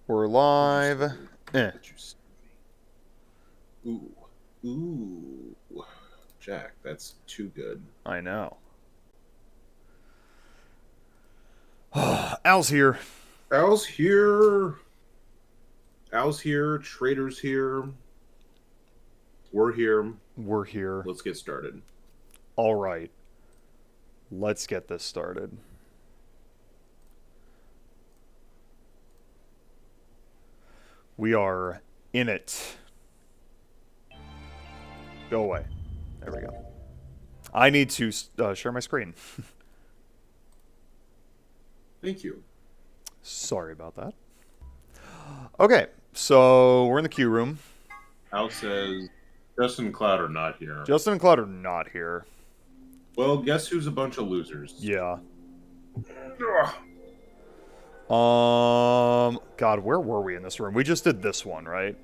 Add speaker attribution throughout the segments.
Speaker 1: We're live. Eh,
Speaker 2: Ooh. Ooh. Jack, that's too good.
Speaker 1: I know. Al's here.
Speaker 2: Al's here. Al's here. Trader's here. We're here.
Speaker 1: We're here.
Speaker 2: Let's get started.
Speaker 1: All right. Let's get this started. We are in it. Go away. There we go. I need to share my screen.
Speaker 2: Thank you.
Speaker 1: Sorry about that. Okay, so we're in the queue room.
Speaker 2: Al says Justin and Cloud are not here.
Speaker 1: Justin and Cloud are not here.
Speaker 2: Well, guess who's a bunch of losers?
Speaker 1: Yeah.
Speaker 2: Ugh.
Speaker 1: God, where were we in this room? We just did this one, right?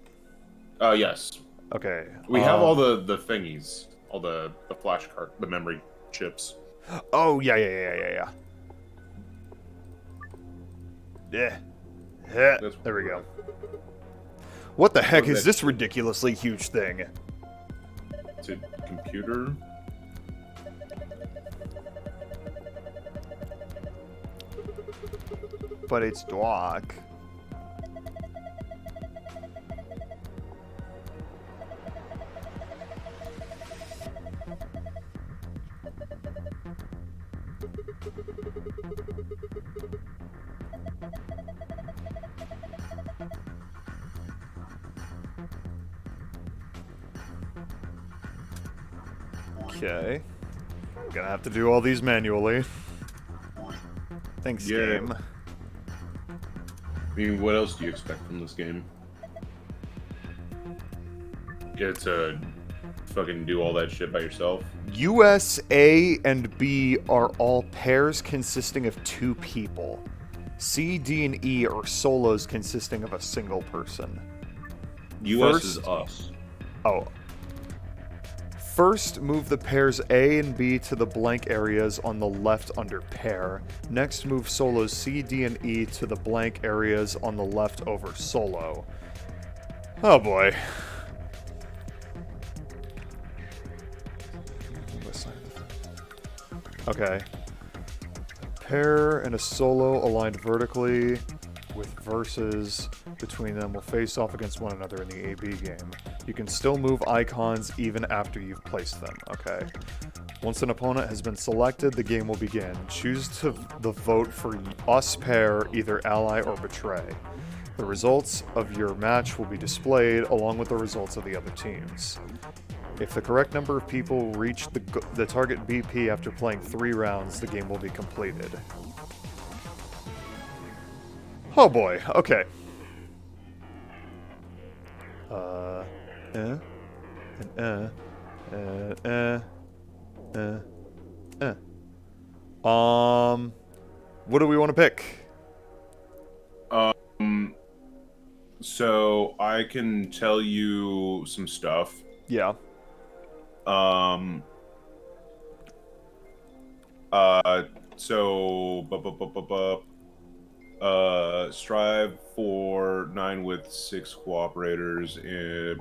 Speaker 2: Yes.
Speaker 1: Okay.
Speaker 2: We have all the thingies, all the flash card, the memory chips.
Speaker 1: Oh, yeah. Yeah. There we go. What the heck is this ridiculously huge thing?
Speaker 2: It's a computer.
Speaker 1: But it's dark. Okay. Gonna have to do all these manually. Thanks, game.
Speaker 2: I mean, what else do you expect from this game? Get to fucking do all that shit by yourself?
Speaker 1: US, A, and B are all pairs consisting of 2 people. C, D, and E are solos consisting of a single person.
Speaker 2: US is us.
Speaker 1: Oh. First, move the pairs A and B to the blank areas on the left under pair. Next, move solos C, D, and E to the blank areas on the left over solo. Oh boy. Okay. A pair and a solo aligned vertically with verses between them will face off against one another in the AB game. You can still move icons even after you've placed them. Okay. Once an opponent has been selected, the game will begin. Choose the vote for us pair, either ally or betray. The results of your match will be displayed along with the results of the other teams. If the correct number of people reach the target BP after playing 3 rounds, the game will be completed. Oh boy, okay. What do we want to pick?
Speaker 2: So I can tell you some stuff.
Speaker 1: Yeah.
Speaker 2: Strive for 9 with 6 cooperators and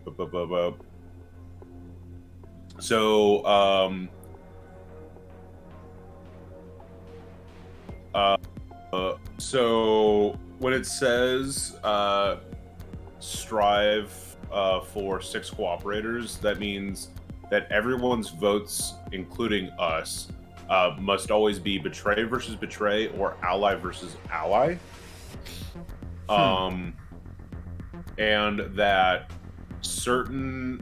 Speaker 2: so when it says strive for 6 cooperators, that means that everyone's votes, including us, must always be betray versus betray or ally versus ally. And that certain,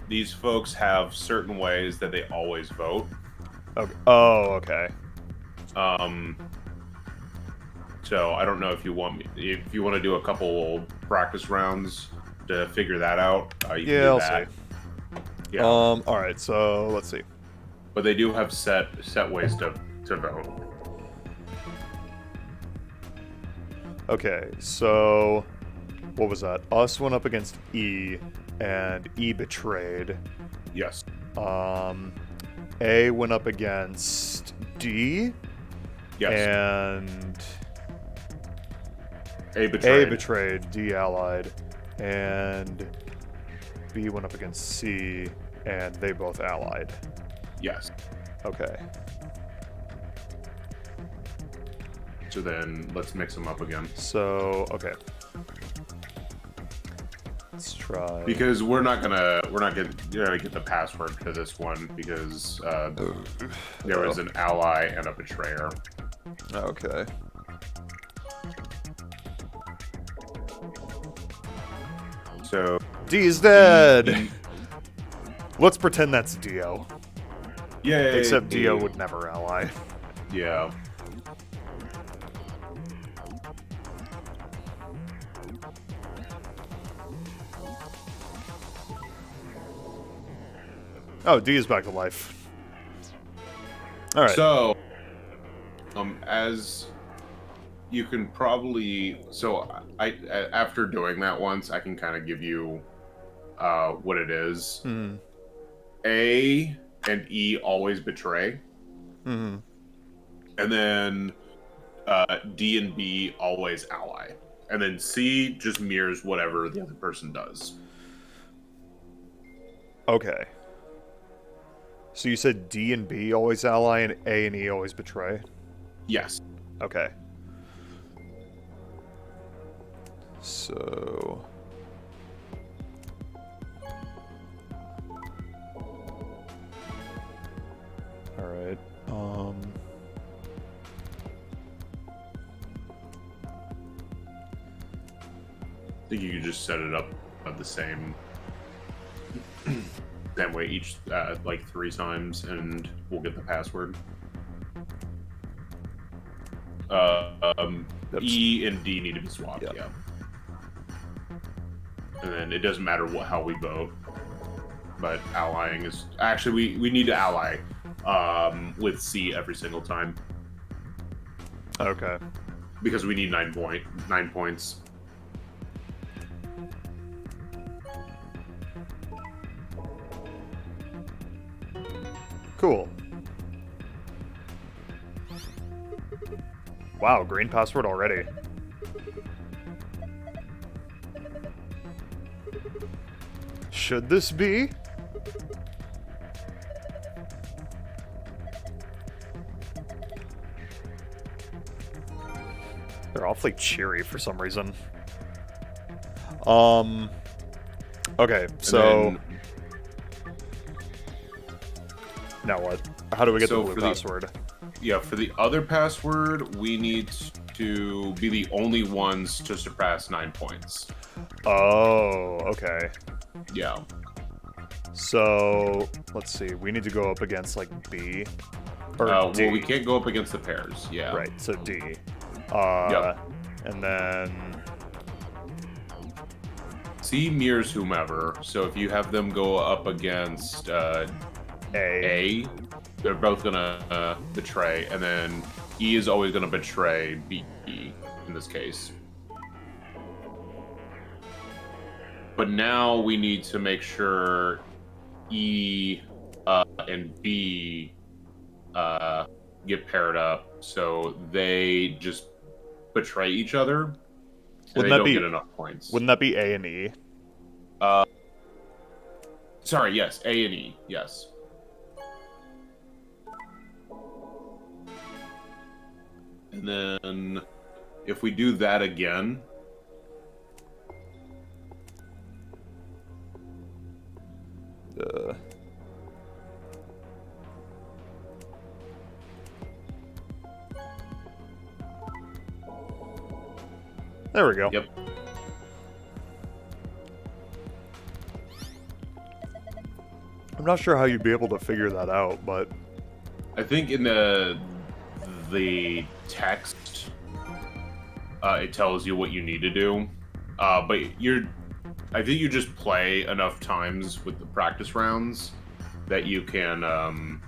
Speaker 2: these folks have certain ways that they always vote.
Speaker 1: Okay. Oh, okay.
Speaker 2: So I don't know if you want to do a couple practice rounds to figure that out. You can do that.
Speaker 1: See. Yeah. All right. So let's see.
Speaker 2: But they do have set ways to vote.
Speaker 1: Okay. So what was that? Us went up against E, and E betrayed.
Speaker 2: Yes.
Speaker 1: A went up against D.
Speaker 2: Yes.
Speaker 1: And
Speaker 2: A betrayed.
Speaker 1: A betrayed, D allied, and B went up against C, and they both allied.
Speaker 2: Yes.
Speaker 1: Okay.
Speaker 2: So then let's mix them up again.
Speaker 1: So, okay. Let's try.
Speaker 2: Because you're not gonna get the password to this one because there was an ally and a betrayer.
Speaker 1: Okay.
Speaker 2: So
Speaker 1: D is dead! Let's pretend that's Dio.
Speaker 2: Yay!
Speaker 1: Except Dio would never ally.
Speaker 2: Yeah.
Speaker 1: Oh, D is back to life. Alright.
Speaker 2: So, as you can probably, I after doing that once, I can kind of give you what it is.
Speaker 1: Mm-hmm.
Speaker 2: A and E always betray.
Speaker 1: Mm-hmm.
Speaker 2: And then D and B always ally. And then C just mirrors whatever the other person does.
Speaker 1: Okay. So you said D and B always ally and A and E always betray?
Speaker 2: Yes.
Speaker 1: Okay. So... Alright.
Speaker 2: I think you could just set it up at the same way each, like 3 times, and we'll get the password. E and D need to be swapped, yeah. And then it doesn't matter how we vote, but allying is... Actually, we need to ally with C every single time.
Speaker 1: Okay.
Speaker 2: Because we need 9 points.
Speaker 1: Cool. Wow, green password already. Should this be? They're awfully cheery for some reason. Okay, so... Now what? How do we get the blue password?
Speaker 2: Yeah, for the other password, we need to be the only ones to surpass 9 points.
Speaker 1: Oh, okay.
Speaker 2: Yeah.
Speaker 1: So, let's see. We need to go up against, like, B. Or D.
Speaker 2: Well, we can't go up against the pairs, yeah.
Speaker 1: Right, so D.
Speaker 2: Yep.
Speaker 1: And then...
Speaker 2: C mirrors whomever, so if you have them go up against A, they're both gonna betray, and then E is always gonna betray B in this case. But now we need to make sure E and B get paired up, so they just betray each other, and they don't get enough points.
Speaker 1: Wouldn't that be A and E?
Speaker 2: Sorry, yes, A and E, yes. And then if we do that again,
Speaker 1: there we go.
Speaker 2: Yep.
Speaker 1: I'm not sure how you'd be able to figure that out, but
Speaker 2: I think in the text, it tells you what you need to do. But I think you just play enough times with the practice rounds that you can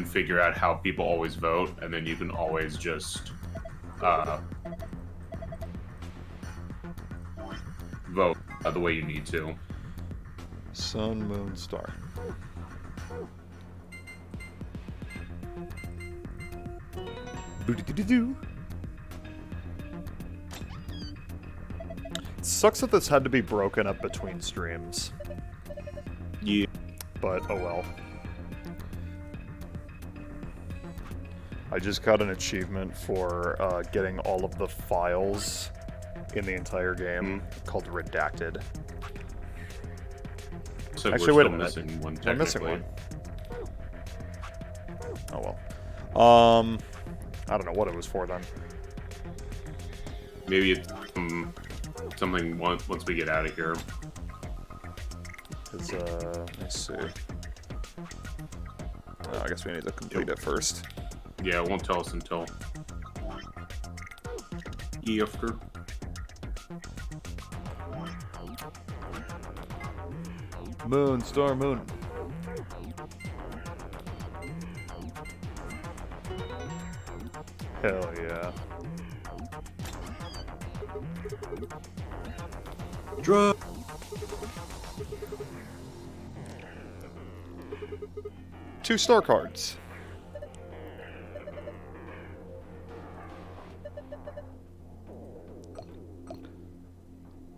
Speaker 2: figure out how people always vote, and then you can always just vote the way you need to.
Speaker 1: Sun, moon, star. Boo-doo-doo-doo. sucks that this had to be broken up between streams.
Speaker 2: Yeah.
Speaker 1: But, oh well. I just got an achievement for getting all of the files in the entire game called Redacted.
Speaker 2: So
Speaker 1: Actually,
Speaker 2: we're
Speaker 1: wait
Speaker 2: still
Speaker 1: a minute.
Speaker 2: missing one,
Speaker 1: We're missing
Speaker 2: technically.
Speaker 1: one. Oh well. I don't know what it was for then.
Speaker 2: Maybe it's something once we get out of here.
Speaker 1: Cause, let's see. I guess we need to complete it first.
Speaker 2: Yeah, it won't tell us until after.
Speaker 1: Moon, star, moon. Hell yeah.
Speaker 2: Drug.
Speaker 1: 2 star cards.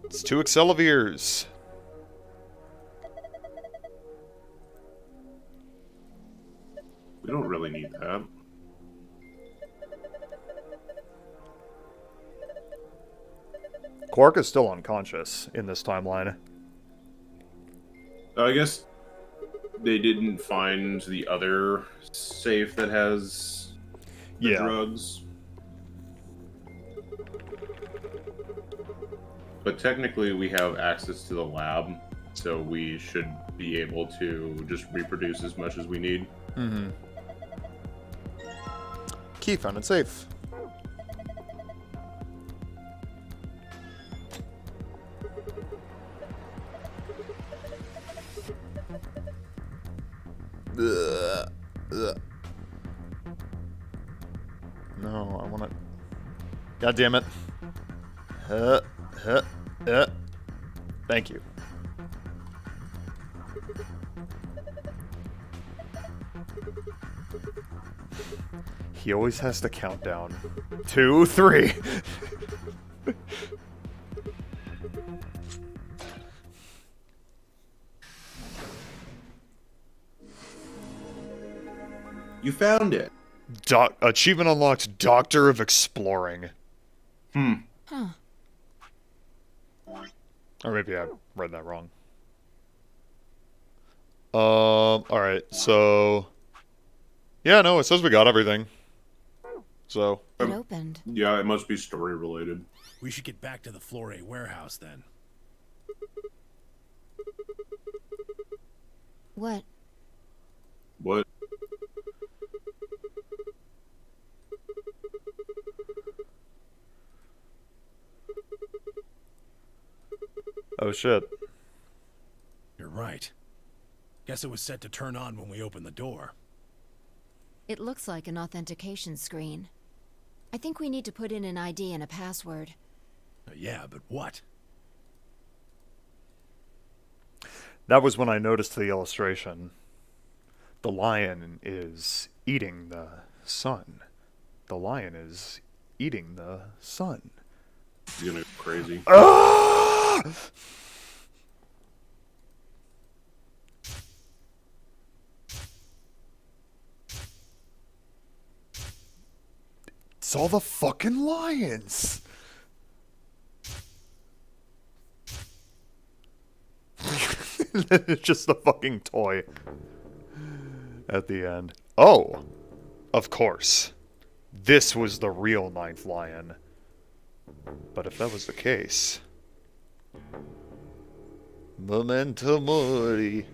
Speaker 1: It's 2 Exceliviers.
Speaker 2: We don't really need that.
Speaker 1: Quark is still unconscious in this timeline.
Speaker 2: I guess they didn't find the other safe that has the drugs. But technically we have access to the lab, so we should be able to just reproduce as much as we need.
Speaker 1: Mm-hmm. Key found in safe. Ugh. Ugh. No, I want to... God damn it. Thank you. He always has to count down. 2, 3.
Speaker 2: You found it.
Speaker 1: Achievement unlocked, Doctor of Exploring.
Speaker 3: Huh.
Speaker 1: Or maybe I read that wrong. Alright, so... Yeah, no, it says we got everything. So...
Speaker 3: It opened.
Speaker 2: Yeah, it must be story related.
Speaker 4: We should get back to the Floor A warehouse then.
Speaker 3: What?
Speaker 2: What?
Speaker 1: Oh shit.
Speaker 4: You're right. Guess it was set to turn on when we opened the door.
Speaker 3: It looks like an authentication screen. I think we need to put in an ID and a password.
Speaker 4: Yeah, but what?
Speaker 1: That was when I noticed the illustration. The lion is eating the sun. The lion is eating the sun.
Speaker 2: He's gonna go crazy.
Speaker 1: Ah! It's all the fucking lions. It's just the fucking toy at the end. Oh, of course. This was the real ninth lion. But if that was the case... Memento mori.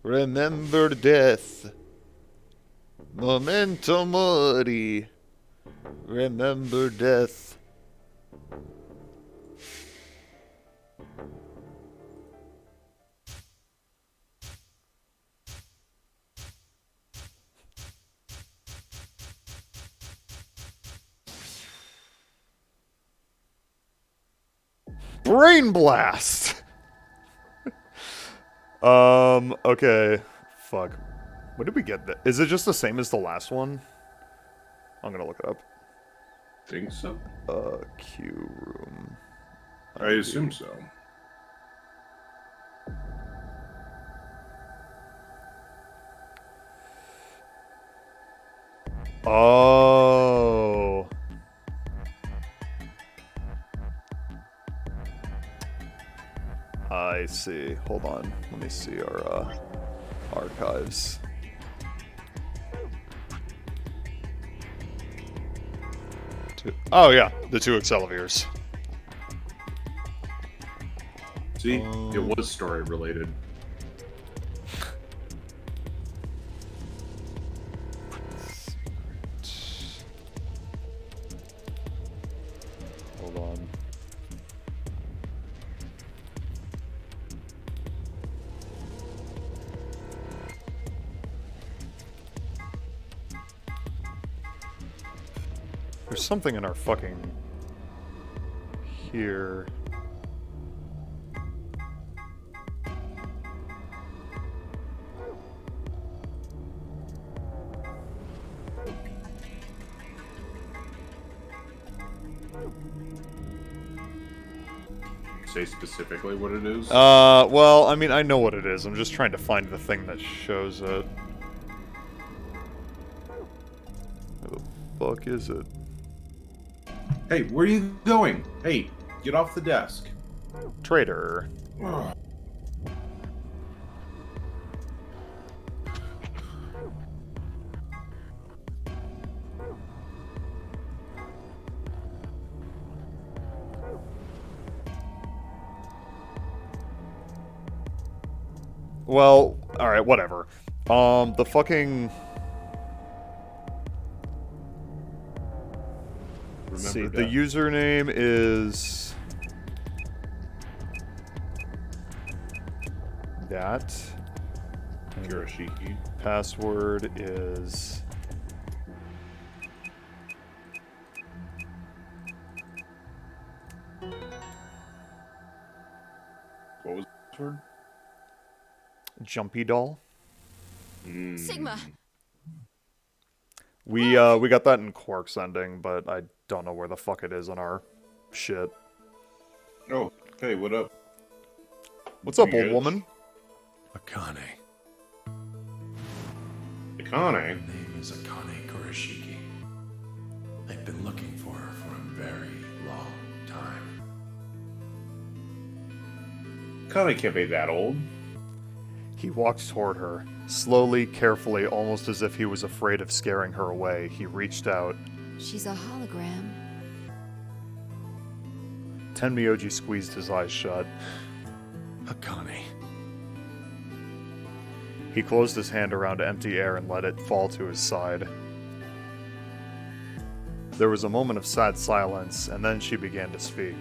Speaker 1: Remember death. Memento mori. Remember death. Brain blast! Okay. Fuck. What did we get? Is it just the same as the last one? I'm gonna look it up.
Speaker 2: Think so.
Speaker 1: Q room.
Speaker 2: I assume so.
Speaker 1: Oh. I see. Hold on. Let me see our archives. Oh yeah, the 2 Acceleviers.
Speaker 2: See, it was story related.
Speaker 1: Hold on. There's something in our fucking... here.
Speaker 2: Say specifically what it is.
Speaker 1: Well, I mean, I know what it is. I'm just trying to find the thing that shows it. Where the fuck is it?
Speaker 2: Hey, where are you going? Hey, get off the desk.
Speaker 1: Traitor. Well, alright, whatever. The fucking... Let's see, the username is... that. And
Speaker 2: Kurashiki.
Speaker 1: password is...
Speaker 2: What was the password?
Speaker 1: Jumpy Doll.
Speaker 3: Sigma!
Speaker 1: We got that in Quark's ending, but I don't know where the fuck it is on our shit.
Speaker 2: Oh, hey, what up?
Speaker 1: What's up,
Speaker 2: You
Speaker 1: old
Speaker 2: good?
Speaker 1: woman?
Speaker 4: Akane.
Speaker 2: Akane?
Speaker 4: Name is Akane Kurashiki. They've been looking for her for a very long time.
Speaker 2: Akane can't be that old.
Speaker 1: He walked toward her. Slowly, carefully, almost as if he was afraid of scaring her away, he reached out.
Speaker 3: She's a hologram.
Speaker 1: Tenmyoji squeezed his eyes shut.
Speaker 4: Akane.
Speaker 1: He closed his hand around empty air and let it fall to his side. There was a moment of sad silence, and then she began to speak.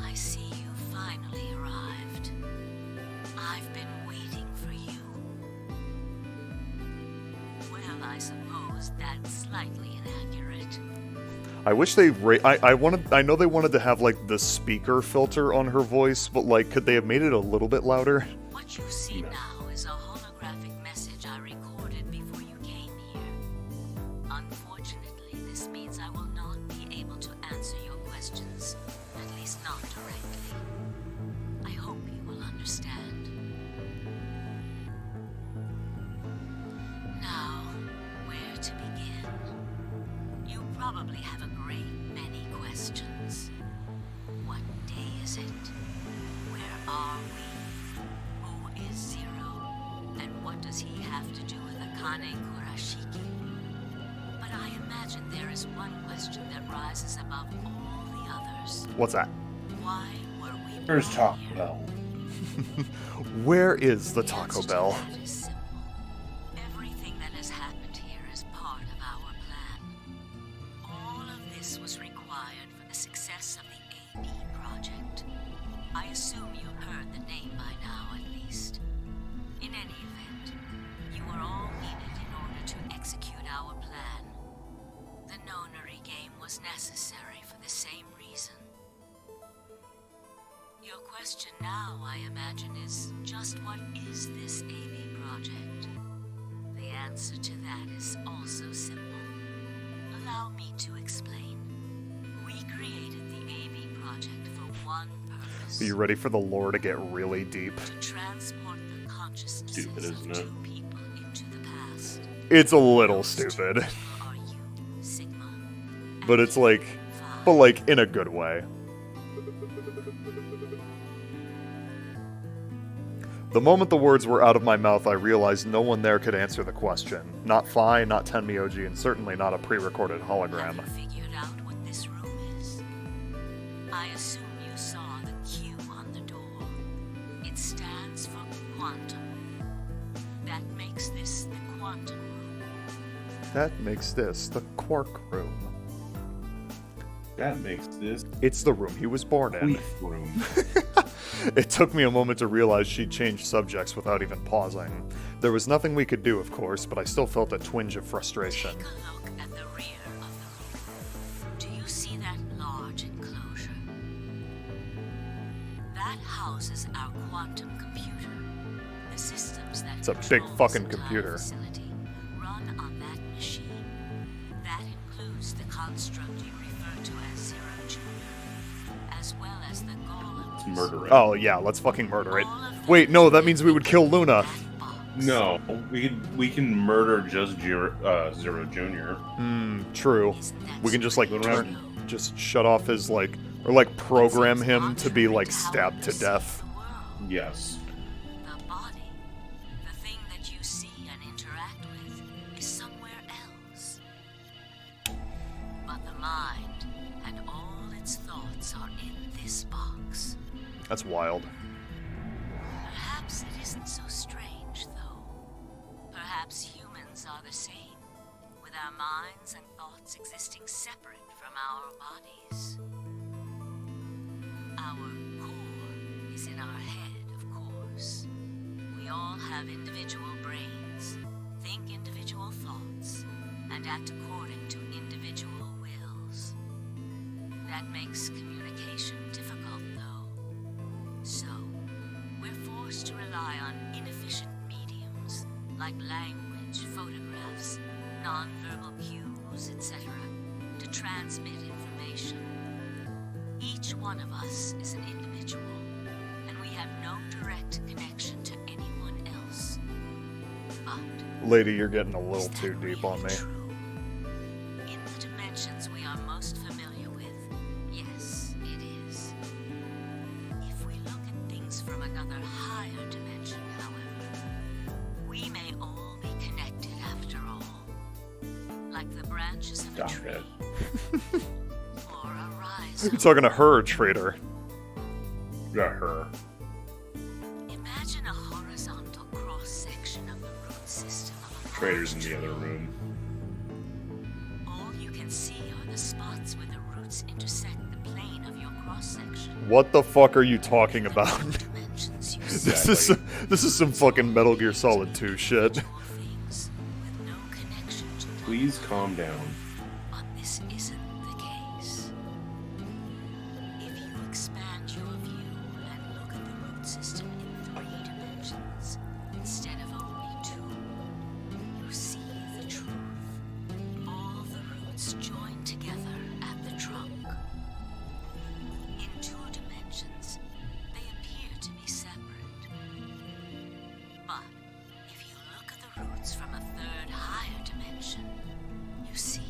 Speaker 5: I see you finally arrived. I've been waiting for you. Well, I suppose that's slightly inaccurate.
Speaker 1: I wish they I know they wanted to have like the speaker filter on her voice, but like could they have made it a little bit louder?
Speaker 5: What you see now is a holographic message I recorded before you came here. Unfortunately, this means I will not be able to answer your questions, at least not directly. I hope you will understand. Now, where to begin? You probably have a great many questions. What day is it? Where are we? Who is Zero? And what does he have to do with Akane Kurashiki? But I imagine there is one question that rises above all the others.
Speaker 1: What's that?
Speaker 5: Why were we
Speaker 2: There's
Speaker 5: brought
Speaker 2: Taco
Speaker 5: here?
Speaker 2: Bell.
Speaker 1: Where is the
Speaker 5: The
Speaker 1: Taco
Speaker 5: answer to
Speaker 1: Bell?
Speaker 5: that is simple. Everything that has happened here is part of our plan. All of this was required for the success of the AB project. I assume you've heard the name by now, at least. In any event, you are all needed in order to execute our plan. The nonary game was necessary for the same reason. Your question now, I imagine, is just what is this AB project? The answer to that is also simple. Allow me to explain. We created the AB project for one
Speaker 1: Are you ready for the lore to get really deep?
Speaker 5: To transport the consciousnesses
Speaker 2: Stupid, isn't
Speaker 5: of
Speaker 2: it?
Speaker 5: two people into the past.
Speaker 1: It's a little
Speaker 5: Those two
Speaker 1: stupid,
Speaker 5: people are you, Sigma,
Speaker 1: but
Speaker 5: and
Speaker 1: it's like,
Speaker 5: Phi.
Speaker 1: but like in a good way. The moment the words were out of my mouth, I realized no one there could answer the question. Not Phi, not Tenmyoji, and certainly not a pre-recorded hologram.
Speaker 5: Have you figured out what this room is? I assume you saw the Q on the door. It stands for quantum. That makes this the quantum room.
Speaker 1: That makes this the Quark Room.
Speaker 2: That makes this
Speaker 1: It's the room he was born in.
Speaker 2: queef room.
Speaker 1: It took me a moment to realize she'd changed subjects without even pausing. There was nothing we could do, of course, but I still felt a twinge of frustration.
Speaker 5: Take a look at the rear of the room. Do you see that large enclosure? That houses our quantum computer. The systems that
Speaker 1: It's a big
Speaker 5: control this
Speaker 1: fucking
Speaker 5: entire
Speaker 1: computer.
Speaker 5: facility run on that machine. That includes the construct you refer to as Zero Junior, as well as the golems.
Speaker 2: Murder it.
Speaker 1: Oh yeah, let's fucking murder it. Wait, no, that means we would kill Luna.
Speaker 5: That box.
Speaker 2: No, we can murder just Zero Junior.
Speaker 1: True.
Speaker 5: Isn't that
Speaker 1: We can just like
Speaker 5: strange,
Speaker 1: turn,
Speaker 5: though?
Speaker 1: just shut off his like, or like program
Speaker 5: It's
Speaker 1: him to be
Speaker 5: contrary
Speaker 1: like
Speaker 5: to how
Speaker 1: stabbed
Speaker 5: we
Speaker 1: to
Speaker 5: perceive
Speaker 1: death.
Speaker 5: the world.
Speaker 2: Yes.
Speaker 5: The body, the thing that you see and interact with, is somewhere else. But the mind and all its thoughts are in this box.
Speaker 1: That's wild.
Speaker 5: Perhaps it isn't so strange, though. Perhaps humans are the same, with our minds and thoughts existing separate from our bodies. Our core is in our head, of course. We all have individual brains, think individual thoughts, and act according to individual wills. That makes communication difficult, though. So, we're forced to rely on inefficient mediums like language, photographs, nonverbal cues, etc., to transmit information. Each one of us is an individual, and we have no direct connection to anyone else. But
Speaker 1: Lady, you're getting a little
Speaker 5: is that
Speaker 1: too deep on
Speaker 5: really
Speaker 1: me.
Speaker 5: true? In the dimensions we are most familiar with, yes, it is. If we look at things from another higher dimension, however, we may all be connected after all. Like the branches of a
Speaker 2: Stop
Speaker 5: tree.
Speaker 2: it.
Speaker 5: Or a rise.
Speaker 1: You're talking to her, traitor.
Speaker 2: Got her.
Speaker 5: Imagine a horizontal cross-section of the root system of a
Speaker 2: Traitors in
Speaker 5: large
Speaker 2: the other
Speaker 5: tree.
Speaker 2: room.
Speaker 5: All you can see are the spots where the roots intersect the plane of your cross-section.
Speaker 1: What the fuck are you talking about?
Speaker 5: Dimensions you
Speaker 1: This is some fucking Metal Gear Solid 2 shit.
Speaker 5: things with no connection to one
Speaker 2: Please calm down.
Speaker 5: But this isn't the case. If you expand your view and look at the root system in 3 dimensions instead of only 2, you see the truth. All the roots join together at the trunk. In 2 dimensions, they appear to be separate. But if you look at the roots from a 3rd higher dimension, you see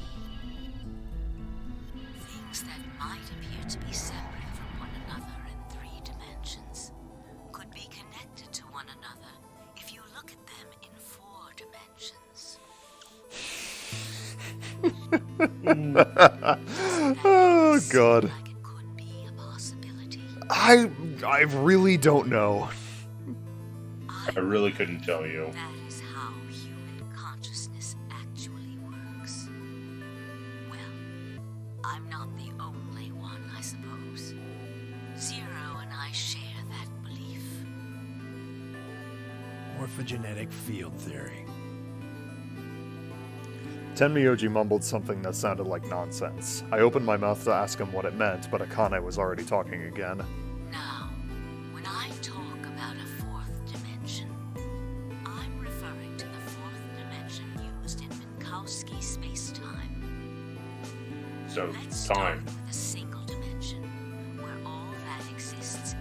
Speaker 5: things that might appear to be separate from one another in 3 dimensions could be connected to one another if you look at them in 4 dimensions.
Speaker 1: Oh god.
Speaker 5: Like it could be a possibility.
Speaker 1: I really don't know.
Speaker 2: I really couldn't tell you.
Speaker 5: That is how human consciousness actually works. Well, I'm not the only one, I suppose. Zero and I share that belief.
Speaker 4: Morphogenetic field theory.
Speaker 1: Tenmyoji mumbled something that sounded like nonsense. I opened my mouth to ask him what it meant, but Akane was already talking again.
Speaker 5: Now, when I talk about a 4th dimension, I'm referring to the 4th dimension used in Minkowski space-time.
Speaker 2: So,
Speaker 5: Let's start
Speaker 2: time.
Speaker 5: with a single dimension, where all that exists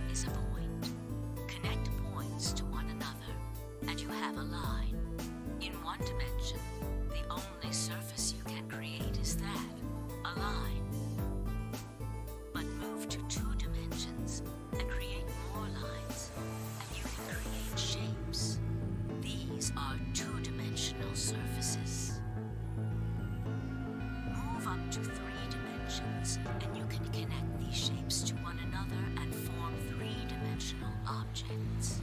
Speaker 5: move to 2 dimensions and create more lines, and you can create shapes. These are 2-dimensional surfaces. Move up to 3 dimensions, and you can connect these shapes to one another and form 3-dimensional objects.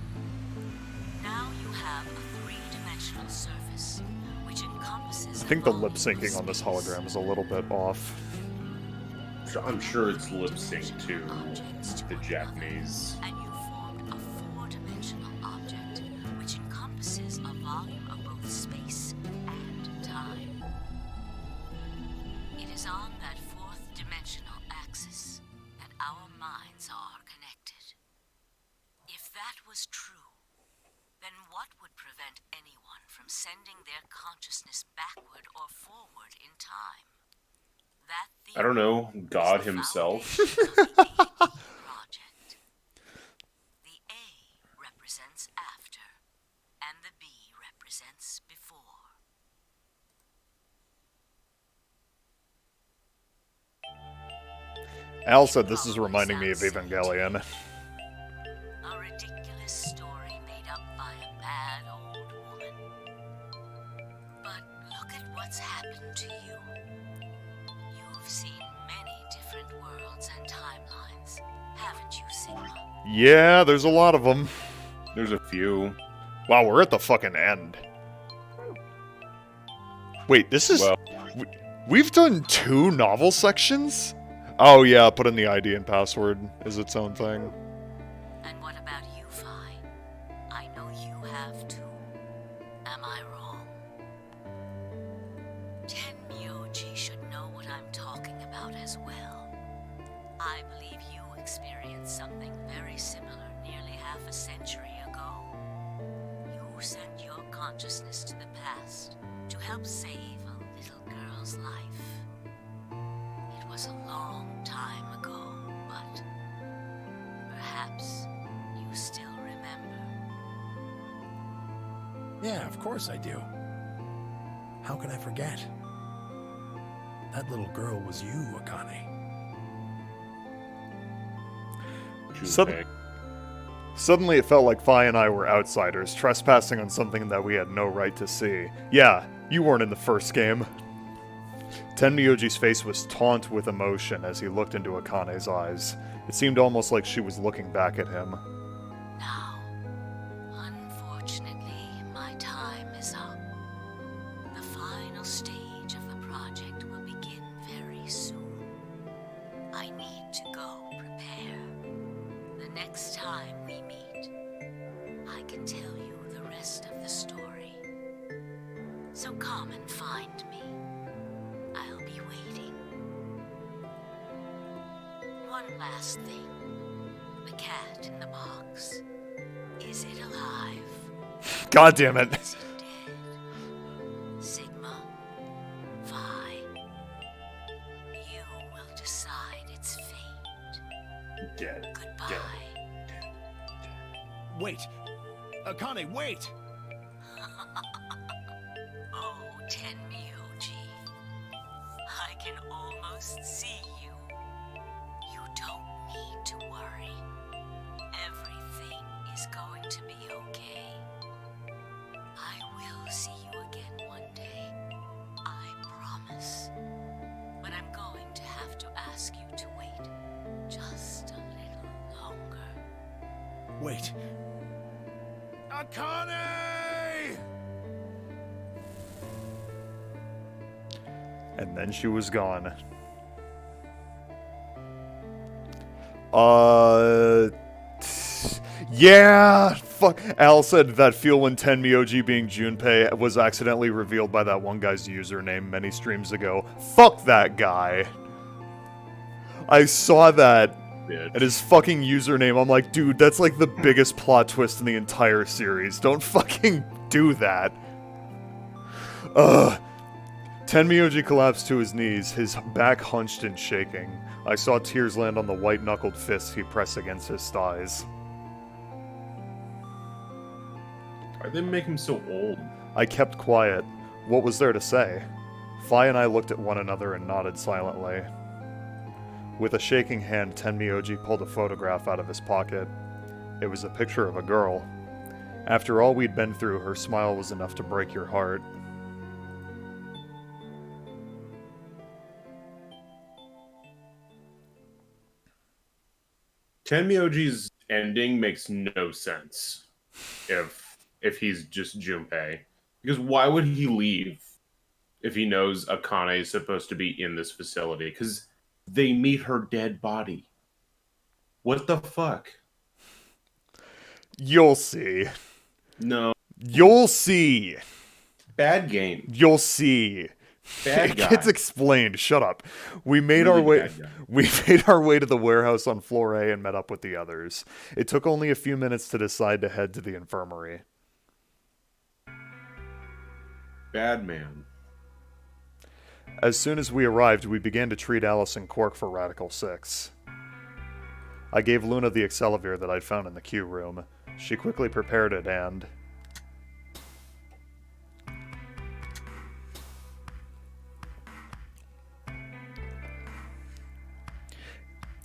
Speaker 5: Now you have a 3-dimensional surface, which encompasses.
Speaker 1: I think the lip syncing on this hologram is a little bit off.
Speaker 2: I'm sure it's lip synced to the Japanese.
Speaker 5: And you formed a 4-dimensional object, which encompasses a volume of both space and time. It is on that 4th dimensional axis that our minds are connected. If that was true, then what would prevent anyone from sending their consciousness backward or forward in time? That
Speaker 2: I don't know,
Speaker 5: theory is
Speaker 2: God
Speaker 5: the
Speaker 2: himself.
Speaker 5: foundation of the AD project. The A represents after, and the B represents before.
Speaker 1: Al said this is reminding me of Evangelion.
Speaker 5: A ridiculous story made up by a bad old woman. But look at what's happened to you. You've seen many different worlds and timelines, haven't you, Sigma?
Speaker 1: Yeah, there's a lot of them.
Speaker 2: There's a few.
Speaker 1: Wow, we're at the fucking end. Wait, this is...
Speaker 2: Well,
Speaker 1: We've done 2 novel sections? Oh yeah, put in the ID and password is its own thing.
Speaker 5: And what about you, Phi? I know you have too. Am I wrong? Tenmyoji should know what I'm talking about as well. I believe you experienced something very similar nearly half a century ago. You sent your consciousness to the past to help save a little girl's life. It was a long time ago, but perhaps you still remember.
Speaker 4: Yeah, of course I do. How can I forget? That little girl was you, Akane.
Speaker 2: Junpei.
Speaker 1: Suddenly it felt like Phi and I were outsiders, trespassing on something that we had no right to see. Yeah, you weren't in the first game. Tenmyoji's face was taut with emotion as he looked into Akane's eyes. It seemed almost like she was looking back at him.
Speaker 5: Now, unfortunately, my time is up. The final stage of the project will begin very soon. I need to go prepare. The next time we meet, I can tell you the rest of the story. So come and find me. I'll be waiting. One last thing. The cat in the box. Is it alive?
Speaker 1: God damn it.
Speaker 5: Is it dead? Sigma, Phi, you will decide its fate.
Speaker 2: Dead.
Speaker 5: Goodbye.
Speaker 4: Wait! Akane, wait!
Speaker 5: Oh, Tenmyoji. I can almost see you. You don't need to worry. Everything is going to be okay. I will see you again one day. I promise. But I'm going to have to ask you to wait just a little longer.
Speaker 4: Wait. Akane!
Speaker 1: And then she was gone. Yeah! Fuck. Al said that feel when Tenmyoji being Junpei was accidentally revealed by that one guy's username many streams ago. Fuck that guy. I saw that.
Speaker 2: Bitch.
Speaker 1: And his fucking username, I'm like, dude, that's like the biggest plot twist in the entire series. Don't fucking do that. Ugh. Tenmyoji collapsed to his knees, his back hunched and shaking. I saw tears land on the white-knuckled fists he pressed against his thighs.
Speaker 2: Why'd they make him so old?
Speaker 1: I kept quiet. What was there to say? Phi and I looked at one another and nodded silently. With a shaking hand, Tenmyoji pulled a photograph out of his pocket. It was a picture of a girl. After all we'd been through, her smile was enough to break your heart.
Speaker 2: Tenmyoji's ending makes no sense if he's just Junpei. Because why would he leave if he knows Akane is supposed to be in this facility? Because they meet her dead body. What the fuck?
Speaker 1: You'll see.
Speaker 2: No.
Speaker 1: You'll see.
Speaker 2: Bad game.
Speaker 1: You'll see.
Speaker 2: Bad guy.
Speaker 1: It's explained. Shut up. We made
Speaker 2: Really
Speaker 1: our way.
Speaker 2: bad guy.
Speaker 1: We made our way to the warehouse on floor A and met up with the others. It took only a few minutes to decide to head to the infirmary.
Speaker 2: Bad man.
Speaker 1: As soon as we arrived, we began to treat Alice and Quark for Radical 6. I gave Luna the Accelavir that I'd found in the queue room. She quickly prepared it and...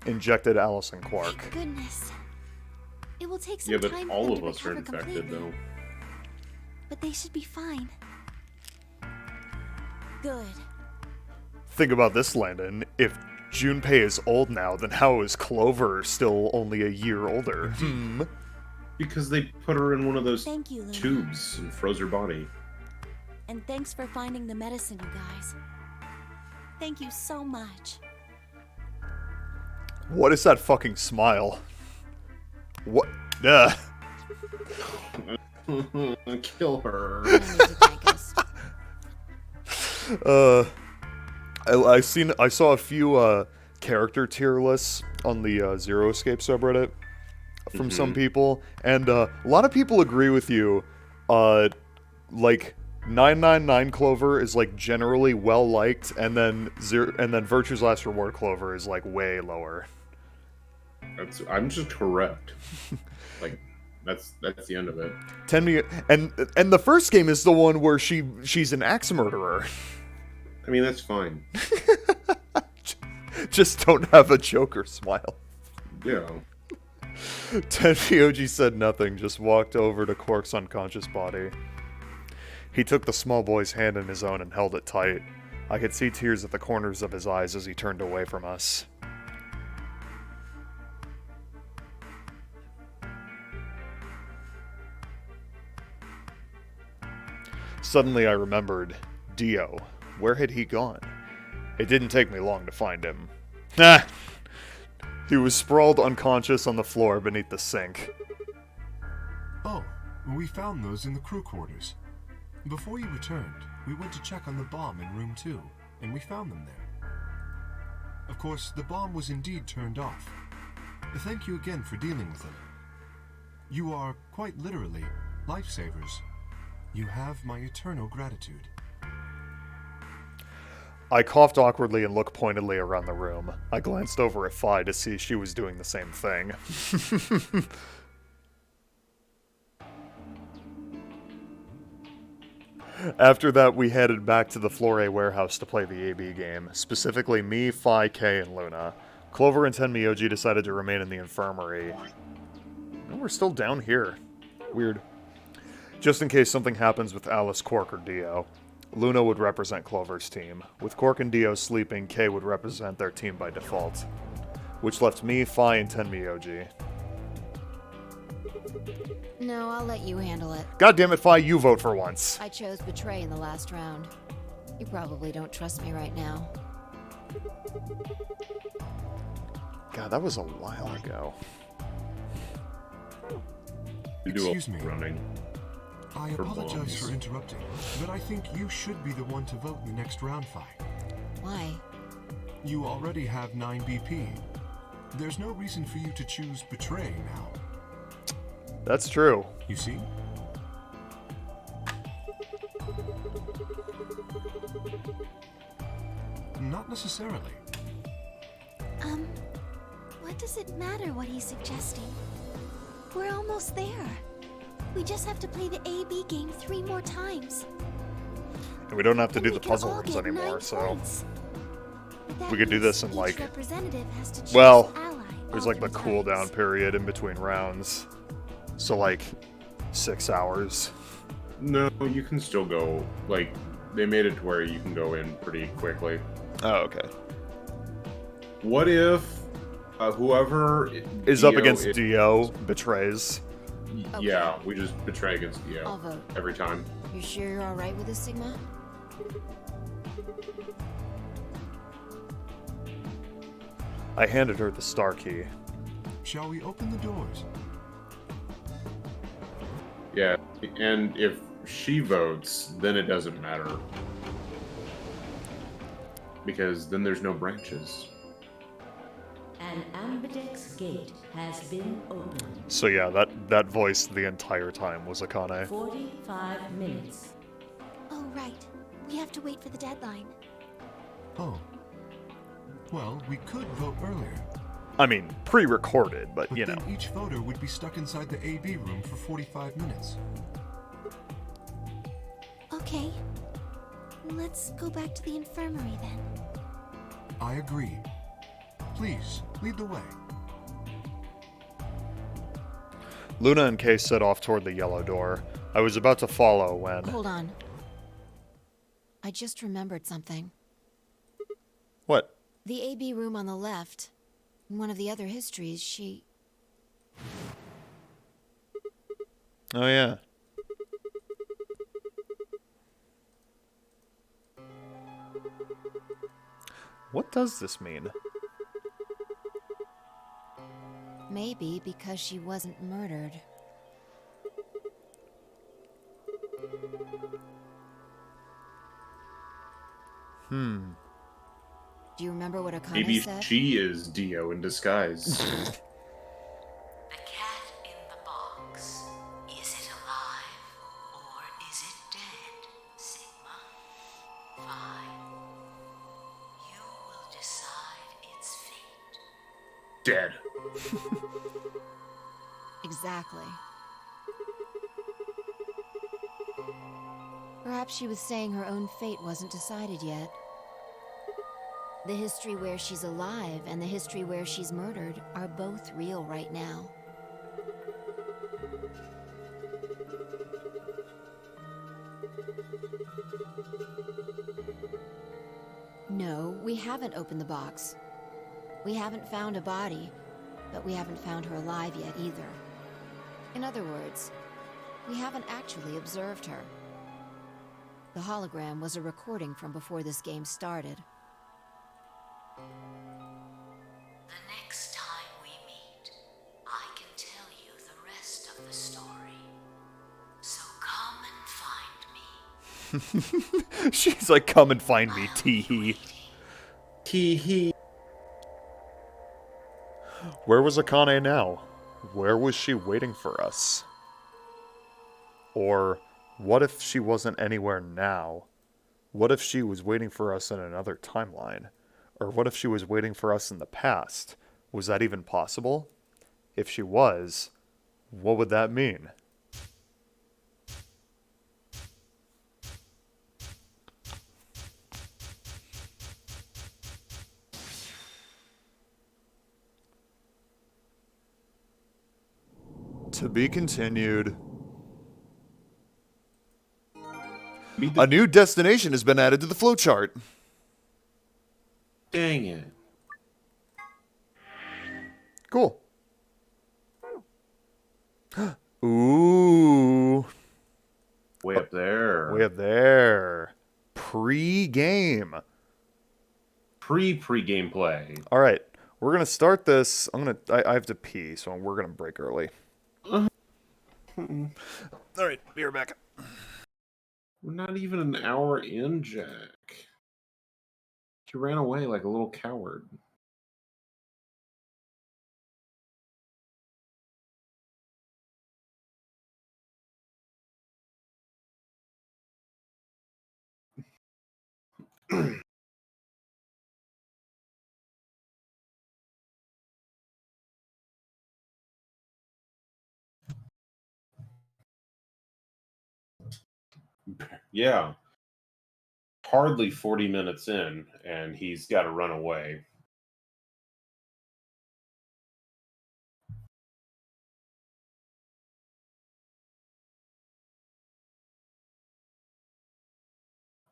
Speaker 1: injected Alice and Quark.
Speaker 3: Thank goodness. It will take some
Speaker 2: Yeah, but
Speaker 3: time for
Speaker 2: all
Speaker 3: them
Speaker 2: of
Speaker 3: to
Speaker 2: us are
Speaker 3: recover
Speaker 2: infected,
Speaker 3: completely,
Speaker 2: though.
Speaker 3: but they should be fine. Good.
Speaker 1: Think about this, Landon. If Junpei is old now, then how is Clover still only a year older?
Speaker 2: Because they put her in one of those
Speaker 6: Thank you, Luna.
Speaker 2: tubes and froze her body.
Speaker 6: And thanks for finding the medicine, you guys. Thank you so much.
Speaker 1: What is that fucking smile? What? Ugh.
Speaker 2: Kill her.
Speaker 3: You need to thank us.
Speaker 1: I saw a few character tier lists on the Zero Escape subreddit from some people, and a lot of people agree with you. Like 999 Clover is like generally well liked, and then Virtue's Last Reward Clover is like way lower.
Speaker 2: I'm just correct. Like that's the end of it.
Speaker 1: And the first game is the one where she's an axe murderer.
Speaker 2: I mean, that's fine.
Speaker 1: Just don't have a Joker smile.
Speaker 2: Yeah.
Speaker 1: Tenmyoji said nothing, just walked over to Quark's unconscious body. He took the small boy's hand in his own and held it tight. I could see tears at the corners of his eyes as he turned away from us. Suddenly I remembered. Dio. Where had he gone? It didn't take me long to find him. Ah! He was sprawled unconscious on the floor beneath the sink.
Speaker 7: Oh, we found those in the crew quarters. Before you returned, we went to check on the bomb in room 2, and we found them there. Of course, the bomb was indeed turned off. Thank you again for dealing with it. You are, quite literally, lifesavers. You have my eternal gratitude.
Speaker 1: I coughed awkwardly and looked pointedly around the room. I glanced over at Phi to see she was doing the same thing. After that, we headed back to the Floor A warehouse to play the AB game. Specifically me, Phi, K, and Luna. Clover and Tenmyoji decided to remain in the infirmary. And we're still down here. Weird. Just in case something happens with Alice, Quark, or Dio. Luna would represent Clover's team. With Quark and Dio sleeping, Kay would represent their team by default. Which left me, Phi, and Tenmyoji.
Speaker 3: No, I'll let you handle it.
Speaker 1: God damn it, Phi, you vote for once.
Speaker 3: I chose Betray in the last round. You probably don't trust me right now.
Speaker 1: God, that was a while ago.
Speaker 2: You do
Speaker 7: Excuse me.
Speaker 2: running.
Speaker 7: I
Speaker 2: For
Speaker 7: apologize
Speaker 2: bombs.
Speaker 7: for interrupting, but I think you should be the one to vote in the next round fight.
Speaker 3: Why?
Speaker 7: You already have 9 BP. There's no reason for you to choose Betray now.
Speaker 1: That's true.
Speaker 7: You see? Not necessarily.
Speaker 6: What does it matter what he's suggesting? We're almost there. We just have to play the AB game 3 more times.
Speaker 1: And we don't have to
Speaker 6: Then
Speaker 1: do
Speaker 6: we
Speaker 1: the
Speaker 6: can
Speaker 1: puzzle
Speaker 6: all
Speaker 1: rooms
Speaker 6: get
Speaker 1: anymore,
Speaker 6: 9
Speaker 1: so...
Speaker 6: points. That
Speaker 1: We could do
Speaker 6: means
Speaker 1: this in
Speaker 6: each
Speaker 1: like,
Speaker 6: representative has to choose
Speaker 1: well,
Speaker 6: an ally
Speaker 1: there's like the
Speaker 6: oftentimes.
Speaker 1: cooldown period in between rounds. So like 6 hours.
Speaker 2: No, you can still go. Like, they made it to where you can go in pretty quickly.
Speaker 1: Oh, okay.
Speaker 2: What if whoever
Speaker 1: Is up
Speaker 2: Dio
Speaker 1: against
Speaker 2: is-
Speaker 1: Dio, betrays.
Speaker 2: Yeah, we just betray against
Speaker 3: I'll
Speaker 2: Dio
Speaker 3: vote.
Speaker 2: every time.
Speaker 3: You sure you're alright with this, Sigma?
Speaker 1: I handed her the star key.
Speaker 7: Shall we open the doors?
Speaker 2: Yeah, and if she votes, then it doesn't matter. Because then there's no branches.
Speaker 5: An ambidex gate has been opened.
Speaker 1: So yeah, that voice the entire time was Akane.
Speaker 5: 45 minutes.
Speaker 6: Oh, right. We have to wait for the deadline.
Speaker 7: Oh. Well, we could vote earlier.
Speaker 1: I mean, pre-recorded, but
Speaker 7: But
Speaker 1: you
Speaker 7: then
Speaker 1: know.
Speaker 7: each voter would be stuck inside the AB room for 45 minutes.
Speaker 6: Okay. Let's go back to the infirmary then.
Speaker 7: I agree. Please, lead the way.
Speaker 1: Luna and Kay set off toward the yellow door. I was about to follow when...
Speaker 3: Hold on. I just remembered something.
Speaker 1: What?
Speaker 3: The AB room on the left. In one of the other histories, she...
Speaker 1: Oh yeah. What does this mean?
Speaker 3: Maybe because she wasn't murdered. Do you remember what Akane
Speaker 2: Maybe
Speaker 3: said?
Speaker 2: she is Dio in disguise.
Speaker 5: The cat in the box. Is it alive or is it dead, Sigma? Fine. You will decide its fate.
Speaker 2: Dead.
Speaker 3: Exactly. Perhaps she was saying her own fate wasn't decided yet. The history where she's alive and the history where she's murdered are both real right now. No, we haven't opened the box. We haven't found a body, but we haven't found her alive yet either. In other words, we haven't actually observed her. The hologram was a recording from before this game started.
Speaker 5: The next time we meet, I can tell you the rest of the story. So come and find me.
Speaker 1: She's like, come and find me, tee-hee.
Speaker 2: Tee-hee.
Speaker 1: Where was Akane now? Where was she waiting for us? Or, what if she wasn't anywhere now? What if she was waiting for us in another timeline? Or what if she was waiting for us in the past? Was that even possible? If she was, what would that mean? To be continued. A new destination has been added to the flowchart.
Speaker 2: Dang it.
Speaker 1: Cool. Ooh.
Speaker 2: Way up there.
Speaker 1: Way up there. Pre-game.
Speaker 2: Pre-gameplay.
Speaker 1: All right. We're going to start this. I have to pee, so we're going to break early. All right. Be right back.
Speaker 2: We're not even an hour in, Jack. You ran away like a little coward. Yeah. hardly 40 minutes in, and he's got to run away.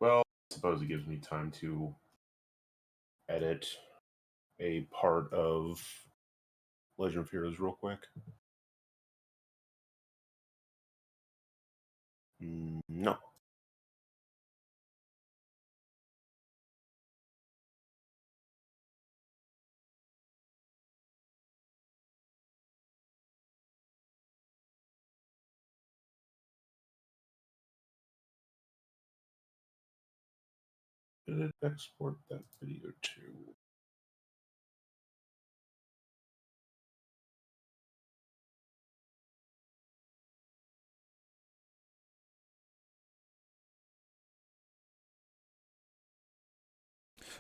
Speaker 2: Well, I suppose it gives me time to edit a part of Legend of Heroes real quick. No. Did it export that video too?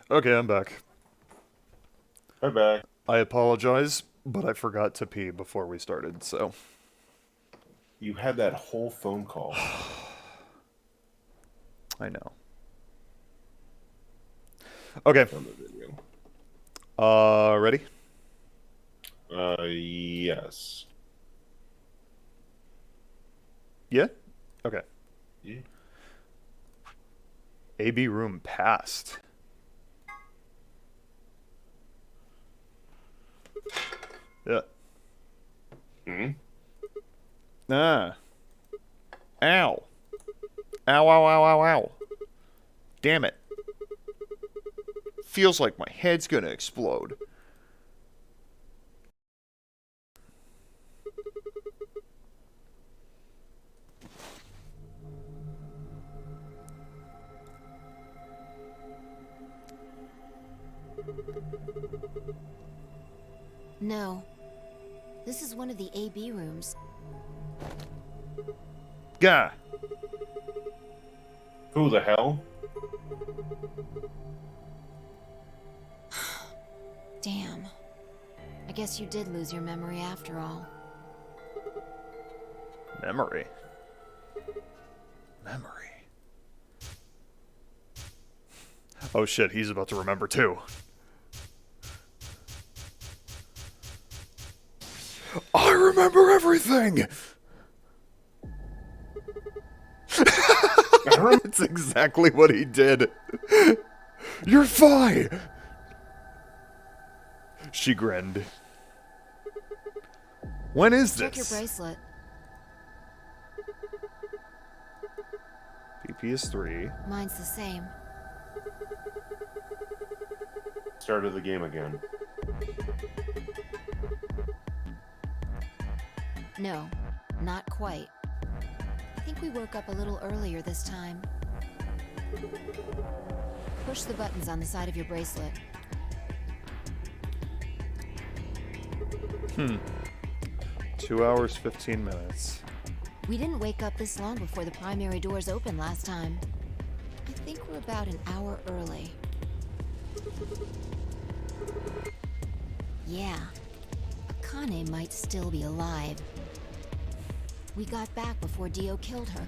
Speaker 1: Okay, I'm back.
Speaker 2: Bye bye.
Speaker 1: I apologize, but I forgot to pee before we started, so.
Speaker 2: You had that whole phone call.
Speaker 1: I know. Okay.
Speaker 2: On the video.
Speaker 1: Ready?
Speaker 2: Yes.
Speaker 1: Yeah? Okay.
Speaker 2: Yeah.
Speaker 1: AB room passed. Yeah.
Speaker 2: Hmm?
Speaker 1: Ah. Ow. Ow, ow, ow, ow, ow. Damn it. Feels like my head's gonna explode.
Speaker 3: No. This is one of the AB rooms.
Speaker 1: Gah.
Speaker 2: Who the hell?
Speaker 3: Damn. I guess you did lose your memory after all.
Speaker 1: Memory. Memory. Oh shit, he's about to remember too. I remember everything! It's exactly what he did. You're fine! She grinned. When is this?
Speaker 3: Check your bracelet.
Speaker 1: PP is 3.
Speaker 3: Mine's the same.
Speaker 2: Started the game again.
Speaker 3: No, not quite. I think we woke up a little earlier this time. Push the buttons on the side of your bracelet.
Speaker 1: 2 hours, 15 minutes.
Speaker 3: We didn't wake up this long before the primary doors opened last time. I think we're about an hour early. Yeah, Akane might still be alive. We got back before Dio killed her.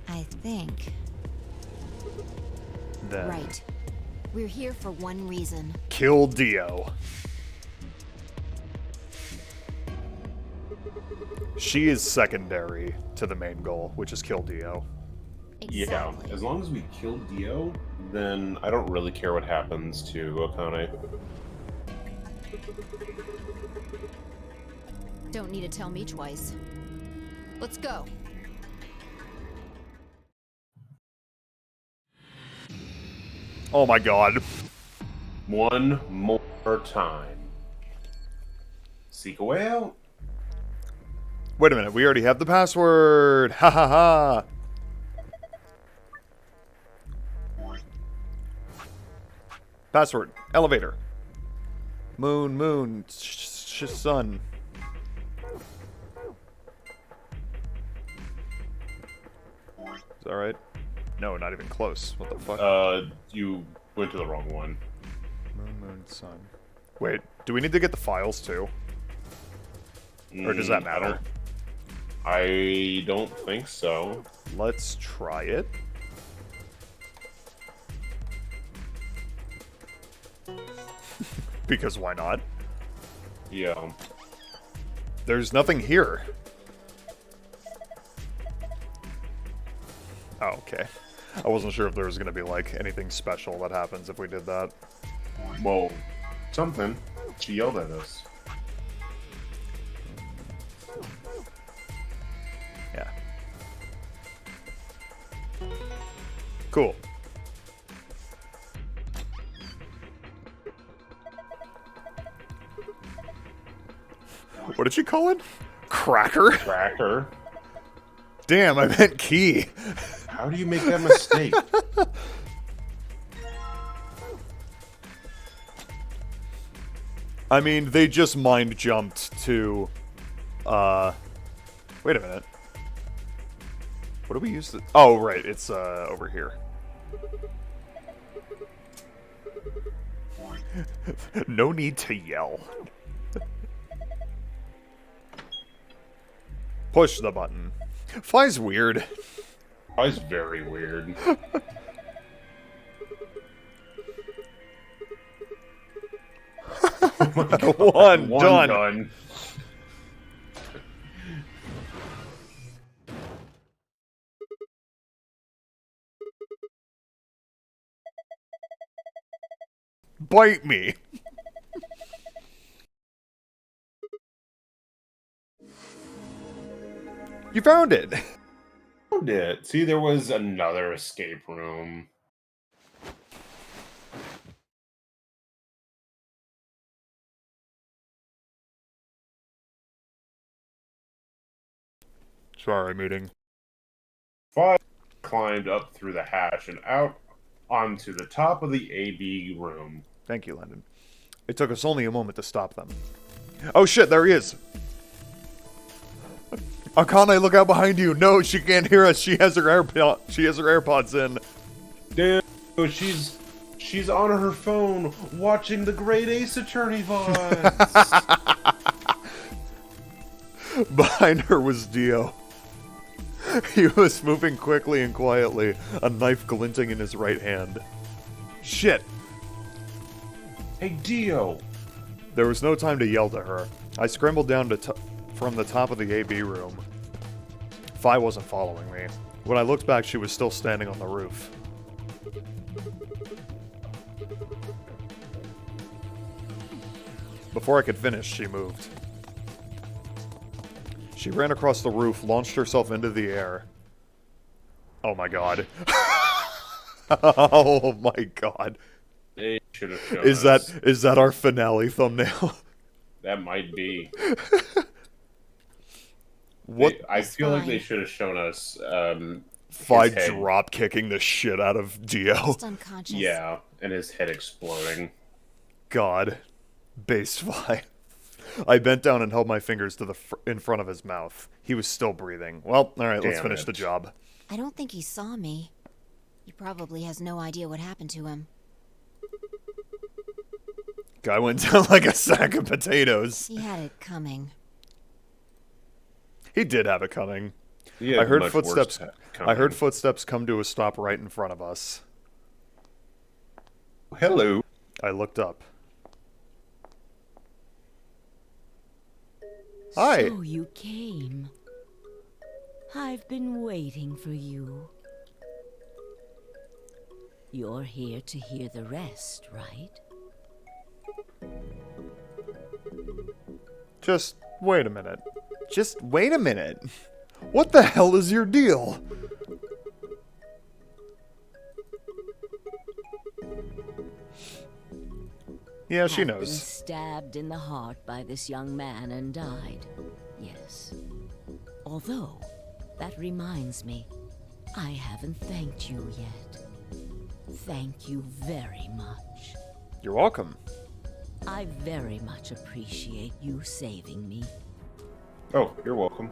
Speaker 3: I think.
Speaker 1: Then
Speaker 3: Right. We're here for one reason.
Speaker 1: kill Dio. She is secondary to the main goal, which is kill Dio.
Speaker 3: Exactly.
Speaker 2: Yeah, as long as we kill Dio, then I don't really care what happens to Akane.
Speaker 3: Don't need to tell me twice. Let's go.
Speaker 1: Oh my god.
Speaker 2: One more time. Seek a way out.
Speaker 1: Wait a minute, we already have the password! Ha ha ha! Password. Elevator. Moon, moon, sun. Is that right? No, not even close. What the fuck?
Speaker 2: You went to the wrong one.
Speaker 1: Moon, moon, sun. Wait, do we need to get the files too? Or does that matter?
Speaker 2: I don't think so.
Speaker 1: Let's try it. Because why not?
Speaker 2: Yeah.
Speaker 1: There's nothing here. Oh, okay. I wasn't sure if there was going to be, like, anything special that happens if we did that.
Speaker 2: Well, something. She yelled at us.
Speaker 1: Yeah. Cool. What did she call it? Cracker?
Speaker 2: Cracker.
Speaker 1: Damn, I meant key.
Speaker 2: How do you make that mistake?
Speaker 1: I mean, they just mind jumped to, wait a minute. What do we use the... Oh, right, it's, over here. No need to yell. Push the button. Fly's weird.
Speaker 2: Fly's very weird. Oh my God.
Speaker 1: One done.
Speaker 2: Done.
Speaker 1: Bite me. You found it.
Speaker 2: Found it. See, there was another escape room.
Speaker 1: Sorry, meeting.
Speaker 2: Fly climbed up through the hatch and out onto the top of the AB room.
Speaker 1: Thank you, Landon. It took us only a moment to stop them. Oh shit, there he is. Akane, look out behind you. No, she can't hear us. She has her AirPods in.
Speaker 2: Damn, she's on her phone watching the Great Ace Attorney VODs.
Speaker 1: Behind her was Dio. He was moving quickly and quietly, a knife glinting in his right hand. Shit.
Speaker 2: Hey, Dio.
Speaker 1: There was no time to yell to her. I scrambled down from the top of the AB room. Fi wasn't following me. When I looked back, she was still standing on the roof. Before I could finish, she moved. She ran across the roof, launched herself into the air. Oh my god. Oh my god.
Speaker 2: They should have shown
Speaker 1: Is
Speaker 2: us.
Speaker 1: that our finale thumbnail?
Speaker 2: That might be.
Speaker 1: What?
Speaker 2: I feel like
Speaker 3: fine.
Speaker 2: they should have shown us.
Speaker 1: Fi
Speaker 2: his head.
Speaker 1: drop kicking the shit out of Dio.
Speaker 3: Just unconscious.
Speaker 2: Yeah, and his head exploding.
Speaker 1: God. Base Fi. I bent down and held my fingers to in front of his mouth. He was still breathing. Well, alright, let's
Speaker 2: Damn
Speaker 1: finish
Speaker 2: it.
Speaker 1: the job.
Speaker 3: I don't think he saw me. He probably has no idea what happened to him.
Speaker 1: Guy went down like a sack of potatoes.
Speaker 3: He had it coming.
Speaker 1: He did have it coming.
Speaker 2: He
Speaker 1: I
Speaker 2: had
Speaker 1: heard
Speaker 2: much
Speaker 1: footsteps.
Speaker 2: worse
Speaker 1: I heard
Speaker 2: coming.
Speaker 1: footsteps come to a stop right in front of us.
Speaker 2: Hello.
Speaker 1: I looked up. Hi.
Speaker 5: So you came. I've been waiting for you. You're here to hear the rest, right?
Speaker 1: Just wait a minute. Just wait a minute. What the hell is your deal? Yeah, she
Speaker 5: I've been
Speaker 1: knows.
Speaker 5: stabbed in the heart by this young man and died. Yes. Although, that reminds me, I haven't thanked you yet. Thank you very much.
Speaker 1: You're welcome.
Speaker 5: I very much appreciate you saving me.
Speaker 2: Oh, you're welcome.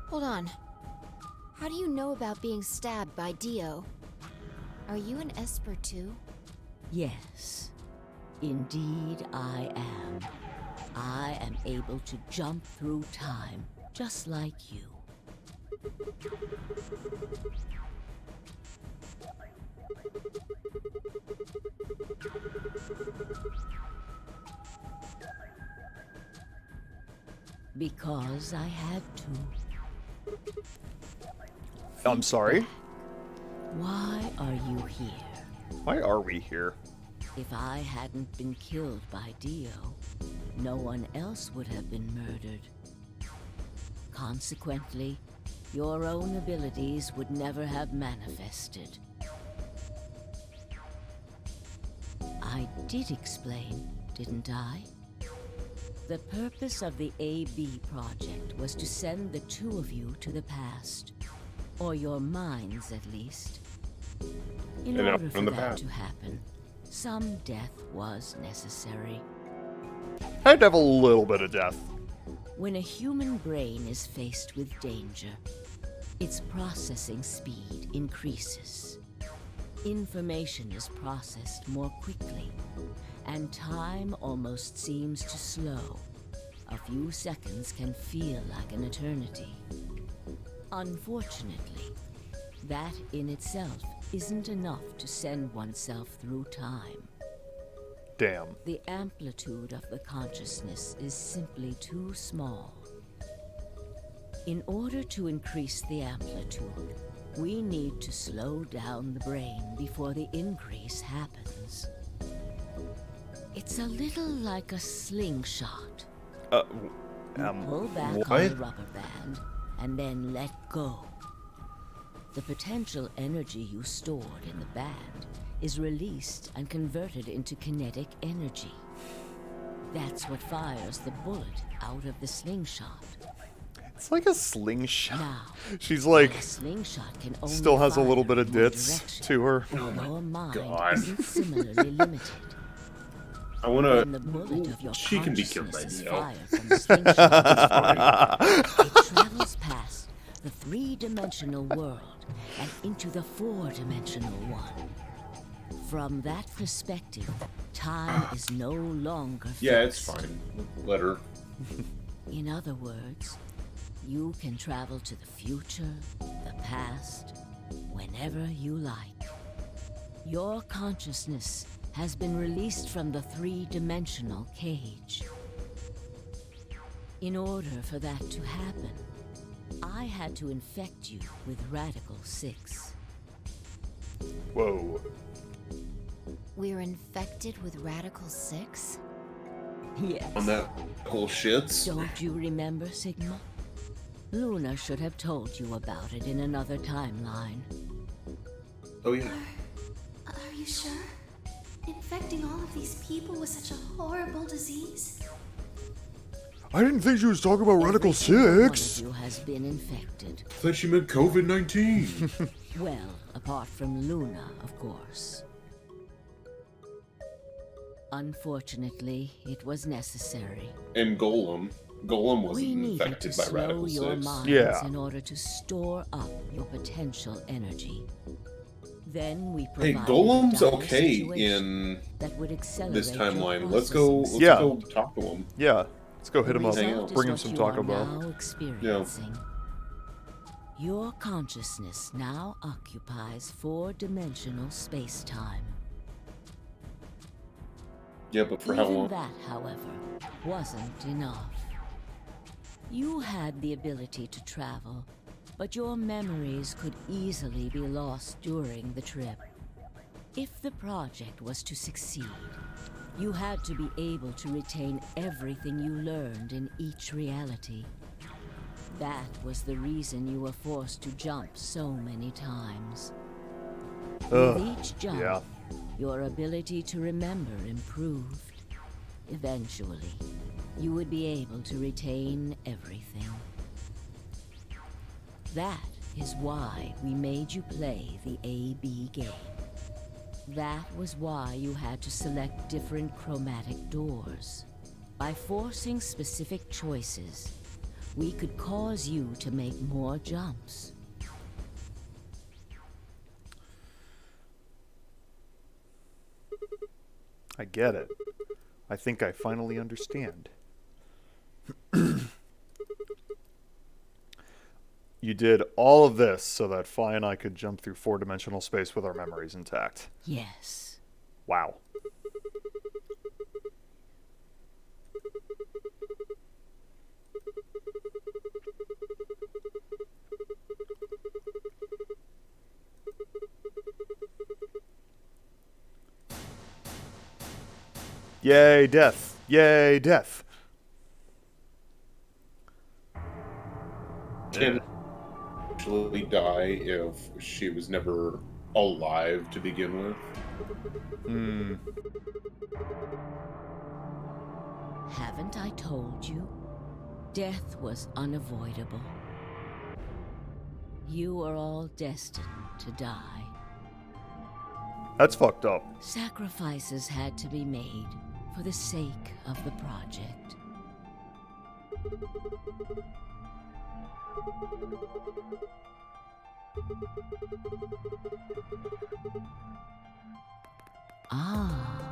Speaker 3: Hold on. How do you know about being stabbed by Dio? Are you an Esper too?
Speaker 5: Yes, indeed I am. I am able to jump through time, just like you. Because I had to.
Speaker 1: I'm sorry?
Speaker 5: Why are you here?
Speaker 1: Why are we here?
Speaker 5: If I hadn't been killed by Dio, no one else would have been murdered. Consequently, your own abilities would never have manifested. I did explain, didn't I? The purpose of the AB project was to send the two of you to the past. Or your minds, at least. In
Speaker 2: And
Speaker 5: order
Speaker 2: from
Speaker 5: for
Speaker 2: the
Speaker 5: that
Speaker 2: past.
Speaker 5: to happen, some death was necessary.
Speaker 1: I had to have a little bit of death.
Speaker 5: When a human brain is faced with danger, its processing speed increases. Information is processed more quickly, and time almost seems to slow. A few seconds can feel like an eternity. Unfortunately, that in itself isn't enough to send oneself through time.
Speaker 1: Damn.
Speaker 5: The amplitude of the consciousness is simply too small. In order to increase the amplitude, we need to slow down the brain before the increase happens. It's a little like a slingshot. Pull back on
Speaker 1: what?
Speaker 5: the rubber band and then let go. The potential energy you stored in the band is released and converted into kinetic energy. That's what fires the bullet out of the slingshot.
Speaker 1: It's like a slingshot.
Speaker 5: Now,
Speaker 1: She's like,
Speaker 5: a slingshot can only
Speaker 1: still has a little
Speaker 5: fire
Speaker 1: bit of
Speaker 5: in one
Speaker 1: dits
Speaker 5: direction.
Speaker 1: to her.
Speaker 5: Your mind
Speaker 2: God.
Speaker 5: isn't similarly limited.
Speaker 2: I
Speaker 5: When
Speaker 2: wanna.
Speaker 5: the bullet of your
Speaker 2: She can be killed by
Speaker 5: consciousness is
Speaker 2: Dio.
Speaker 5: fired from the slingshot, it travels past the three-dimensional world and into the four-dimensional one. From that perspective, time is no longer fixed.
Speaker 2: Yeah, it's fine. Let her.
Speaker 5: In other words, you can travel to the future, the past, whenever you like. Your consciousness has been released from the three-dimensional cage. In order for that to happen, I had to infect you with Radical 6.
Speaker 1: Whoa.
Speaker 3: We're infected with Radical 6?
Speaker 5: Yes.
Speaker 2: On that whole shits.
Speaker 5: Don't you remember, Sigma? Luna should have told you about it in another timeline.
Speaker 2: Oh yeah.
Speaker 6: Are you sure? Infecting all of these people with such a horrible disease?
Speaker 1: I didn't think she was talking about Radical
Speaker 5: Every single one of
Speaker 1: 6.
Speaker 5: you has been infected.
Speaker 2: I thought she meant COVID-19.
Speaker 5: Well, apart from Luna, of course. Unfortunately, it was necessary.
Speaker 2: And Golem. Golem
Speaker 5: We
Speaker 2: wasn't
Speaker 5: needed
Speaker 2: infected
Speaker 5: to
Speaker 2: by
Speaker 5: slow
Speaker 2: Radical
Speaker 5: your
Speaker 2: 6.
Speaker 5: minds
Speaker 1: Yeah.
Speaker 5: in order to store up your potential energy. Then we
Speaker 2: Hey,
Speaker 5: provided
Speaker 2: Golem's
Speaker 5: a dire
Speaker 2: okay
Speaker 5: situation
Speaker 2: in
Speaker 5: that would accelerate
Speaker 2: this
Speaker 5: your
Speaker 2: timeline. Let's go.
Speaker 5: processing
Speaker 1: Yeah.
Speaker 2: Let's go talk to him.
Speaker 1: Yeah. Let's go hit
Speaker 5: The
Speaker 1: him up.
Speaker 5: result is
Speaker 1: Bring him
Speaker 5: what
Speaker 1: some
Speaker 5: you
Speaker 1: Taco
Speaker 5: are
Speaker 1: Bell.
Speaker 5: now experiencing. Your consciousness now occupies four-dimensional space-time.
Speaker 2: Yeah, but for how
Speaker 5: Even
Speaker 2: long?
Speaker 5: that, however, wasn't enough. You had the ability to travel, but your memories could easily be lost during the trip. If the project was to succeed, you had to be able to retain everything you learned in each reality. That was the reason you were forced to jump so many times. With
Speaker 1: Ugh.
Speaker 5: each jump,
Speaker 1: Yeah.
Speaker 5: your ability to remember improved. Eventually, you would be able to retain everything. That is why we made you play the AB game. That was why you had to select different chromatic doors. By forcing specific choices, we could cause you to make more jumps.
Speaker 1: I get it. I think I finally understand. You did all of this so that Fi and I could jump through four-dimensional space with our memories intact.
Speaker 5: Yes.
Speaker 1: Wow. Yay, death. Yay, death.
Speaker 2: Can actually die if she was never alive to begin with.
Speaker 1: Hmm.
Speaker 5: Haven't I told you? Death was unavoidable. You are all destined to die.
Speaker 1: That's fucked up.
Speaker 5: Sacrifices had to be made for the sake of the project. Ah.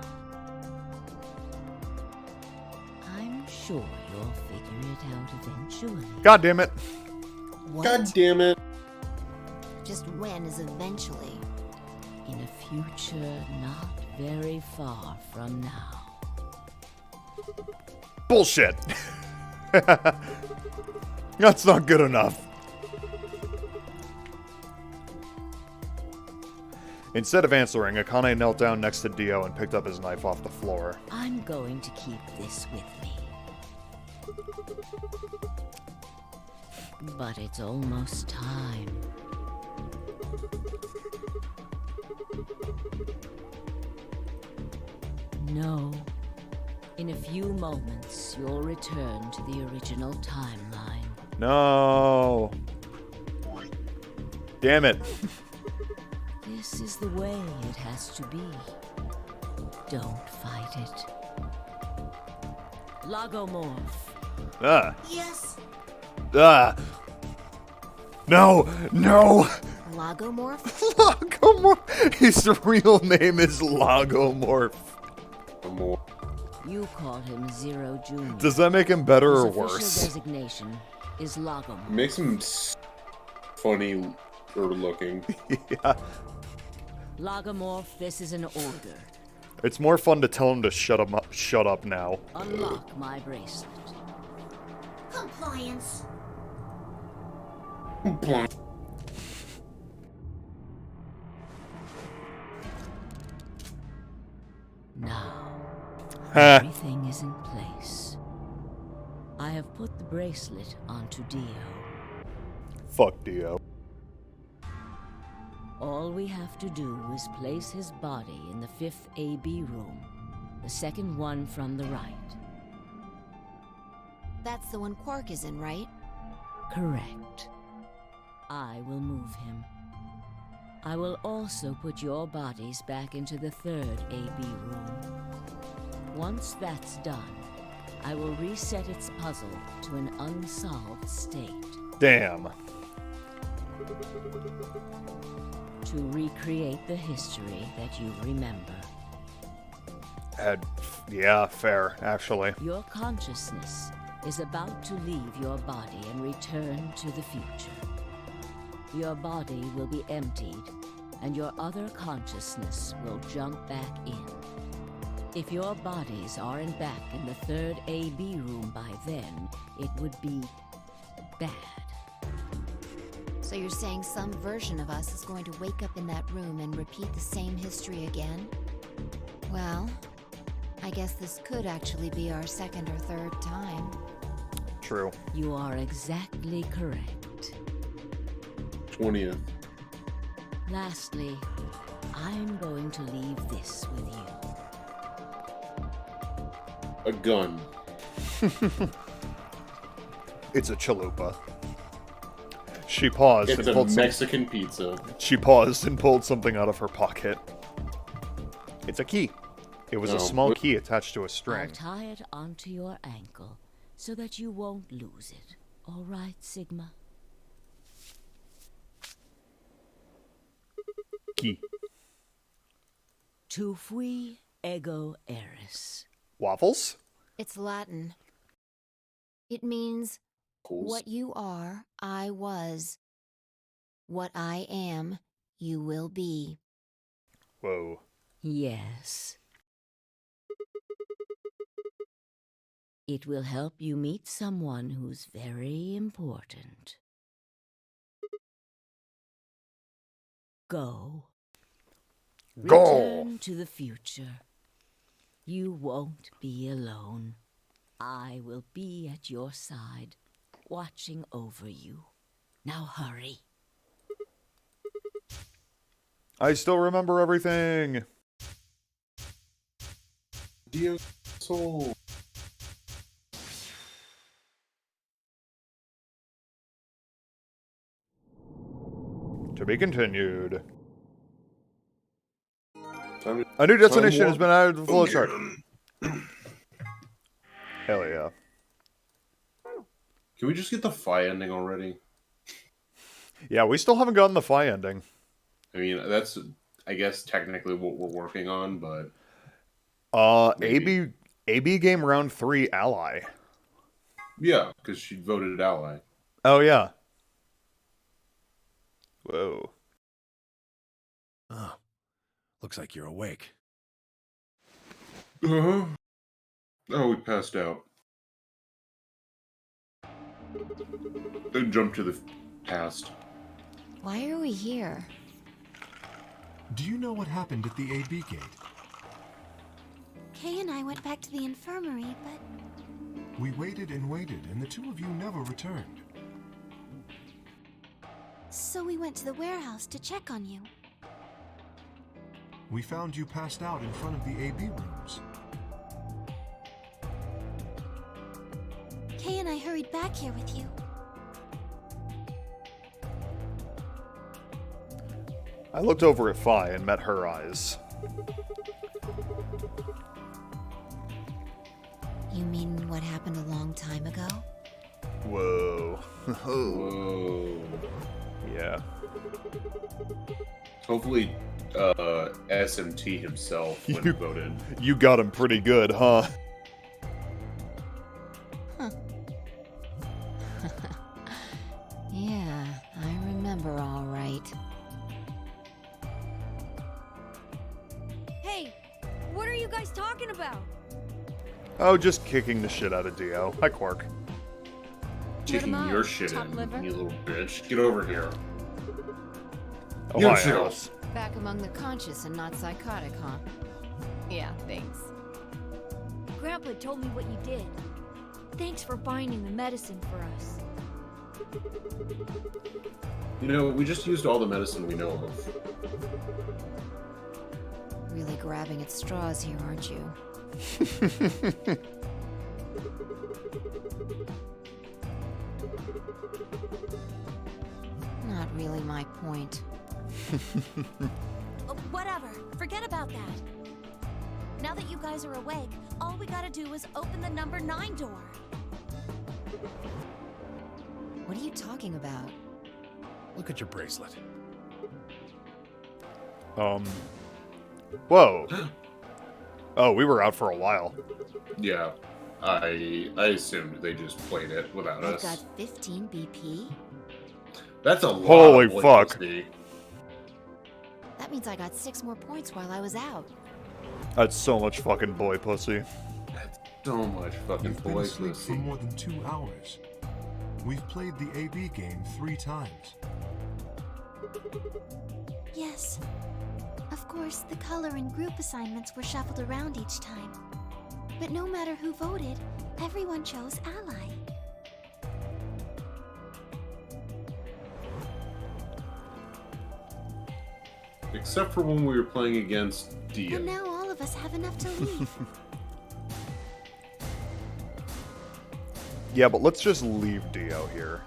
Speaker 5: I'm sure you'll figure it out eventually.
Speaker 1: God damn it.
Speaker 3: What?
Speaker 2: God damn it.
Speaker 3: Just when is eventually?
Speaker 5: In a future not very far from now.
Speaker 1: Bullshit. That's not good enough. Instead of answering, Akane knelt down next to Dio and picked up his knife off the floor.
Speaker 5: I'm going to keep this with me. But it's almost time. No. In a few moments, you'll return to the original timeline.
Speaker 1: No. Damn it.
Speaker 5: This is the way it has to be. Don't fight it. Lagomorph.
Speaker 1: Ah.
Speaker 6: Yes.
Speaker 1: Ah. No. No.
Speaker 3: Lagomorph?
Speaker 1: Lagomorph. His real name is Lagomorph.
Speaker 2: More.
Speaker 5: You call him Zero Jr.
Speaker 1: Does that make him better
Speaker 5: His
Speaker 1: or
Speaker 5: official
Speaker 1: worse?
Speaker 5: designation is Lagomorph.
Speaker 2: Makes him funny or looking.
Speaker 1: Yeah.
Speaker 5: Lagomorph, this is an order.
Speaker 1: It's more fun to tell him to shut up now.
Speaker 5: Unlock my bracelet.
Speaker 6: Compliance.
Speaker 5: Now,
Speaker 1: Ha.
Speaker 5: everything is in place. I have put the bracelet onto Dio.
Speaker 1: Fuck Dio.
Speaker 5: All we have to do is place his body in the 5th AB room, the second one from the right.
Speaker 3: That's the one Quark is in, right?
Speaker 5: Correct. I will move him. I will also put your bodies back into the 3rd AB room. Once that's done, I will reset its puzzle to an unsolved state.
Speaker 1: Damn.
Speaker 5: To recreate the history that you remember.
Speaker 1: Yeah, fair, actually.
Speaker 5: Your consciousness is about to leave your body and return to the future. Your body will be emptied, and your other consciousness will jump back in. If your bodies aren't back in the 3rd AB room by then, it would be bad.
Speaker 3: So you're saying some version of us is going to wake up in that room and repeat the same history again? Well, I guess this could actually be our 2nd or 3rd time.
Speaker 1: True.
Speaker 5: You are exactly correct.
Speaker 2: 20th.
Speaker 5: Lastly, I'm going to leave this with you.
Speaker 2: A gun.
Speaker 1: It's a chalupa. She paused
Speaker 2: It's
Speaker 1: and
Speaker 2: a
Speaker 1: pulled
Speaker 2: Mexican pizza.
Speaker 1: She paused and pulled something out of her pocket. It's a key. It was a
Speaker 2: No,
Speaker 1: small
Speaker 2: but-
Speaker 1: key attached to a
Speaker 5: I'll
Speaker 1: string.
Speaker 5: tie it onto your ankle so that you won't lose it. All right, Sigma?
Speaker 1: Key.
Speaker 5: Tu fui ego eris.
Speaker 1: Waffles?
Speaker 3: It's Latin. It means, what you are, I was. What I am, you will be.
Speaker 1: Whoa.
Speaker 5: Yes. It will help you meet someone who's very important. Go.
Speaker 1: Go!
Speaker 5: Return to the future. You won't be alone. I will be at your side, watching over you. Now hurry.
Speaker 1: I still remember everything.
Speaker 2: Dio soul.
Speaker 1: To be continued.
Speaker 2: Time
Speaker 1: A new destination
Speaker 2: time
Speaker 1: has been added to the flowchart. Hell yeah.
Speaker 2: Can we just get the Fi ending already?
Speaker 1: Yeah, we still haven't gotten the Fi ending.
Speaker 2: I mean, that's, I guess, technically what we're working on, but... Maybe.
Speaker 1: AB game round 3 ally.
Speaker 2: Yeah, because she voted ally.
Speaker 1: Oh, yeah. Whoa.
Speaker 4: Oh, looks like you're awake.
Speaker 2: Uh-huh. Oh, we passed out. Then jump to the past.
Speaker 3: Why are we here?
Speaker 7: Do you know what happened at the AB gate?
Speaker 6: Kay and I went back to the infirmary, but
Speaker 7: We waited and waited, and the two of you never returned.
Speaker 6: so we went to the warehouse to check on you.
Speaker 7: We found you passed out in front of the AB rooms.
Speaker 6: Kay and I hurried back here with you.
Speaker 1: I looked over at Fi and met her eyes.
Speaker 3: You mean what happened a long time ago?
Speaker 1: Whoa.
Speaker 2: Whoa.
Speaker 1: Yeah.
Speaker 2: Hopefully, SMT himself when
Speaker 1: You-
Speaker 2: voted.
Speaker 1: You got him pretty good, huh?
Speaker 3: Yeah, I remember all right.
Speaker 8: Hey, what are you guys talking about?
Speaker 1: Oh, just kicking the shit out of Dio. Hi, Quark.
Speaker 2: Taking
Speaker 8: am I,
Speaker 2: your shit
Speaker 8: top
Speaker 2: in,
Speaker 8: liver?
Speaker 2: you little bitch. Get over here.
Speaker 1: Oh,
Speaker 2: Your
Speaker 1: hi,
Speaker 2: shit.
Speaker 1: Alice.
Speaker 3: Back among the conscious and not psychotic, huh? Yeah, thanks.
Speaker 8: Grandpa told me what you did. Thanks for finding the medicine for us.
Speaker 2: You know, we just used all the medicine we know of.
Speaker 3: Really grabbing at straws here, aren't you? Not really my point.
Speaker 6: Whatever. Forget about that. Now that you guys are awake, all we gotta do is open the number 9 door.
Speaker 3: What are you talking about?
Speaker 4: Look at your bracelet.
Speaker 1: Whoa. Oh, we were out for a while.
Speaker 2: Yeah. I assumed they just played it without
Speaker 3: I've
Speaker 2: us.
Speaker 3: got 15 BP?
Speaker 2: That's a lot.
Speaker 1: Holy
Speaker 2: of
Speaker 1: fuck.
Speaker 2: loyalty.
Speaker 3: That means I got 6 more points while I was out.
Speaker 1: That's so much fucking boy pussy.
Speaker 2: That's so much fucking
Speaker 7: You've been
Speaker 2: boy
Speaker 7: asleep for
Speaker 2: pussy.
Speaker 7: more than 2 hours. We've played the AB game 3 times.
Speaker 6: Yes. Of course, the color and group assignments were shuffled around each time. But no matter who voted, everyone chose ally.
Speaker 2: Except for when we were playing against Dio.
Speaker 6: And now all of us have enough to leave.
Speaker 1: Yeah, but let's just leave Dio here.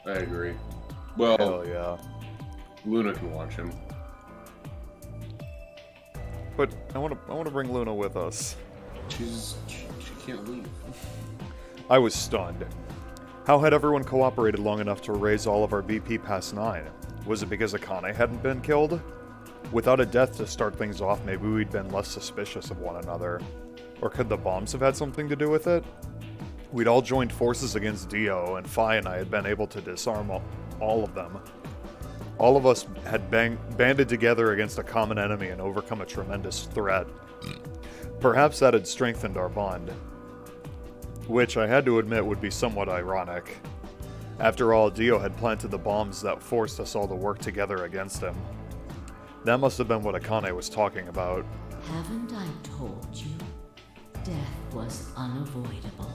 Speaker 2: I agree. Well,
Speaker 1: Hell yeah.
Speaker 2: Luna can watch him.
Speaker 1: But I want to bring Luna with us.
Speaker 2: She can't leave.
Speaker 1: I was stunned. How had everyone cooperated long enough to raise all of our BP past 9? Was it because Akane hadn't been killed? Without a death to start things off, maybe we'd been less suspicious of one another. Or could the bombs have had something to do with it? We'd all joined forces against Dio, and Fi and I had been able to disarm all of them. All of us had banded together against a common enemy and overcome a tremendous threat. Perhaps that had strengthened our bond. Which I had to admit would be somewhat ironic. After all, Dio had planted the bombs that forced us all to work together against him. That must have been what Akane was talking about.
Speaker 5: Haven't I told you? Death was unavoidable.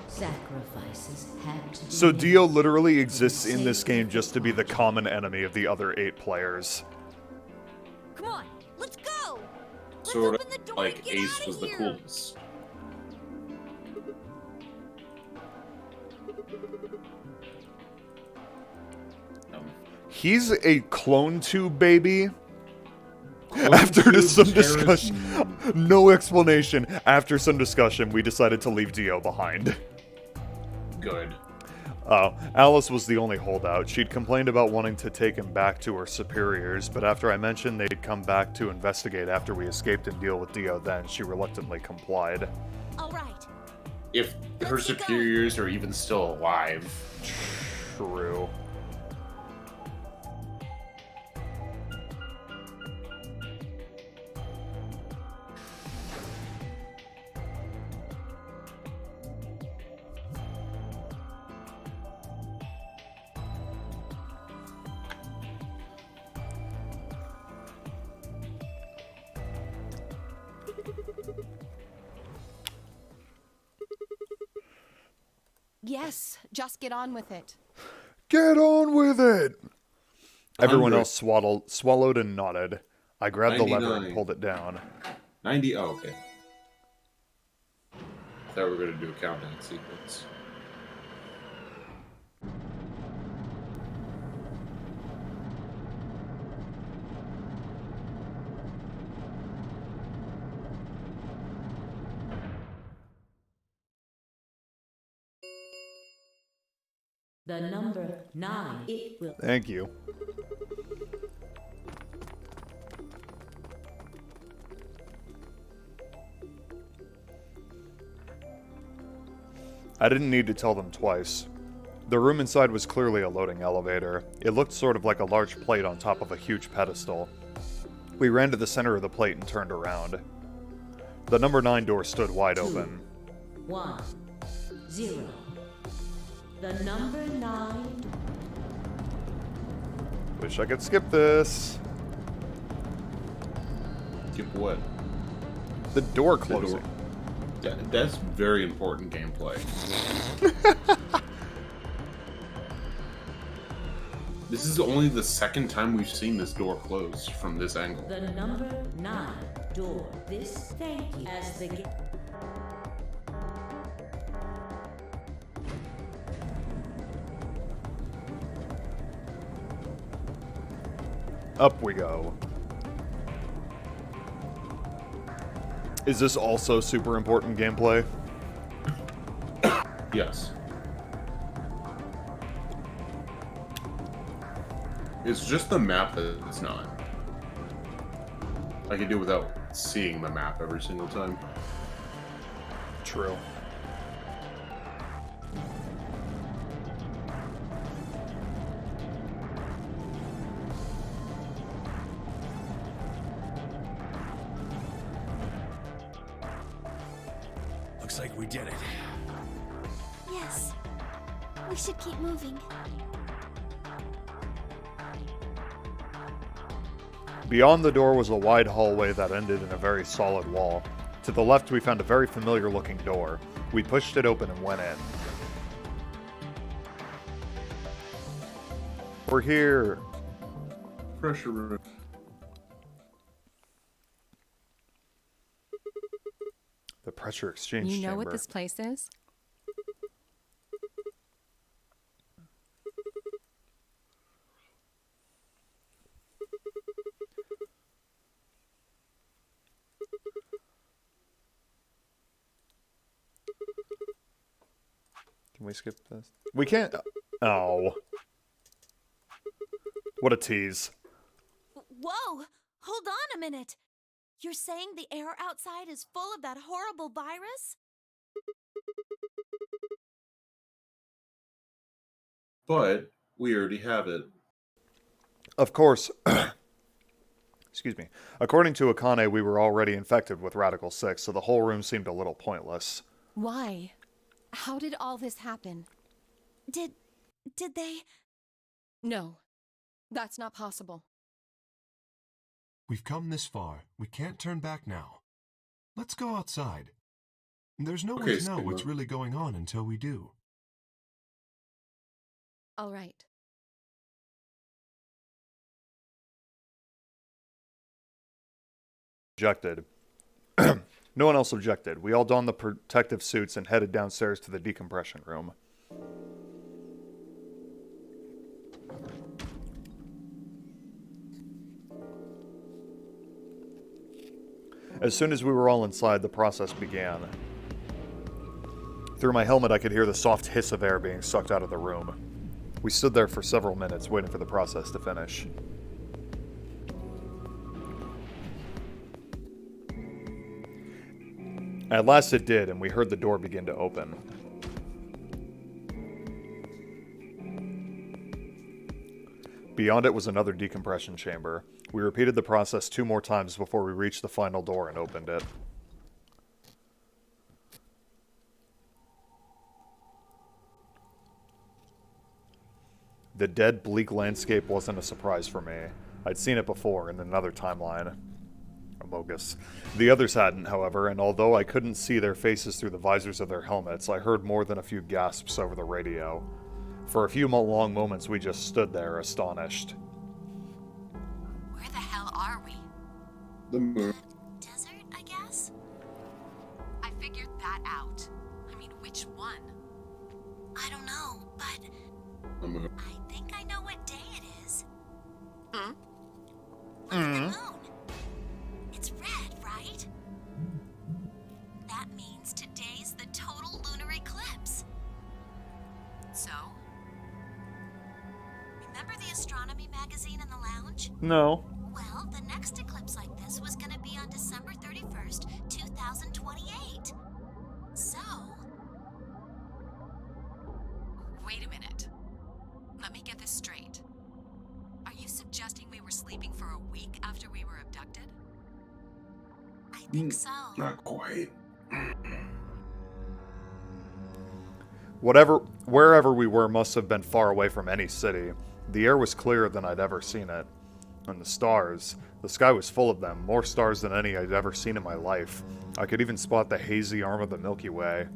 Speaker 5: Sacrifices had to be
Speaker 1: So
Speaker 5: made
Speaker 1: Dio literally
Speaker 5: for the
Speaker 1: exists in this
Speaker 5: sake
Speaker 1: game
Speaker 5: of
Speaker 1: just to be the
Speaker 5: project.
Speaker 1: common enemy of the other 8 players.
Speaker 8: Come on, let's go! Let's
Speaker 2: Sort
Speaker 8: open
Speaker 2: of
Speaker 8: the door
Speaker 2: like
Speaker 8: and get
Speaker 2: Ace
Speaker 8: out
Speaker 2: was
Speaker 8: of
Speaker 2: the
Speaker 8: here!
Speaker 2: coolest.
Speaker 1: He's a clone tube baby. After some discussion, no explanation. After some discussion, we decided to leave Dio behind.
Speaker 2: Good.
Speaker 1: Alice was the only holdout. She'd complained about wanting to take him back to her superiors, but after I mentioned they'd come back to investigate after we escaped and deal with Dio then, she reluctantly complied.
Speaker 8: All right.
Speaker 2: If her
Speaker 8: Let's get going.
Speaker 2: superiors are even still alive.
Speaker 1: True.
Speaker 9: Yes, just get on with it.
Speaker 1: Get on with it! Everyone
Speaker 2: 100.
Speaker 1: else swallowed and nodded. I grabbed the lever and
Speaker 2: 99.
Speaker 1: pulled it down.
Speaker 2: 90. Oh, okay. I thought we were going to do a countdown sequence.
Speaker 5: The number 9, it will.
Speaker 1: Thank you. I didn't need to tell them twice. The room inside was clearly a loading elevator. It looked sort of like a large plate on top of a huge pedestal. We ran to the center of the plate and turned around. The number 9 door stood wide open.
Speaker 5: 1, 0. The number 9.
Speaker 1: Wish I could skip this.
Speaker 2: Skip what?
Speaker 1: The door
Speaker 2: The
Speaker 1: closing.
Speaker 2: door. That's very important gameplay. This is only the second time we've seen this door close from this angle.
Speaker 5: The number 9 door. This thank you as the
Speaker 1: Up we go. Is this also super important gameplay?
Speaker 2: Yes. It's just the map that it's not. I can do without seeing the map every single time.
Speaker 1: True.
Speaker 4: Looks like we did it.
Speaker 6: Yes. We should keep moving.
Speaker 1: Beyond the door was a wide hallway that ended in a very solid wall. To the left, we found a very familiar looking door. We pushed it open and went in. We're here.
Speaker 2: Pressure room.
Speaker 1: The pressure exchange
Speaker 9: You know
Speaker 1: chamber.
Speaker 9: what this place is?
Speaker 1: Can we skip this? We can't. Oh. What a tease.
Speaker 6: Whoa! Hold on a minute. You're saying the air outside is full of that horrible virus?
Speaker 2: But we already have it.
Speaker 1: Of course. Excuse me. According to Akane, we were already infected with Radical 6, so the whole room seemed a little pointless.
Speaker 9: Why? How did all this happen?
Speaker 6: Did they?
Speaker 9: No, that's not possible.
Speaker 7: We've come this far. We can't turn back now. Let's go outside. There's no way to know what's really going on until we do.
Speaker 9: All right.
Speaker 1: Objected. No one else objected. We all donned the protective suits and headed downstairs to the decompression room. As soon as we were all inside, the process began. Through my helmet, I could hear the soft hiss of air being sucked out of the room. We stood there for several minutes, waiting for the process to finish. At last it did, and we heard the door begin to open. Beyond it was another decompression chamber. We repeated the process 2 more times before we reached the final door and opened it. The dead, bleak landscape wasn't a surprise for me. I'd seen it before in another timeline. Amogus. The others hadn't, however, and although I couldn't see their faces through the visors of their helmets, I heard more than a few gasps over the radio. For a few long moments, we just stood there, astonished.
Speaker 5: Where the hell are we?
Speaker 2: The moon.
Speaker 6: Desert, I guess?
Speaker 5: I figured that out. I mean, which one?
Speaker 6: I don't know, but
Speaker 2: The moon.
Speaker 6: I think I know what day it is.
Speaker 5: Hmm?
Speaker 6: Look at the moon. It's red, right? That means today's the total lunar eclipse.
Speaker 5: So?
Speaker 6: Remember the astronomy magazine in the lounge?
Speaker 1: No.
Speaker 6: Well, the next eclipse like this was gonna be on December 31st, 2028. So,
Speaker 5: Wait a minute. Let me get this straight. Are you suggesting we were sleeping for a week after we were abducted?
Speaker 6: I think so.
Speaker 2: Not quite.
Speaker 1: Wherever we were must have been far away from any city. The air was clearer than I'd ever seen it. And the stars, the sky was full of them, more stars than any I'd ever seen in my life. I could even spot the hazy arm of the Milky Way.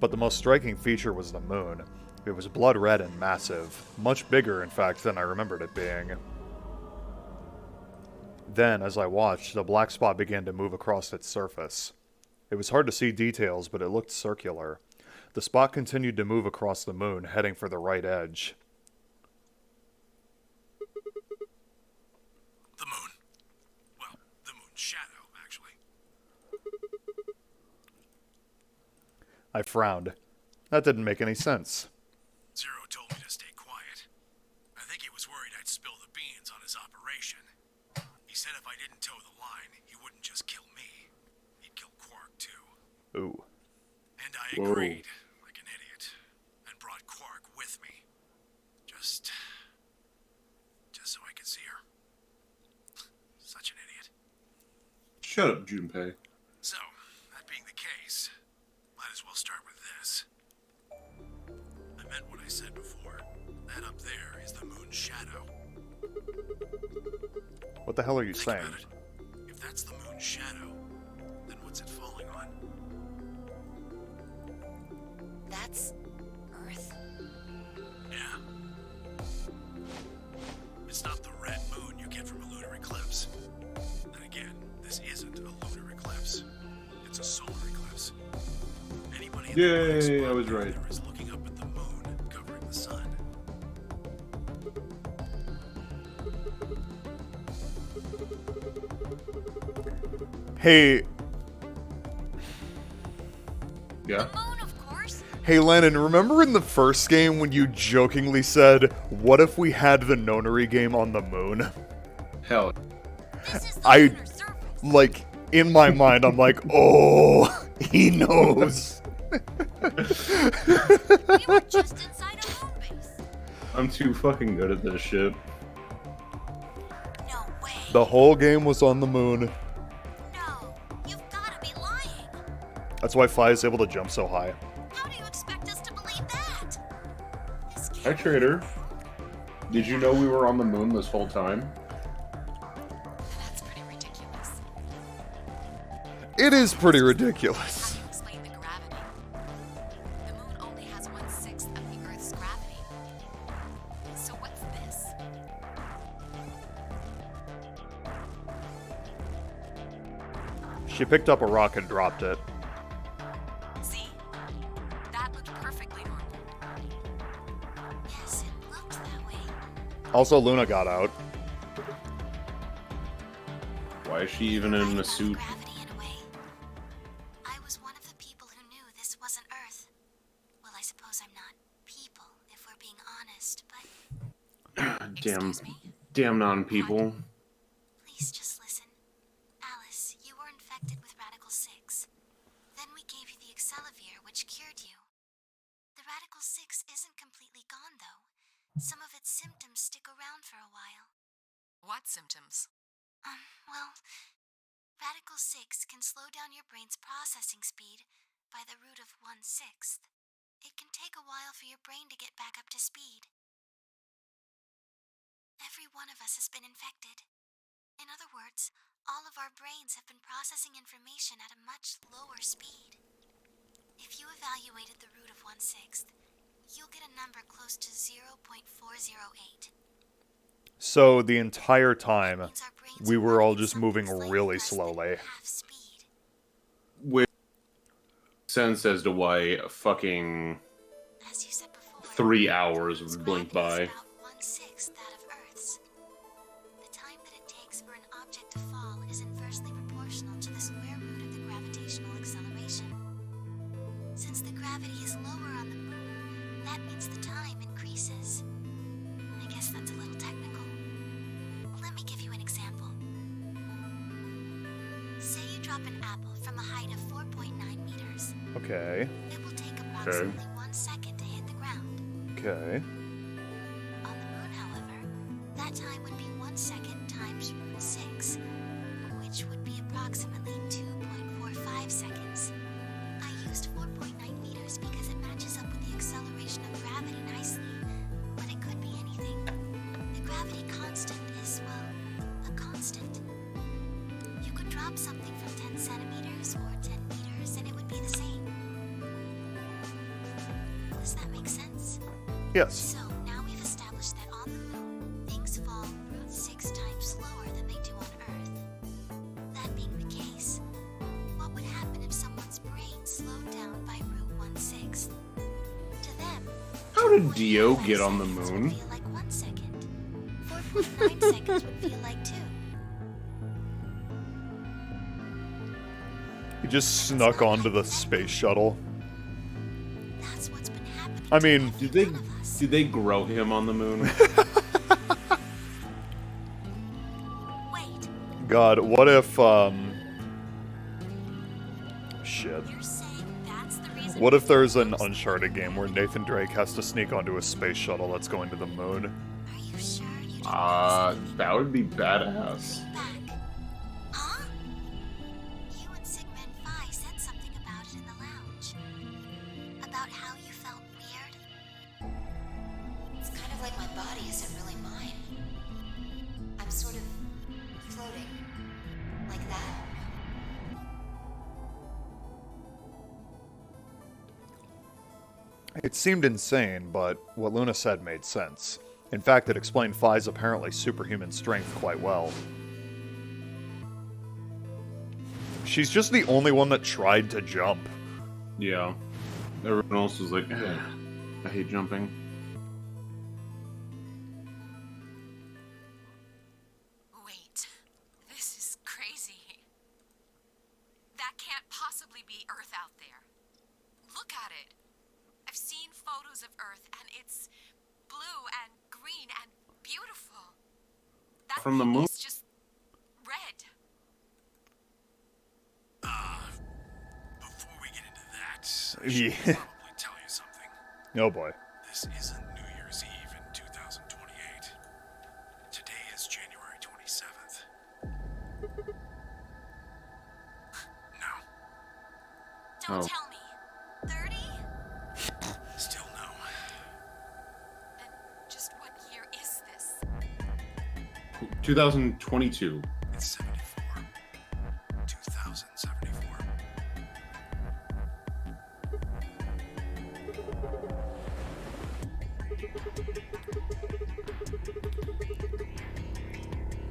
Speaker 1: But the most striking feature was the moon. It was blood red and massive, much bigger, in fact, than I remembered it being. Then, as I watched, the black spot began to move across its surface. It was hard to see details, but it looked circular. The spot continued to move across the moon, heading for the right edge.
Speaker 4: The moon. Well, the moon's shadow, actually.
Speaker 1: I frowned. That didn't make any sense.
Speaker 4: Zero told me to stay quiet. I think he was worried I'd spill the beans on his operation. He said if I didn't toe the line, he wouldn't just kill me. He'd kill Quark, too.
Speaker 1: Ooh.
Speaker 4: And I agreed, like an idiot, and brought Quark with me. Just so I could see her. Such an idiot.
Speaker 2: Shut up, Junpei.
Speaker 4: So, that being the case, might as well start with this. I meant what I said before. That up there is the moon's shadow.
Speaker 1: What the hell are you
Speaker 4: Think
Speaker 1: saying?
Speaker 4: about it. If that's the moon's shadow, then what's it falling on?
Speaker 3: That's Earth.
Speaker 4: Yeah. It's not the red moon you get from a lunar eclipse. And again, this isn't a lunar eclipse. It's a solar eclipse. Anybody in the black
Speaker 2: Yay,
Speaker 4: spot
Speaker 2: I was
Speaker 4: there
Speaker 2: right.
Speaker 4: is looking up at the moon covering the sun.
Speaker 1: Hey,
Speaker 2: Yeah?
Speaker 6: Moon, of course.
Speaker 1: hey Lennon, remember in the first game when you jokingly said, what if we had the nonary game on the moon?
Speaker 2: Hell.
Speaker 6: This is the
Speaker 1: I-
Speaker 6: lunar surface.
Speaker 1: Like, in my mind, I'm like, oh, he knows.
Speaker 6: We were just inside a moon base.
Speaker 2: I'm too fucking good at this shit.
Speaker 6: No way.
Speaker 1: The whole game was on the moon.
Speaker 6: No, you've gotta be lying.
Speaker 1: That's why Fi is able to jump so high.
Speaker 6: How do you expect us to believe that? This
Speaker 2: Hi,
Speaker 6: can't be
Speaker 2: Trader.
Speaker 6: true.
Speaker 2: Did you know we were on the moon this whole time?
Speaker 5: That's pretty ridiculous.
Speaker 1: It is pretty ridiculous.
Speaker 5: How do you explain the gravity? The moon only has 1/6 of the Earth's gravity. So what's this?
Speaker 1: She picked up a rock and dropped it.
Speaker 5: See? That looked perfectly normal.
Speaker 6: Yes, it looked that way.
Speaker 1: Also, Luna got out.
Speaker 2: Why is she even in a suit?
Speaker 6: Gravity in a way. I was one of the people who knew this wasn't Earth. Well, I suppose I'm not people, if we're being honest, but
Speaker 2: Damn,
Speaker 5: Excuse me?
Speaker 2: damn non-people.
Speaker 6: please just listen. Alice, you were infected with Radical 6. Then we gave you the Excelavir, which cured you. The Radical 6 isn't completely gone, though. Some of its symptoms stick around for a while.
Speaker 5: What symptoms?
Speaker 6: Well, Radical 6 can slow down your brain's processing speed by the root of 1/6. It can take a while for your brain to get back up to speed. Every one of us has been infected. In other words, all of our brains have been processing information at a much lower speed. If you evaluated the root of 1/6, you'll get a number close to 0.408.
Speaker 1: So the entire time,
Speaker 6: Means our brains
Speaker 1: we
Speaker 6: are
Speaker 1: were all
Speaker 6: running
Speaker 1: just
Speaker 6: something
Speaker 1: moving
Speaker 6: slightly
Speaker 1: really
Speaker 6: less than
Speaker 1: slowly.
Speaker 6: half speed.
Speaker 2: With sense as to why fucking
Speaker 6: As you said before,
Speaker 2: 3 hours
Speaker 6: its
Speaker 2: would blink
Speaker 6: gravity
Speaker 2: by.
Speaker 6: is about 1/6 that of Earth's. The time that it takes for an object to fall is inversely proportional to the square root of the gravitational acceleration. Since the gravity is lower on the moon, that means the time increases. I guess that's a little technical. Let me give you an example. Say you drop an apple from a height of 4.9 meters.
Speaker 1: Okay.
Speaker 6: It will take approximately 1 second to hit the ground.
Speaker 1: Okay.
Speaker 6: On the moon, however, that time would be 1 second times root 6, which would be approximately 2.45 seconds. I used 4.9 meters because it matches up with the acceleration of gravity nicely, but it could be anything. The gravity constant is, well, a constant. You could drop something from 10 centimeters or 10 meters and it would be the same. Does that make sense?
Speaker 1: Yes.
Speaker 6: So now we've established that on the moon, things fall root 6 times slower than they do on Earth. That being the case, what would happen if someone's brain slowed down by root 1/6? To them,
Speaker 2: How did Dio
Speaker 6: 4.5
Speaker 2: get on the
Speaker 6: seconds would
Speaker 2: moon?
Speaker 6: feel like 1 second. 4.9 seconds would feel like 2.
Speaker 1: He just snuck onto the space shuttle.
Speaker 6: That's what's been happening.
Speaker 1: I
Speaker 6: to
Speaker 1: mean,
Speaker 6: every
Speaker 2: Did they
Speaker 6: one of us.
Speaker 2: did they grow him on the moon?
Speaker 6: Wait,
Speaker 1: God, what if, shit.
Speaker 6: you're saying that's the reason?
Speaker 1: What if there's an Uncharted game where Nathan Drake has to sneak onto a space shuttle that's going to the moon?
Speaker 6: Are you sure you didn't
Speaker 2: That would be badass.
Speaker 6: back? Huh? You and Sigmund Phi said something about it in the lounge. About how you felt weird.
Speaker 3: It's kind of like my body isn't really mine. I'm sort of floating. Like that.
Speaker 1: It seemed insane, but what Luna said made sense. In fact, it explained Phi's apparently superhuman strength quite well. She's just the only one that tried to jump.
Speaker 2: Yeah. Everyone else was like, "Ugh, I hate jumping."
Speaker 5: Wait, this is crazy. That can't possibly be Earth out there. Look at it. I've seen photos of Earth and it's blue and green and beautiful. That
Speaker 2: From the
Speaker 5: thing
Speaker 2: moon?
Speaker 5: is just red.
Speaker 4: Before we get into that, I
Speaker 1: Yeah.
Speaker 4: should probably tell you something.
Speaker 1: Oh boy.
Speaker 4: This isn't New Year's Eve in 2028. Today is January 27th. No,
Speaker 5: Don't
Speaker 2: Oh.
Speaker 5: tell me. 30?
Speaker 4: still no.
Speaker 5: Then just what year is this?
Speaker 2: 2022.
Speaker 4: It's 74. 2074.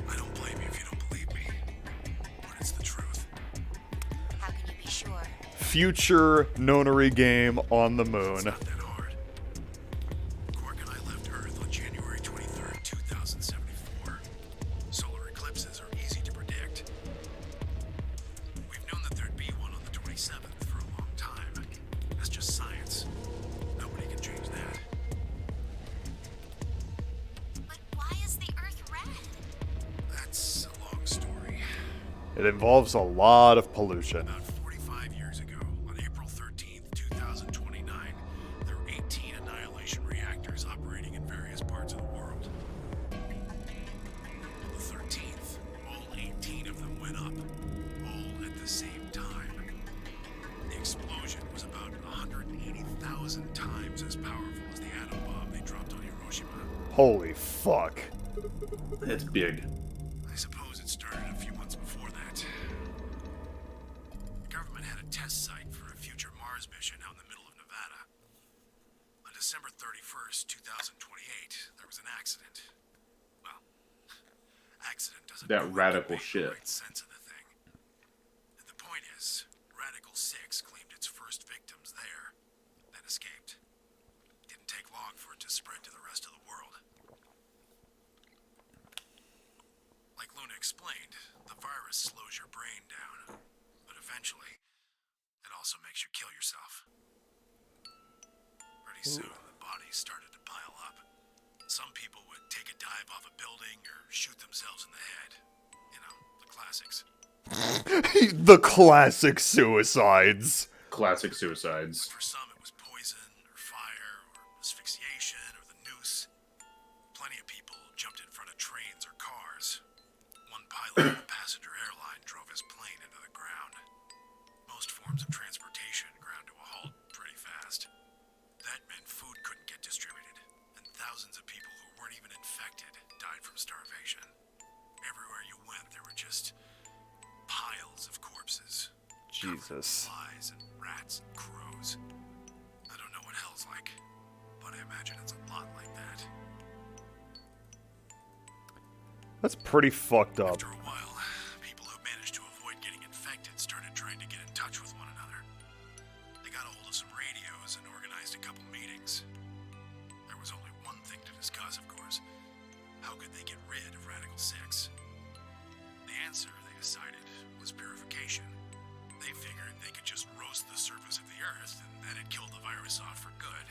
Speaker 4: I don't blame you if you don't believe me, but it's the truth.
Speaker 6: How can you be sure?
Speaker 1: Future nonary game on the moon.
Speaker 4: Not that hard. Quark and I left Earth on January 23rd, 2074. Solar eclipses are easy to predict. We've known that there'd be one on the 27th for a long time. That's just science. Nobody can change that.
Speaker 6: But why is the Earth red?
Speaker 4: That's a long story.
Speaker 1: It involves a lot of pollution.
Speaker 4: About 45 years ago, on April 13th, 2029, there were 18 annihilation reactors operating in various parts of the world. On the 13th, all 18 of them went up, all at the same time. The explosion was about 180,000 times as powerful as the atom bomb they dropped on Hiroshima.
Speaker 1: Holy fuck.
Speaker 2: It's big.
Speaker 4: I suppose it started a few months before that. The government had a test site for a future Mars mission out in the middle of Nevada. On December 31st, 2028, there was an accident. Well, accident doesn't
Speaker 2: That
Speaker 4: quite
Speaker 2: radical
Speaker 4: convey the
Speaker 2: shit.
Speaker 4: right sense of the thing. And the point is, Radical 6 claimed its first victims there, then escaped. Didn't take long for it to spread to the rest of the world. Like Luna explained, the virus slows your brain down, but eventually, it also makes you kill yourself. Pretty soon, the bodies started to pile up. Some people would take a dive off a building or shoot themselves in the head. You know, the classics.
Speaker 1: The classic suicides.
Speaker 2: Classic suicides.
Speaker 4: For some, it was poison, or fire, or asphyxiation, or the noose. Plenty of people jumped in front of trains or cars. One pilot of a passenger airline drove his plane into the ground. Most forms of transportation ground to a halt pretty fast. That meant food couldn't get distributed, and thousands of people who weren't even infected died from starvation. Everywhere you went, there were just piles of corpses. covered with
Speaker 1: Jesus.
Speaker 4: Flies and rats and crows. I don't know what hell's like, but I imagine it's a lot like that.
Speaker 1: That's pretty fucked up.
Speaker 4: After a while, people who managed to avoid getting infected started trying to get in touch with one another. They got a hold of some radios and organized a couple meetings. There was only one thing to discuss, of course. How could they get rid of Radical 6? The answer, they decided, was purification. They figured they could just roast the surface of the Earth and that'd kill the virus off for good.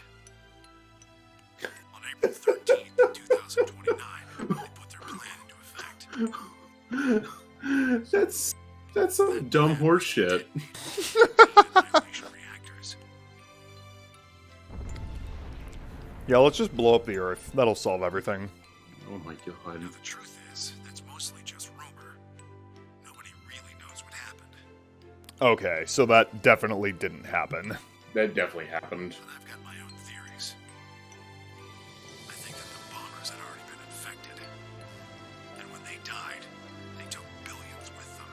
Speaker 4: On April 13th, 2029, they put their plan into effect.
Speaker 2: That's some dumb horse shit.
Speaker 4: Annihilation reactors.
Speaker 1: Yeah, let's just blow up the Earth. That'll solve everything.
Speaker 2: Oh my god.
Speaker 4: Now, the truth is, that's mostly just rumor. Nobody really knows what happened.
Speaker 1: Okay, so that definitely didn't happen.
Speaker 2: That definitely happened.
Speaker 4: But I've got my own theories. I think that the bombers had already been infected. And when they died, they took billions with them.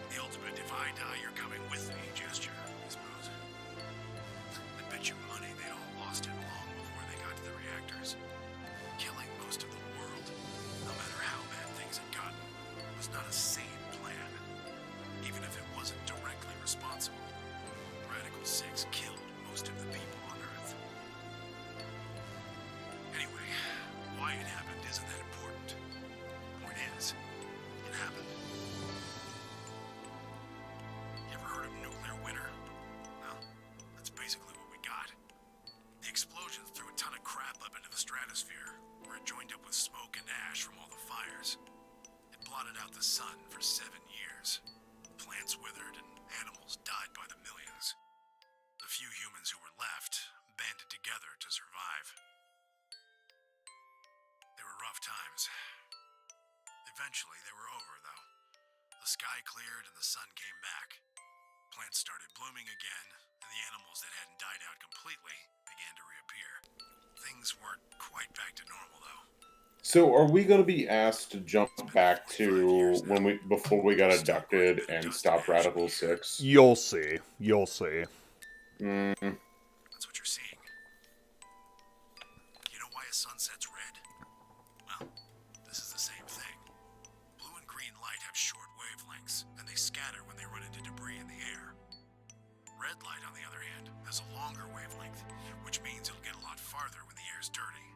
Speaker 4: The ultimate if I die, you're coming with me gesture, I suppose. I bet you money they'd all lost it long before they got to the reactors. Killing most of the world, no matter how bad things had gotten, was not a sane plan. Even if it wasn't directly responsible. Radical 6 killed most of the people on Earth. Anyway, why it happened isn't that important. Point is, it happened. You ever heard of nuclear winter? Well, that's basically what we got. The explosions threw a ton of crap up into the stratosphere, where it joined up with smoke and ash from all the fires. It blotted out the sun for 7 years. Plants withered and animals died by the millions. The few humans who were left banded together to survive. They were rough times. Eventually, they were over, though. The sky cleared and the sun came back. Plants started blooming again, and the animals that hadn't died out completely began to reappear. Things weren't quite back to normal, though.
Speaker 2: So, are we going to be asked to jump back to before we got abducted and stop Radical 6?
Speaker 1: You'll see. You'll see.
Speaker 2: Mm,
Speaker 4: That's what you're seeing. red light, on the other hand, has a longer wavelength, which means it'll get a lot farther when the air's dirty.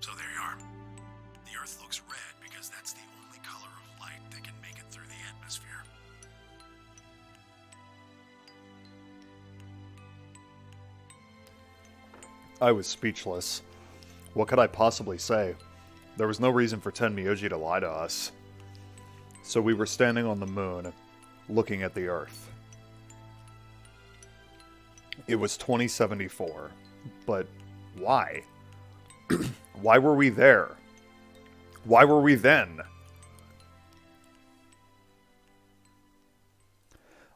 Speaker 4: So there you are. The Earth looks red because that's the only color of light that can make it through the atmosphere.
Speaker 1: I was speechless. What could I possibly say? There was no reason for Tenmyoji to lie to us. So we were standing on the moon, looking at the Earth. It was 2074. But why? Why were we there? Why were we then?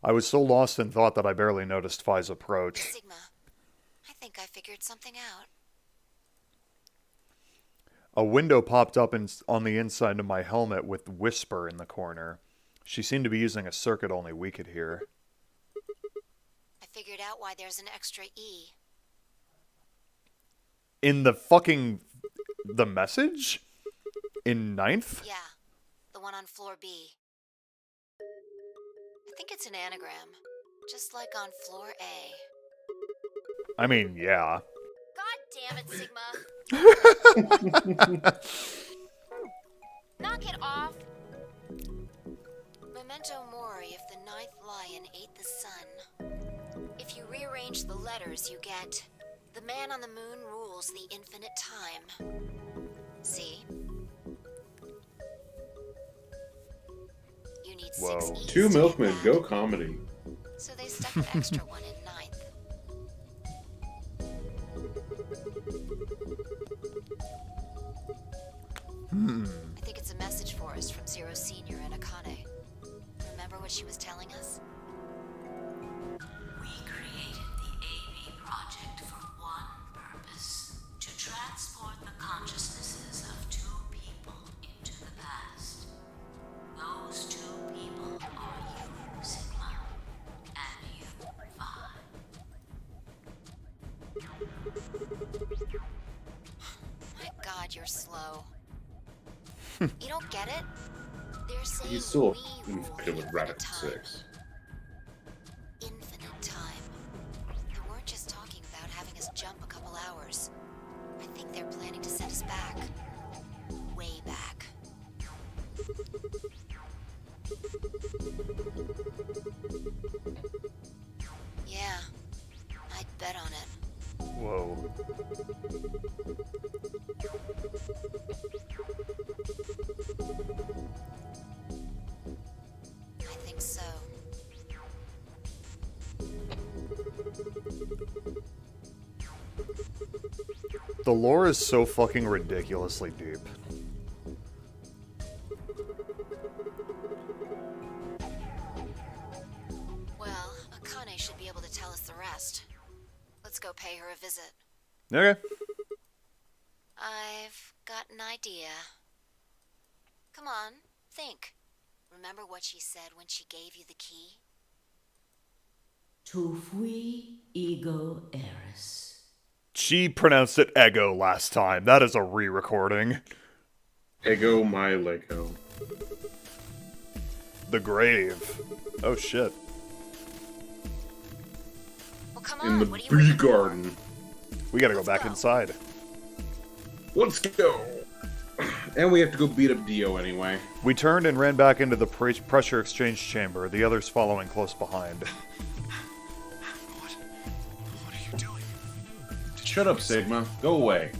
Speaker 1: I was so lost in thought that I barely noticed Phi's approach.
Speaker 3: Sigma, I think I figured something out.
Speaker 1: A window popped up on the inside of my helmet with Whisper in the corner. She seemed to be using a circuit only we could hear.
Speaker 3: I figured out why there's an extra E.
Speaker 1: In the message? In 9th?
Speaker 3: Yeah, the one on floor B. I think it's an anagram, just like on floor A.
Speaker 1: I mean, yeah.
Speaker 3: God damn it, Sigma! Knock it off! Memento mori if the 9th lion ate the sun. If you rearrange the letters, you get... The man on the moon rules the infinite time. See? You need
Speaker 1: Whoa.
Speaker 3: 6 E's
Speaker 2: Two
Speaker 3: to
Speaker 2: milkmen,
Speaker 3: get
Speaker 2: go
Speaker 3: that.
Speaker 2: comedy.
Speaker 3: So they stuck an extra one in 9th. I think it's a message for us from Zero Senior and Akane. Remember what she was telling us?
Speaker 5: We created the AV project for one purpose: to transport the consciousnesses of 2 people into the past. Those 2 people are you, Sigma, and you, Phi.
Speaker 3: My God, you're slow. You don't get it? They're saying
Speaker 2: He's still
Speaker 3: we rule
Speaker 2: infected with
Speaker 3: infinite
Speaker 2: Radix
Speaker 3: time.
Speaker 2: 6.
Speaker 3: Infinite time. They weren't just talking about having us jump a couple hours. I think they're planning to send us back. Way back. Yeah, I'd bet on it.
Speaker 1: Whoa.
Speaker 3: I think so.
Speaker 1: The lore is so fucking ridiculously deep.
Speaker 3: Well, Akane should be able to tell us the rest. Let's go pay her a visit.
Speaker 1: Okay.
Speaker 3: I've got an idea. Come on, think. Remember what she said when she gave you the key?
Speaker 5: Tu fui ego eris.
Speaker 1: She pronounced it ego last time. That is a re-recording.
Speaker 2: Ego my Lego.
Speaker 1: The grave. Oh shit.
Speaker 3: Well, come
Speaker 2: In
Speaker 3: on,
Speaker 2: the
Speaker 3: what are you
Speaker 2: bee
Speaker 3: waiting for?
Speaker 2: garden.
Speaker 1: We gotta go
Speaker 3: Let's
Speaker 1: back
Speaker 3: go.
Speaker 1: inside.
Speaker 2: Let's go. And we have to go beat up Dio anyway.
Speaker 1: We turned and ran back into the pressure exchange chamber, the others following close behind.
Speaker 4: What are you doing?
Speaker 2: Shut up, Sigma. Go away.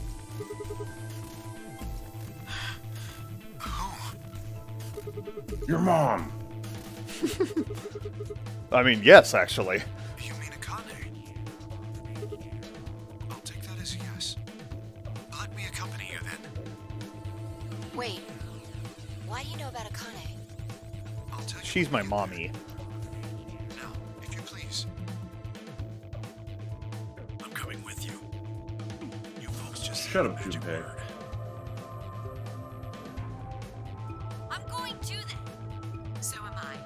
Speaker 4: Who?
Speaker 2: Your mom.
Speaker 1: I mean, yes, actually.
Speaker 4: You mean Akane? I'll take that as a yes. Let me accompany you then.
Speaker 3: Wait, why do you know about Akane?
Speaker 4: I'll tell you
Speaker 1: She's
Speaker 4: when
Speaker 1: my
Speaker 4: we get
Speaker 1: mommy.
Speaker 4: there. Now, if you please. I'm coming with you. You folks just say
Speaker 2: Shut
Speaker 4: the
Speaker 2: up,
Speaker 4: magic
Speaker 2: Junpei.
Speaker 4: word.
Speaker 3: I'm going to them. So am I.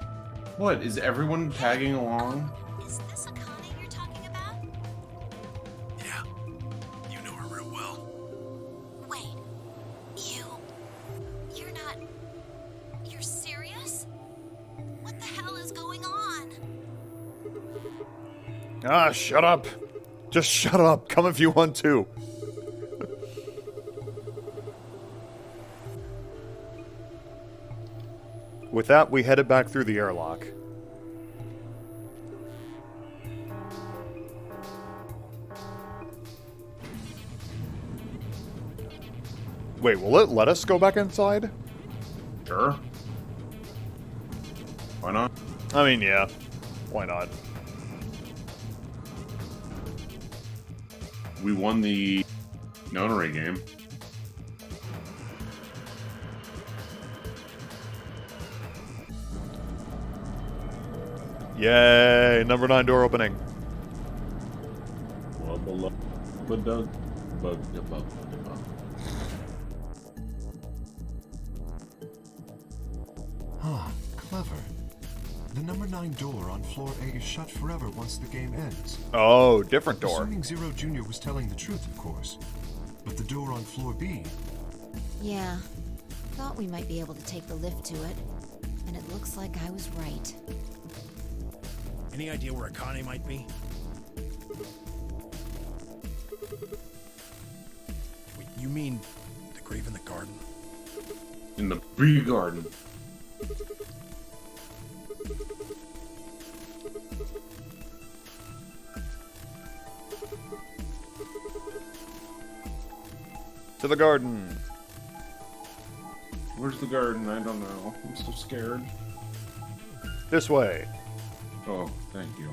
Speaker 2: What, is everyone tagging along?
Speaker 6: Is this Akane you're talking about?
Speaker 4: Yeah. You know her real well.
Speaker 6: Wait, you're not... You're serious? What the hell is going on?
Speaker 1: Ah, shut up. Just shut up. Come if you want to. With that, we headed back through the airlock. Wait, will it let us go back inside?
Speaker 2: Sure. Why not?
Speaker 1: I mean, yeah. Why not?
Speaker 2: We won the nonary game.
Speaker 1: Yay! Number 9 door opening.
Speaker 7: Ah, clever. The number 9 door on floor A is shut forever once the game ends.
Speaker 1: Oh, different door.
Speaker 7: Assuming Zero Jr. was telling the truth, of course. But the door on floor B...
Speaker 3: Yeah. Thought we might be able to take the lift to it. And it looks like I was right.
Speaker 4: Any idea where Akane might be? Wait, you mean the grave in the garden?
Speaker 2: In the bee garden.
Speaker 1: To the garden.
Speaker 2: Where's the garden? I don't know. I'm so scared.
Speaker 1: This way.
Speaker 2: Oh, thank you.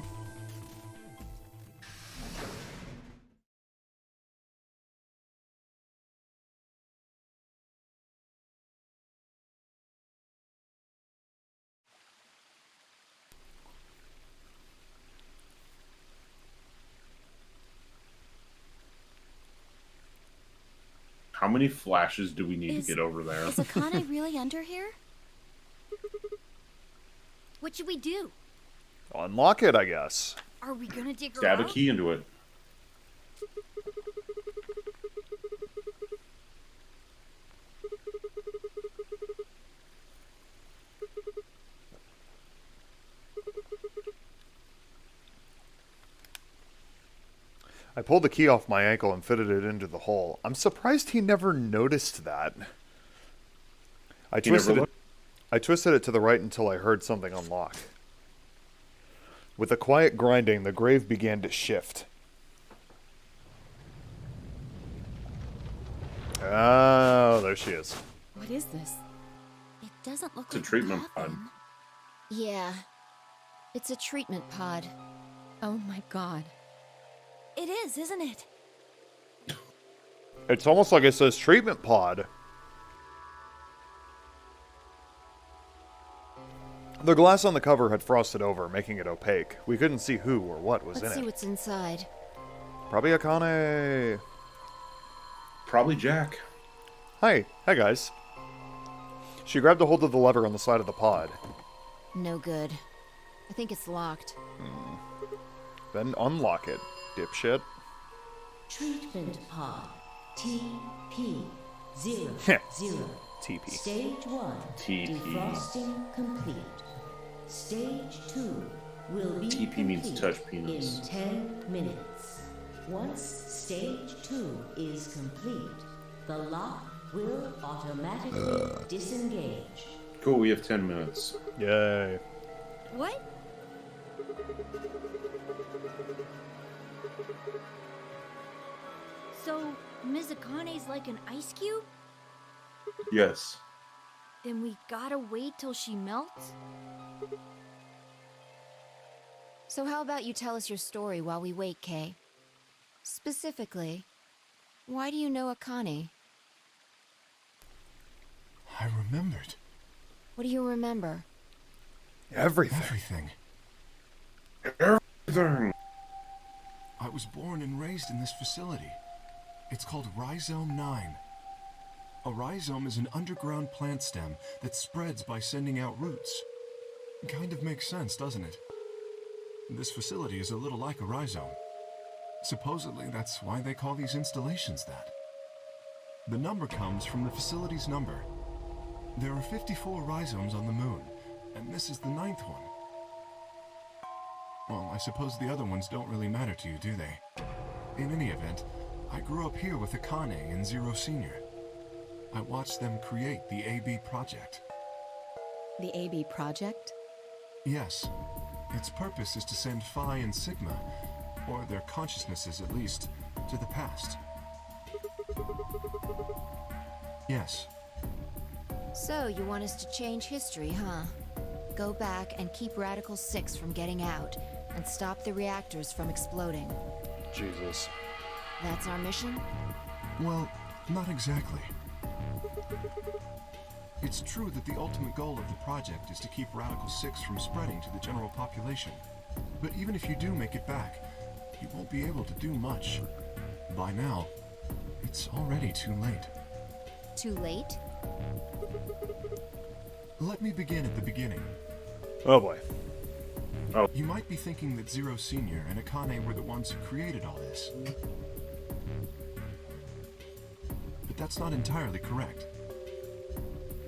Speaker 2: How many flashes do we need to get over there?
Speaker 6: Is Akane really under here?
Speaker 8: What should we do?
Speaker 1: Unlock it, I guess.
Speaker 8: Are we gonna dig her
Speaker 2: Stab a
Speaker 8: out?
Speaker 2: key into it.
Speaker 1: I pulled the key off my ankle and fitted it into the hole. I'm surprised he never noticed that. I twisted it to the right until I heard something unlock. With a quiet grinding, the grave began to shift. Oh, there she is.
Speaker 9: What is this?
Speaker 6: It doesn't look
Speaker 2: It's a
Speaker 6: like
Speaker 2: treatment
Speaker 6: coffin.
Speaker 2: pod.
Speaker 3: Yeah. It's a treatment pod.
Speaker 9: Oh my god.
Speaker 6: It is, isn't it?
Speaker 1: It's almost like it says treatment pod. The glass on the cover had frosted over, making it opaque. We couldn't see who or what was
Speaker 3: Let's see
Speaker 1: in it.
Speaker 3: what's inside.
Speaker 1: Probably Akane.
Speaker 2: Probably Jack.
Speaker 1: Hi guys. She grabbed a hold of the lever on the side of the pod.
Speaker 3: No good. I think it's locked.
Speaker 1: Then unlock it, dipshit.
Speaker 10: Treatment pod TP 0
Speaker 1: Heh.
Speaker 10: 0.
Speaker 1: TP.
Speaker 10: Stage 1
Speaker 2: TP.
Speaker 10: defrosting complete. Stage 2 will be
Speaker 2: TP means
Speaker 10: complete
Speaker 2: touch penis.
Speaker 10: in 10 minutes. Once stage 2 is complete, the lock will automatically disengage.
Speaker 2: Cool, we have 10 minutes.
Speaker 1: Yay.
Speaker 8: What? So, Ms. Akane's like an ice cube?
Speaker 2: Yes.
Speaker 8: Then we gotta wait till she melts?
Speaker 3: So how about you tell us your story while we wait, Kay? Specifically, why do you know Akane?
Speaker 7: I remembered.
Speaker 3: What do you remember?
Speaker 1: Everything.
Speaker 2: Everything.
Speaker 7: I was born and raised in this facility. It's called Rhizome 9. A rhizome is an underground plant stem that spreads by sending out roots. Kind of makes sense, doesn't it? This facility is a little like a rhizome. Supposedly, that's why they call these installations that. The number comes from the facility's number. There are 54 rhizomes on the moon, and this is the 9th one. Well, I suppose the other ones don't really matter to you, do they? In any event, I grew up here with Akane and Zero Senior. I watched them create the AB project.
Speaker 9: The AB project?
Speaker 7: Yes. Its purpose is to send Phi and Sigma, or their consciousnesses at least, to the past. Yes.
Speaker 3: So, you want us to change history, huh? Go back and keep Radical 6 from getting out, and stop the reactors from exploding.
Speaker 1: Jesus.
Speaker 3: That's our mission?
Speaker 7: Well, not exactly. It's true that the ultimate goal of the project is to keep Radical 6 from spreading to the general population. But even if you do make it back, you won't be able to do much. By now, it's already too late.
Speaker 3: Too late?
Speaker 7: Let me begin at the beginning.
Speaker 1: Oh boy.
Speaker 7: You might be thinking that Zero Senior and Akane were the ones who created all this. But that's not entirely correct.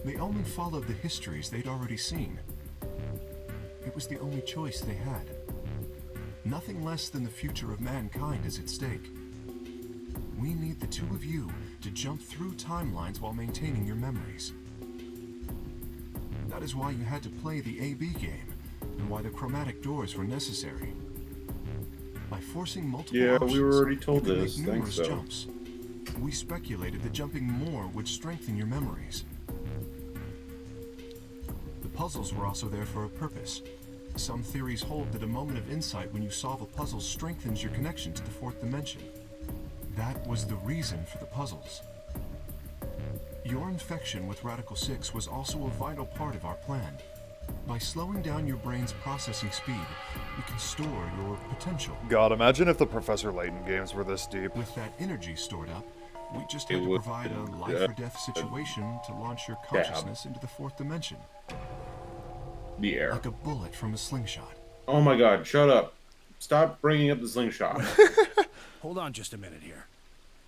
Speaker 7: They only followed the histories they'd already seen. It was the only choice they had. Nothing less than the future of mankind is at stake. We need the two of you to jump through timelines while maintaining your memories. That is why you had to play the AB game, and why the chromatic doors were necessary. By forcing multiple options,
Speaker 2: we were already told
Speaker 7: you can
Speaker 2: this.
Speaker 7: make
Speaker 2: Thanks,
Speaker 7: numerous
Speaker 2: though.
Speaker 7: jumps. We speculated that jumping more would strengthen your memories. The puzzles were also there for a purpose. Some theories hold that a moment of insight when you solve a puzzle strengthens your connection to the fourth dimension. That was the reason for the puzzles. Your infection with Radical 6 was also a vital part of our plan. By slowing down your brain's processing speed, we can store your potential.
Speaker 1: God, imagine if the Professor Layton games were this deep.
Speaker 7: With that energy stored up, we just had to provide a life-or-death situation to launch your consciousness into the fourth dimension.
Speaker 2: The air.
Speaker 7: Like a bullet from a slingshot.
Speaker 2: Oh my god, shut up. Stop bringing up the slingshot.
Speaker 4: Hold on just a minute here.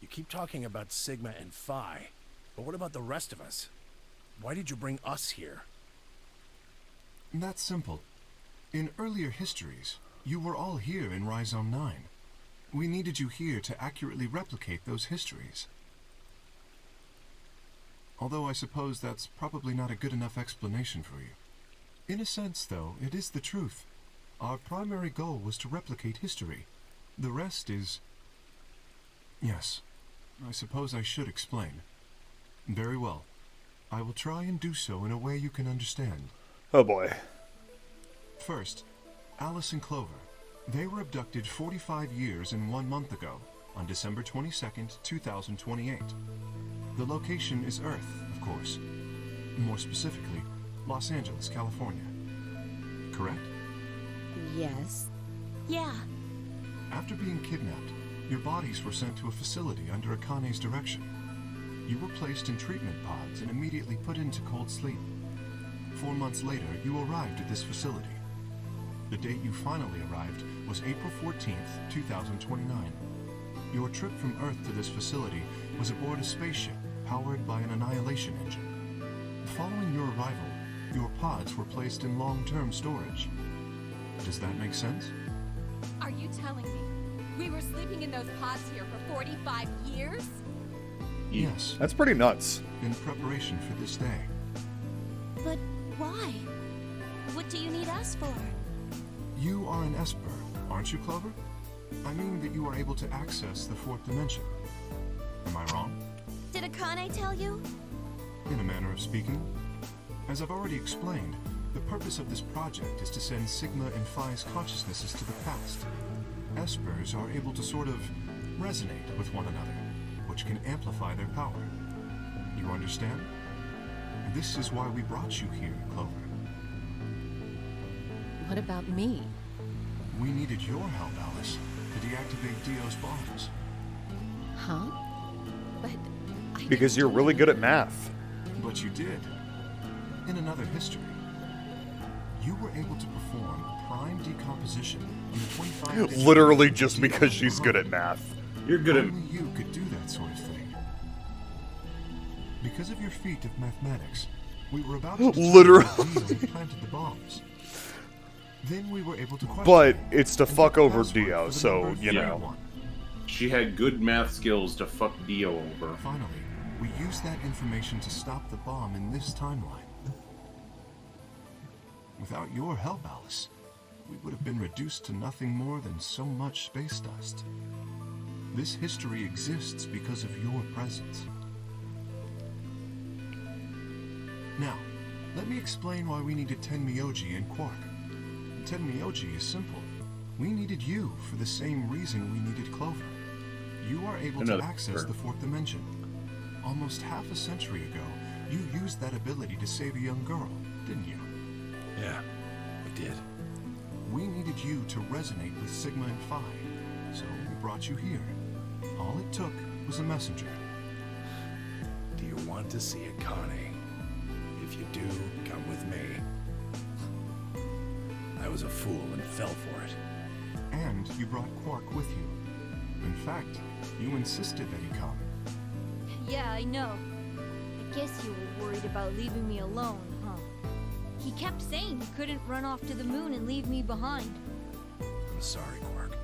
Speaker 4: You keep talking about Sigma and Phi, but what about the rest of us? Why did you bring us here?
Speaker 7: That's simple. In earlier histories, you were all here in Rhizome 9. We needed you here to accurately replicate those histories. Although I suppose that's probably not a good enough explanation for you. In a sense, though, it is the truth. Our primary goal was to replicate history. The rest is... Yes, I suppose I should explain. Very well. I will try and do so in a way you can understand.
Speaker 1: Oh boy.
Speaker 7: First, Alice and Clover. They were abducted 45 years and 1 month ago, on December 22nd, 2028. The location is Earth, of course. More specifically, Los Angeles, California. Correct?
Speaker 3: Yes.
Speaker 6: Yeah.
Speaker 7: After being kidnapped, your bodies were sent to a facility under Akane's direction. You were placed in treatment pods and immediately put into cold sleep. 4 months later, you arrived at this facility. The date you finally arrived was April 14th, 2029. Your trip from Earth to this facility was aboard a spaceship powered by an annihilation engine. Following your arrival, your pods were placed in long-term storage. Does that make sense?
Speaker 9: Are you telling me we were sleeping in those pods here for 45 years?
Speaker 7: Yes,
Speaker 1: That's pretty nuts.
Speaker 7: in preparation for this day.
Speaker 6: But why? What do you need us for?
Speaker 7: You are an Esper, aren't you, Clover? I mean that you are able to access the fourth dimension. Am I wrong?
Speaker 6: Did Akane tell you?
Speaker 7: In a manner of speaking. As I've already explained, the purpose of this project is to send Sigma and Phi's consciousnesses to the past. Espers are able to sort of resonate with one another, which can amplify their power. You understand? This is why we brought you here, Clover.
Speaker 9: What about me?
Speaker 7: We needed your help, Alice, to deactivate Dio's bombs.
Speaker 9: Huh? But I
Speaker 1: Because you're really good at math.
Speaker 7: But you did. In another history, you were able to perform a prime decomposition in the 25
Speaker 1: Literally just because she's good at math.
Speaker 2: You're good at...
Speaker 7: Only you could do that sort of thing. Because of your feat of mathematics, we were about to
Speaker 1: Literally.
Speaker 7: determine who planted the bombs. Then we were able to question
Speaker 1: But
Speaker 7: him
Speaker 1: it's to
Speaker 7: and
Speaker 1: fuck
Speaker 7: get the
Speaker 1: over
Speaker 7: password
Speaker 1: Dio,
Speaker 7: for the
Speaker 1: so,
Speaker 7: number
Speaker 1: you know.
Speaker 7: 31.
Speaker 2: She had good math skills to fuck Dio over.
Speaker 7: Finally, we used that information to stop the bomb in this timeline. Without your help, Alice, we would have been reduced to nothing more than so much space dust. This history exists because of your presence. Now, let me explain why we needed Tenmyoji and Quark. Tenmyoji is simple. We needed you for the same reason we needed Clover. You are able
Speaker 2: Another
Speaker 7: to access
Speaker 2: bird.
Speaker 7: the fourth dimension. Almost half a century ago, you used that ability to save a young girl, didn't you?
Speaker 4: Yeah, we did.
Speaker 7: We needed you to resonate with Sigma and Phi, so we brought you here. All it took was a messenger.
Speaker 4: Do you want to see Akane? If you do, come with me. I was a fool and fell for it.
Speaker 7: And you brought Quark with you. In fact, you insisted that he come.
Speaker 8: Yeah, I know. I guess you were worried about leaving me alone, huh? He kept saying he couldn't run off to the moon and leave me behind.
Speaker 4: I'm sorry, Quark.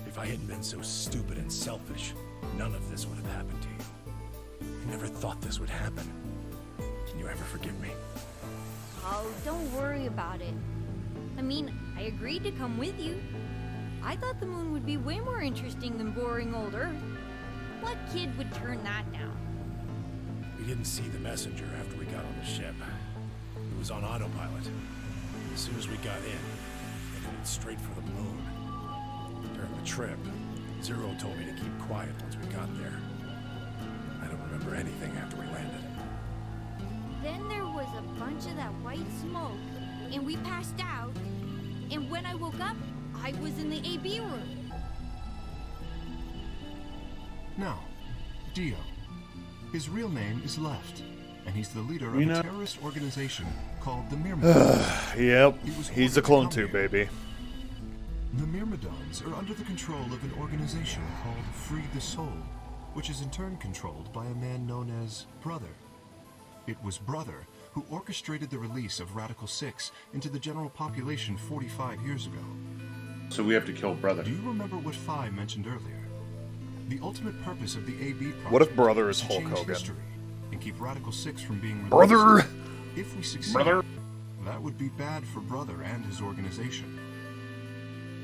Speaker 4: If I hadn't been so stupid and selfish, none of this would have happened to you. I never thought this would happen. Can you ever forgive me?
Speaker 8: Oh, don't worry about it. I mean, I agreed to come with you. I thought the moon would be way more interesting than boring old Earth. What kid would turn that down?
Speaker 4: We didn't see the messenger after we got on the ship. It was on autopilot. As soon as we got in, we headed straight for the moon. During the trip, Zero told me to keep quiet once we got there. I don't remember anything after we landed.
Speaker 8: Then there was a bunch of that white smoke, and we passed out. And when I woke up, I was in the AB room.
Speaker 7: Now, Dio. His real name is Left, and he's the leader of
Speaker 2: We
Speaker 7: a
Speaker 2: know-
Speaker 7: terrorist organization called the Myrmidons.
Speaker 1: Yep,
Speaker 7: He was
Speaker 1: he's a
Speaker 7: ordered to
Speaker 1: clone
Speaker 7: come
Speaker 1: too,
Speaker 7: here.
Speaker 1: baby.
Speaker 7: The Myrmidons are under the control of an organization called Free the Soul, which is in turn controlled by a man known as Brother. It was Brother who orchestrated the release of Radical 6 into the general population 45 years ago.
Speaker 2: So we have to kill brother.
Speaker 7: Do you remember what Phi mentioned earlier? The ultimate purpose of the AB project
Speaker 1: What if Brother is
Speaker 7: to
Speaker 1: Hulk
Speaker 7: change
Speaker 1: Hogan?
Speaker 7: history and keep Radical 6 from being released.
Speaker 1: Brother!
Speaker 7: If we succeed,
Speaker 2: Brother.
Speaker 7: that would be bad for Brother and his organization.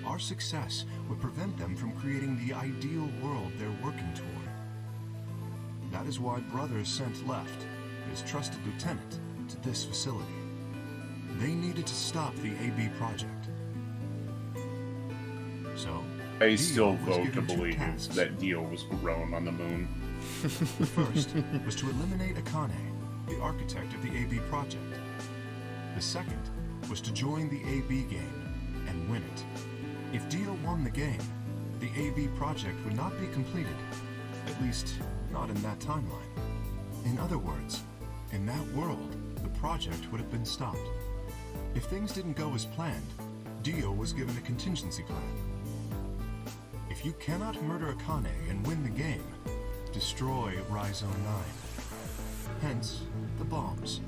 Speaker 7: Our success would prevent them from creating the ideal world they're working toward. That is why Brother sent Left, his trusted lieutenant, to this facility. They needed to stop the AB project. So,
Speaker 2: I
Speaker 7: Dio
Speaker 2: still
Speaker 7: was
Speaker 2: vote to
Speaker 7: given two
Speaker 2: believe
Speaker 7: tasks.
Speaker 2: that Dio was grown on the moon.
Speaker 7: The first was to eliminate Akane, the architect of the AB project. The second was to join the AB game and win it. If Dio won the game, the AB project would not be completed, at least not in that timeline. In other words, in that world, the project would have been stopped. If things didn't go as planned, Dio was given a contingency plan. If you cannot murder Akane and win the game, destroy Rhizome 9. Hence, the bombs.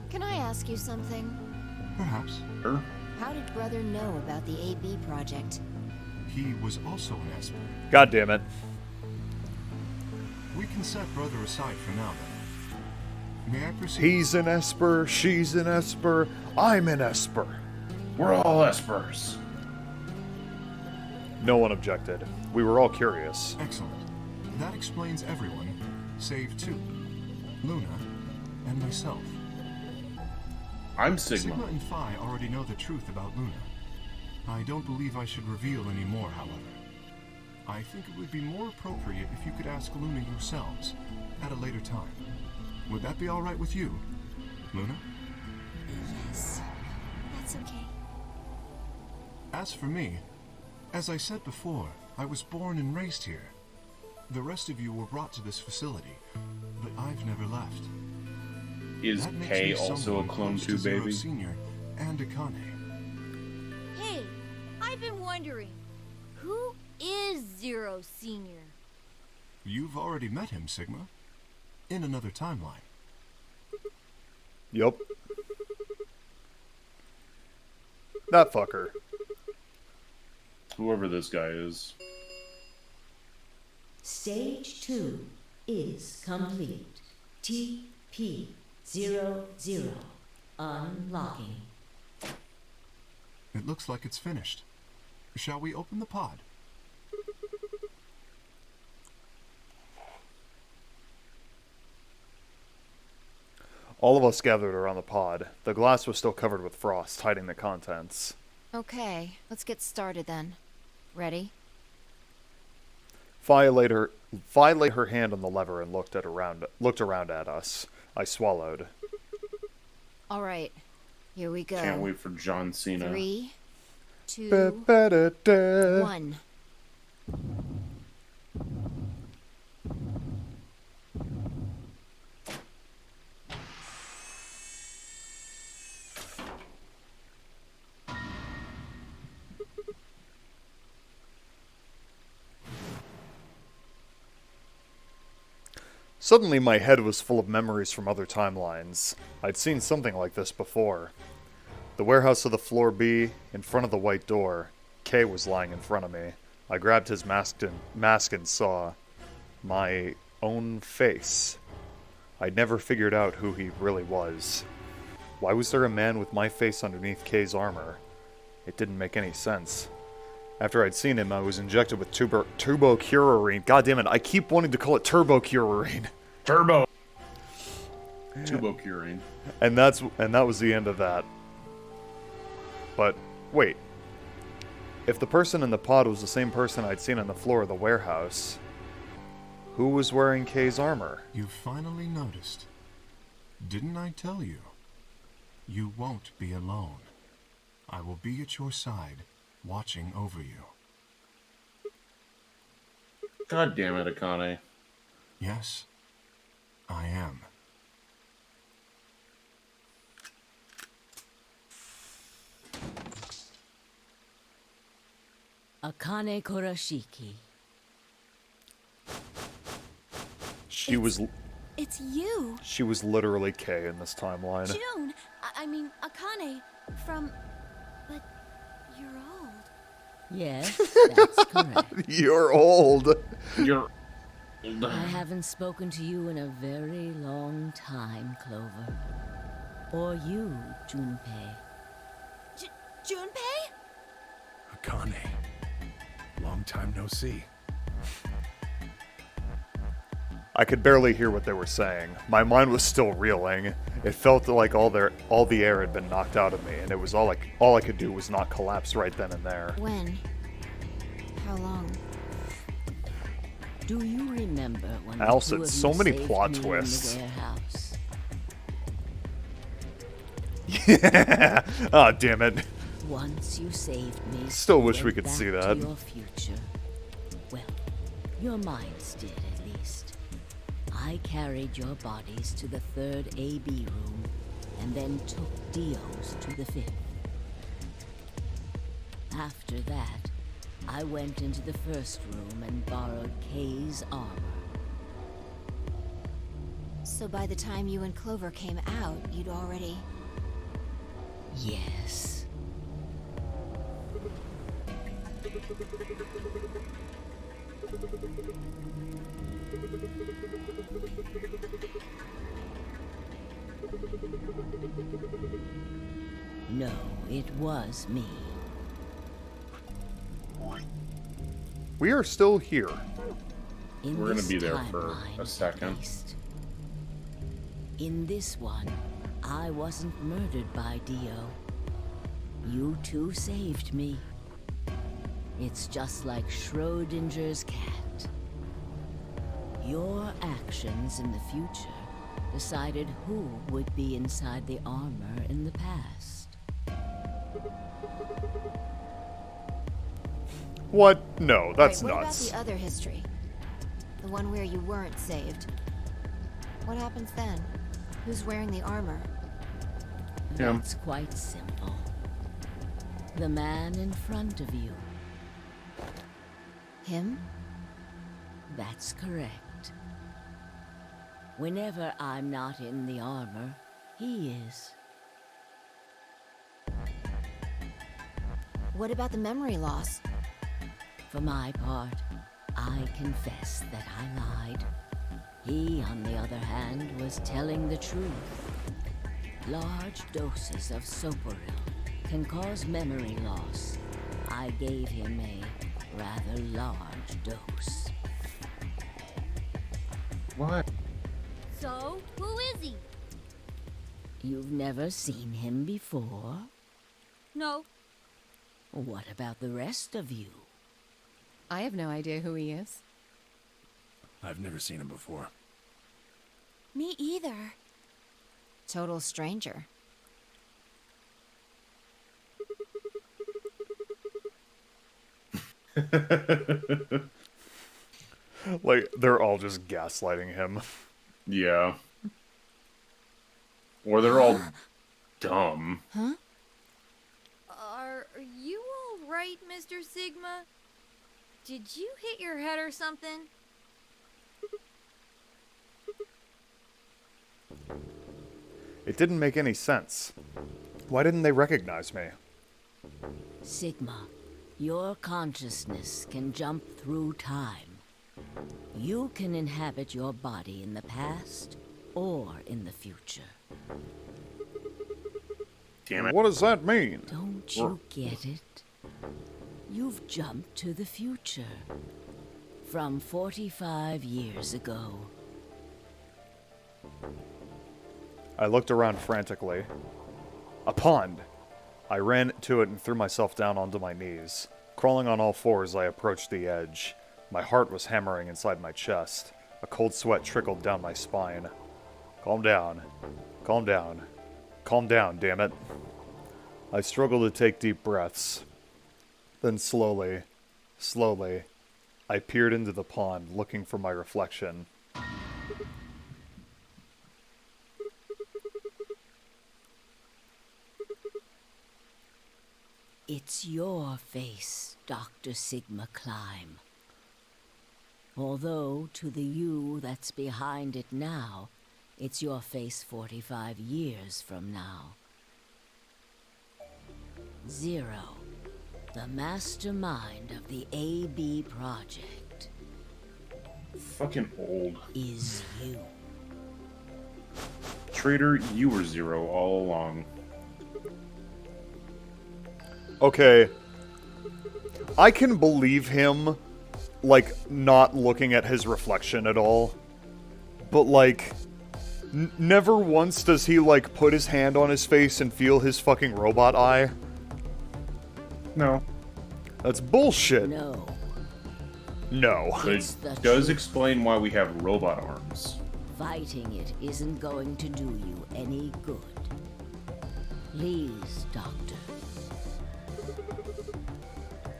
Speaker 3: Can I ask you something?
Speaker 7: Perhaps.
Speaker 2: Sure.
Speaker 3: How did Brother know about the AB project?
Speaker 7: He was also an Esper.
Speaker 1: God damn it.
Speaker 7: We can set Brother aside for now, then. May I proceed?
Speaker 1: He's an Esper, she's an Esper, I'm an Esper.
Speaker 2: We're all Espers.
Speaker 1: No one objected. We were all curious.
Speaker 7: Excellent. That explains everyone, save two. Luna and myself.
Speaker 2: I'm Sigma.
Speaker 7: Sigma and Phi already know the truth about Luna. I don't believe I should reveal any more, however. I think it would be more appropriate if you could ask Luna yourselves at a later time. Would that be all right with you, Luna?
Speaker 6: Yes, that's okay.
Speaker 7: As for me, as I said before, I was born and raised here. The rest of you were brought to this facility, but I've never left.
Speaker 2: Is
Speaker 7: That makes
Speaker 2: Kay
Speaker 7: me
Speaker 2: also a
Speaker 7: someone
Speaker 2: clone
Speaker 7: close
Speaker 2: too,
Speaker 7: to Zero
Speaker 2: baby?
Speaker 7: Senior and Akane.
Speaker 8: Hey, I've been wondering, who is Zero Senior?
Speaker 7: You've already met him, Sigma. In another timeline.
Speaker 1: Yup. That fucker.
Speaker 2: Whoever this guy is.
Speaker 10: Stage 2 is complete. TP00 unlocking.
Speaker 7: It looks like it's finished. Shall we open the pod?
Speaker 1: All of us gathered around the pod. The glass was still covered with frost, hiding the contents.
Speaker 3: Okay, let's get started then. Ready?
Speaker 1: Vi laid her hand on the lever and looked around at us. I swallowed.
Speaker 3: All right, here we go.
Speaker 2: Can't wait for John Cena.
Speaker 3: 3, 2,
Speaker 1: Ba-ba-da-da.
Speaker 3: 1.
Speaker 1: Suddenly my head was full of memories from other timelines. I'd seen something like this before. The warehouse of the floor B, in front of the white door. Kay was lying in front of me. I grabbed his mask and saw my own face. I'd never figured out who he really was. Why was there a man with my face underneath Kay's armor? It didn't make any sense. After I'd seen him, I was injected with turbocurarine. God damn it, I keep wanting to call it turbocurarine.
Speaker 2: Tubocurine.
Speaker 1: And that was the end of that. But wait. If the person in the pod was the same person I'd seen on the floor of the warehouse, who was wearing Kay's armor?
Speaker 7: You finally noticed. Didn't I tell you? You won't be alone. I will be at your side, watching over you.
Speaker 2: God damn it, Akane.
Speaker 7: Yes, I am.
Speaker 10: Akane Kurashiki.
Speaker 1: She was
Speaker 9: It's you,
Speaker 1: literally Kay in this timeline.
Speaker 9: June. I mean, Akane from. But you're old.
Speaker 10: Yes, that's correct.
Speaker 1: You're old.
Speaker 2: You're.
Speaker 10: I haven't spoken to you in a very long time, Clover. Or you, Junpei.
Speaker 9: Junpei?
Speaker 4: Akane. Long time no see.
Speaker 1: I could barely hear what they were saying. My mind was still reeling. It felt like all the air had been knocked out of me, and it was all I could do was not collapse right then and there.
Speaker 3: When? How long?
Speaker 10: Do you remember when the
Speaker 1: Alice,
Speaker 10: two
Speaker 1: it's
Speaker 10: of
Speaker 1: so
Speaker 10: you
Speaker 1: many
Speaker 10: saved
Speaker 1: plot
Speaker 10: me
Speaker 1: twists.
Speaker 10: in the warehouse?
Speaker 1: Yeah. Ah, damn it.
Speaker 10: Once you saved me.
Speaker 1: Still
Speaker 10: you
Speaker 1: wish we
Speaker 10: went
Speaker 1: could
Speaker 10: back
Speaker 1: see
Speaker 10: to
Speaker 1: that.
Speaker 10: Your future. Well, your minds did at least. I carried your bodies to the 3rd AB room, and then took Dio's to the 5th. After that, I went into the 1st room and borrowed Kay's armor.
Speaker 3: So by the time you and Clover came out, you'd already...
Speaker 10: Yes. No, it was me.
Speaker 1: We are still here.
Speaker 10: In
Speaker 2: We're gonna
Speaker 10: this
Speaker 2: be there for
Speaker 10: timeline,
Speaker 2: a
Speaker 10: at
Speaker 2: second.
Speaker 10: least. In this one, I wasn't murdered by Dio. You two saved me. It's just like Schrodinger's cat. Your actions in the future decided who would be inside the armor in the past.
Speaker 1: What? No, that's
Speaker 3: Right, what
Speaker 1: nuts.
Speaker 3: about the other history? The one where you weren't saved. What happens then? Who's wearing the armor?
Speaker 2: Him.
Speaker 10: That's quite simple. The man in front of you.
Speaker 3: Him?
Speaker 10: That's correct. Whenever I'm not in the armor, he is.
Speaker 3: What about the memory loss?
Speaker 10: For my part, I confess that I lied. He, on the other hand, was telling the truth. Large doses of soporil can cause memory loss. I gave him a rather large dose.
Speaker 2: What?
Speaker 8: So, who is he?
Speaker 10: You've never seen him before?
Speaker 8: No.
Speaker 10: What about the rest of you?
Speaker 9: I have no idea who he is.
Speaker 4: I've never seen him before.
Speaker 6: Me either.
Speaker 3: Total stranger.
Speaker 1: Like, they're all just gaslighting him.
Speaker 2: Yeah. Or they're all dumb.
Speaker 8: Are you all right, Mr. Sigma? Did you hit your head or something?
Speaker 1: It didn't make any sense. Why didn't they recognize me?
Speaker 10: Sigma, your consciousness can jump through time. You can inhabit your body in the past or in the future.
Speaker 2: Damn it.
Speaker 1: What does that mean?
Speaker 10: Don't you get it? You've jumped to the future. From 45 years ago.
Speaker 1: I looked around frantically. A pond! I ran to it and threw myself down onto my knees. Crawling on all fours, I approached the edge. My heart was hammering inside my chest. A cold sweat trickled down my spine. Calm down. Calm down. Calm down, damn it. I struggled to take deep breaths. Then slowly, I peered into the pond, looking for my reflection.
Speaker 10: It's your face, Dr. Sigma Climb. Although, to the you that's behind it now, it's your face 45 years from now. Zero, the mastermind of the AB project,
Speaker 2: Fucking old.
Speaker 10: is you.
Speaker 2: Traitor, you were Zero all along.
Speaker 1: Okay. I can believe him, like, not looking at his reflection at all. But, like, never once does he, like, put his hand on his face and feel his fucking robot eye.
Speaker 2: No.
Speaker 1: That's bullshit.
Speaker 10: No,
Speaker 1: No.
Speaker 2: But
Speaker 10: It's the
Speaker 2: it does
Speaker 10: truth.
Speaker 2: explain why we have robot arms.
Speaker 10: fighting it isn't going to do you any good. Please, Doctor.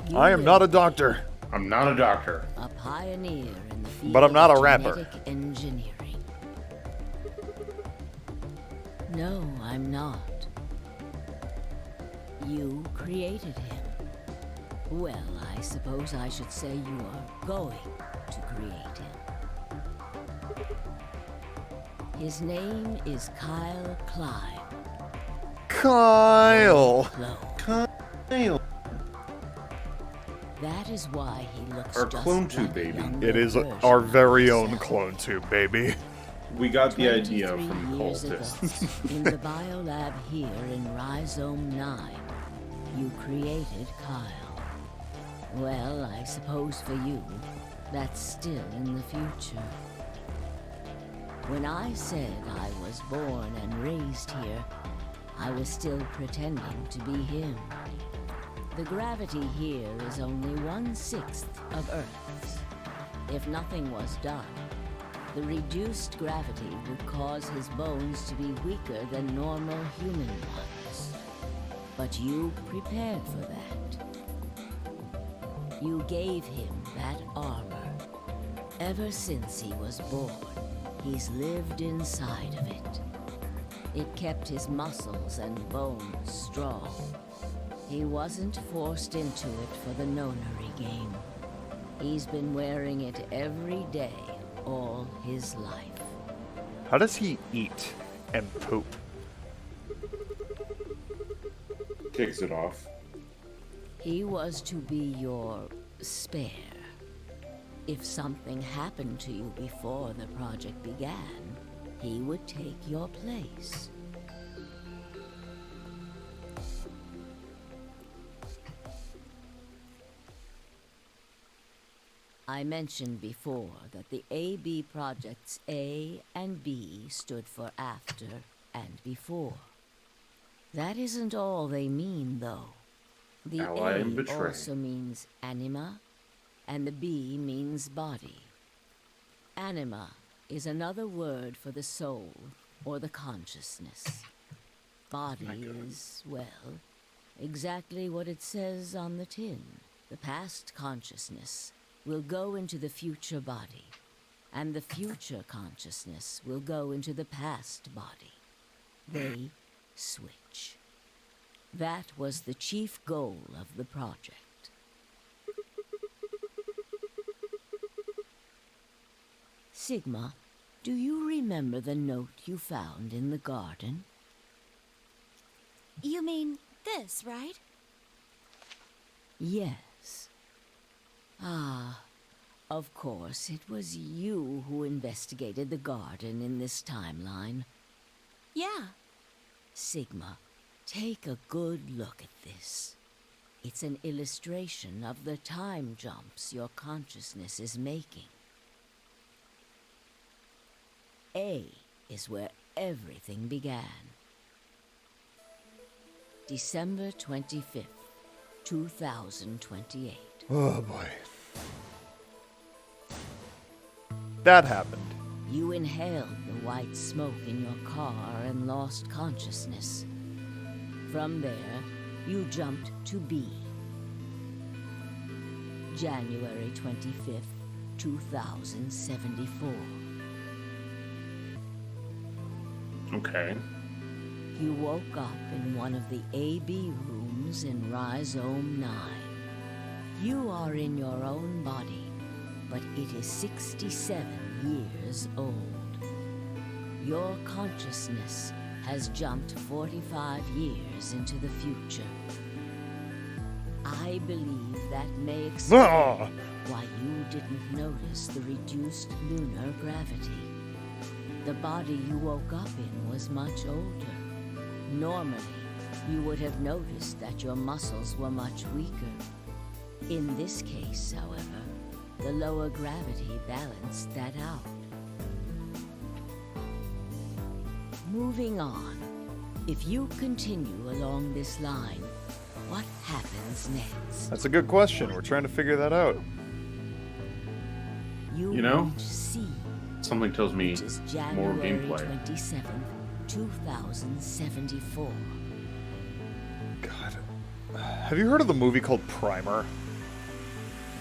Speaker 10: You
Speaker 1: I am not a
Speaker 10: will be
Speaker 1: doctor.
Speaker 2: I'm not a doctor.
Speaker 10: a pioneer in the field
Speaker 1: But I'm not
Speaker 10: of
Speaker 1: a rapper.
Speaker 10: genetic engineering. No, I'm not. You created him. Well, I suppose I should say you are going to create him. His name is Kyle Klein.
Speaker 1: Kyle.
Speaker 10: Clone.
Speaker 2: Kyle.
Speaker 10: That is why he looks
Speaker 2: Our
Speaker 10: just
Speaker 2: clone
Speaker 10: like
Speaker 2: tube
Speaker 10: a
Speaker 2: baby.
Speaker 10: younger
Speaker 1: It is
Speaker 10: version
Speaker 1: our
Speaker 10: of
Speaker 1: very own
Speaker 10: himself.
Speaker 1: clone tube, baby.
Speaker 2: We got the idea
Speaker 10: 23
Speaker 2: from
Speaker 10: years ago,
Speaker 2: cultists.
Speaker 10: in the biolab here in Rhizome 9, you created Kyle. Well, I suppose for you, that's still in the future. When I said I was born and raised here, I was still pretending to be him. The gravity here is only 1/6 of Earth's. If nothing was done, the reduced gravity would cause his bones to be weaker than normal human ones. But you prepared for that. You gave him that armor. Ever since he was born, he's lived inside of it. It kept his muscles and bones strong. He wasn't forced into it for the nonary game. He's been wearing it every day, all his life.
Speaker 1: How does he eat and poop?
Speaker 2: Kicks it off.
Speaker 10: He was to be your spare. If something happened to you before the project began, he would take your place. I mentioned before that the AB projects A and B stood for after and before. That isn't all they mean, though. The
Speaker 2: Ally and
Speaker 10: A
Speaker 2: betray.
Speaker 10: also means anima, and the B means body. Anima is another word for the soul or the consciousness. Body is, well, exactly what it says on the tin. The past consciousness will go into the future body, and the future consciousness will go into the past body. They switch. That was the chief goal of the project. Sigma, do you remember the note you found in the garden?
Speaker 6: You mean this, right?
Speaker 10: Yes. Ah, of course, it was you who investigated the garden in this timeline.
Speaker 6: Yeah.
Speaker 10: Sigma, take a good look at this. It's an illustration of the time jumps your consciousness is making. A is where everything began. December 25th, 2028.
Speaker 1: Oh boy. That happened.
Speaker 10: You inhaled the white smoke in your car and lost consciousness. From there, you jumped to B. January 25th, 2074.
Speaker 2: Okay.
Speaker 10: You woke up in one of the AB rooms in Rhizome 9. You are in your own body, but it is 67 years old. Your consciousness has jumped 45 years into the future. I believe that may explain
Speaker 1: Ah!
Speaker 10: why you didn't notice the reduced lunar gravity. The body you woke up in was much older. Normally, you would have noticed that your muscles were much weaker. In this case, however, the lower gravity balanced that out. Moving on, if you continue along this line, what happens next?
Speaker 1: That's a good question. We're trying to figure that out.
Speaker 2: You know,
Speaker 10: won't see,
Speaker 2: Something tells me
Speaker 10: which is
Speaker 2: more
Speaker 10: January
Speaker 2: gameplay.
Speaker 10: 27th, 2074.
Speaker 1: God. Have you heard of the movie called Primer?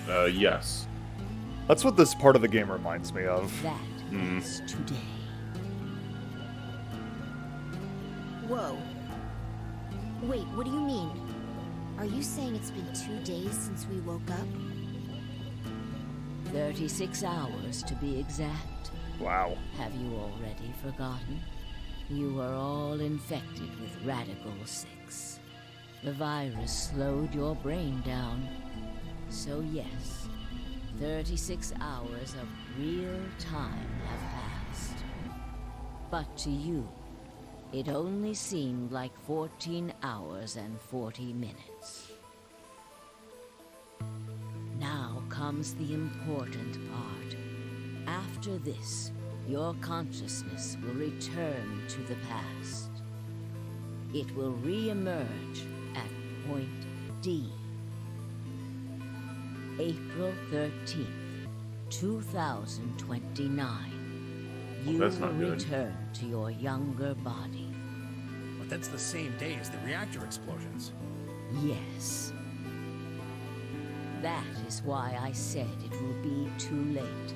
Speaker 2: Yes.
Speaker 1: That's what this part of the game reminds me of.
Speaker 10: That is today.
Speaker 3: Whoa. Wait, what do you mean? Are you saying it's been 2 days since we woke up?
Speaker 10: 36 hours to be exact.
Speaker 1: Wow.
Speaker 10: Have you already forgotten? You were all infected with Radical 6. The virus slowed your brain down. So yes, 36 hours of real time have passed. But to you, it only seemed like 14 hours and 40 minutes. Now comes the important part. After this, your consciousness will return to the past. It will re-emerge at point D. April 13th, 2029. You
Speaker 2: that's
Speaker 10: will
Speaker 2: not good.
Speaker 10: return to your younger body.
Speaker 4: But that's the same day as the reactor explosions.
Speaker 10: Yes. That is why I said it will be too late.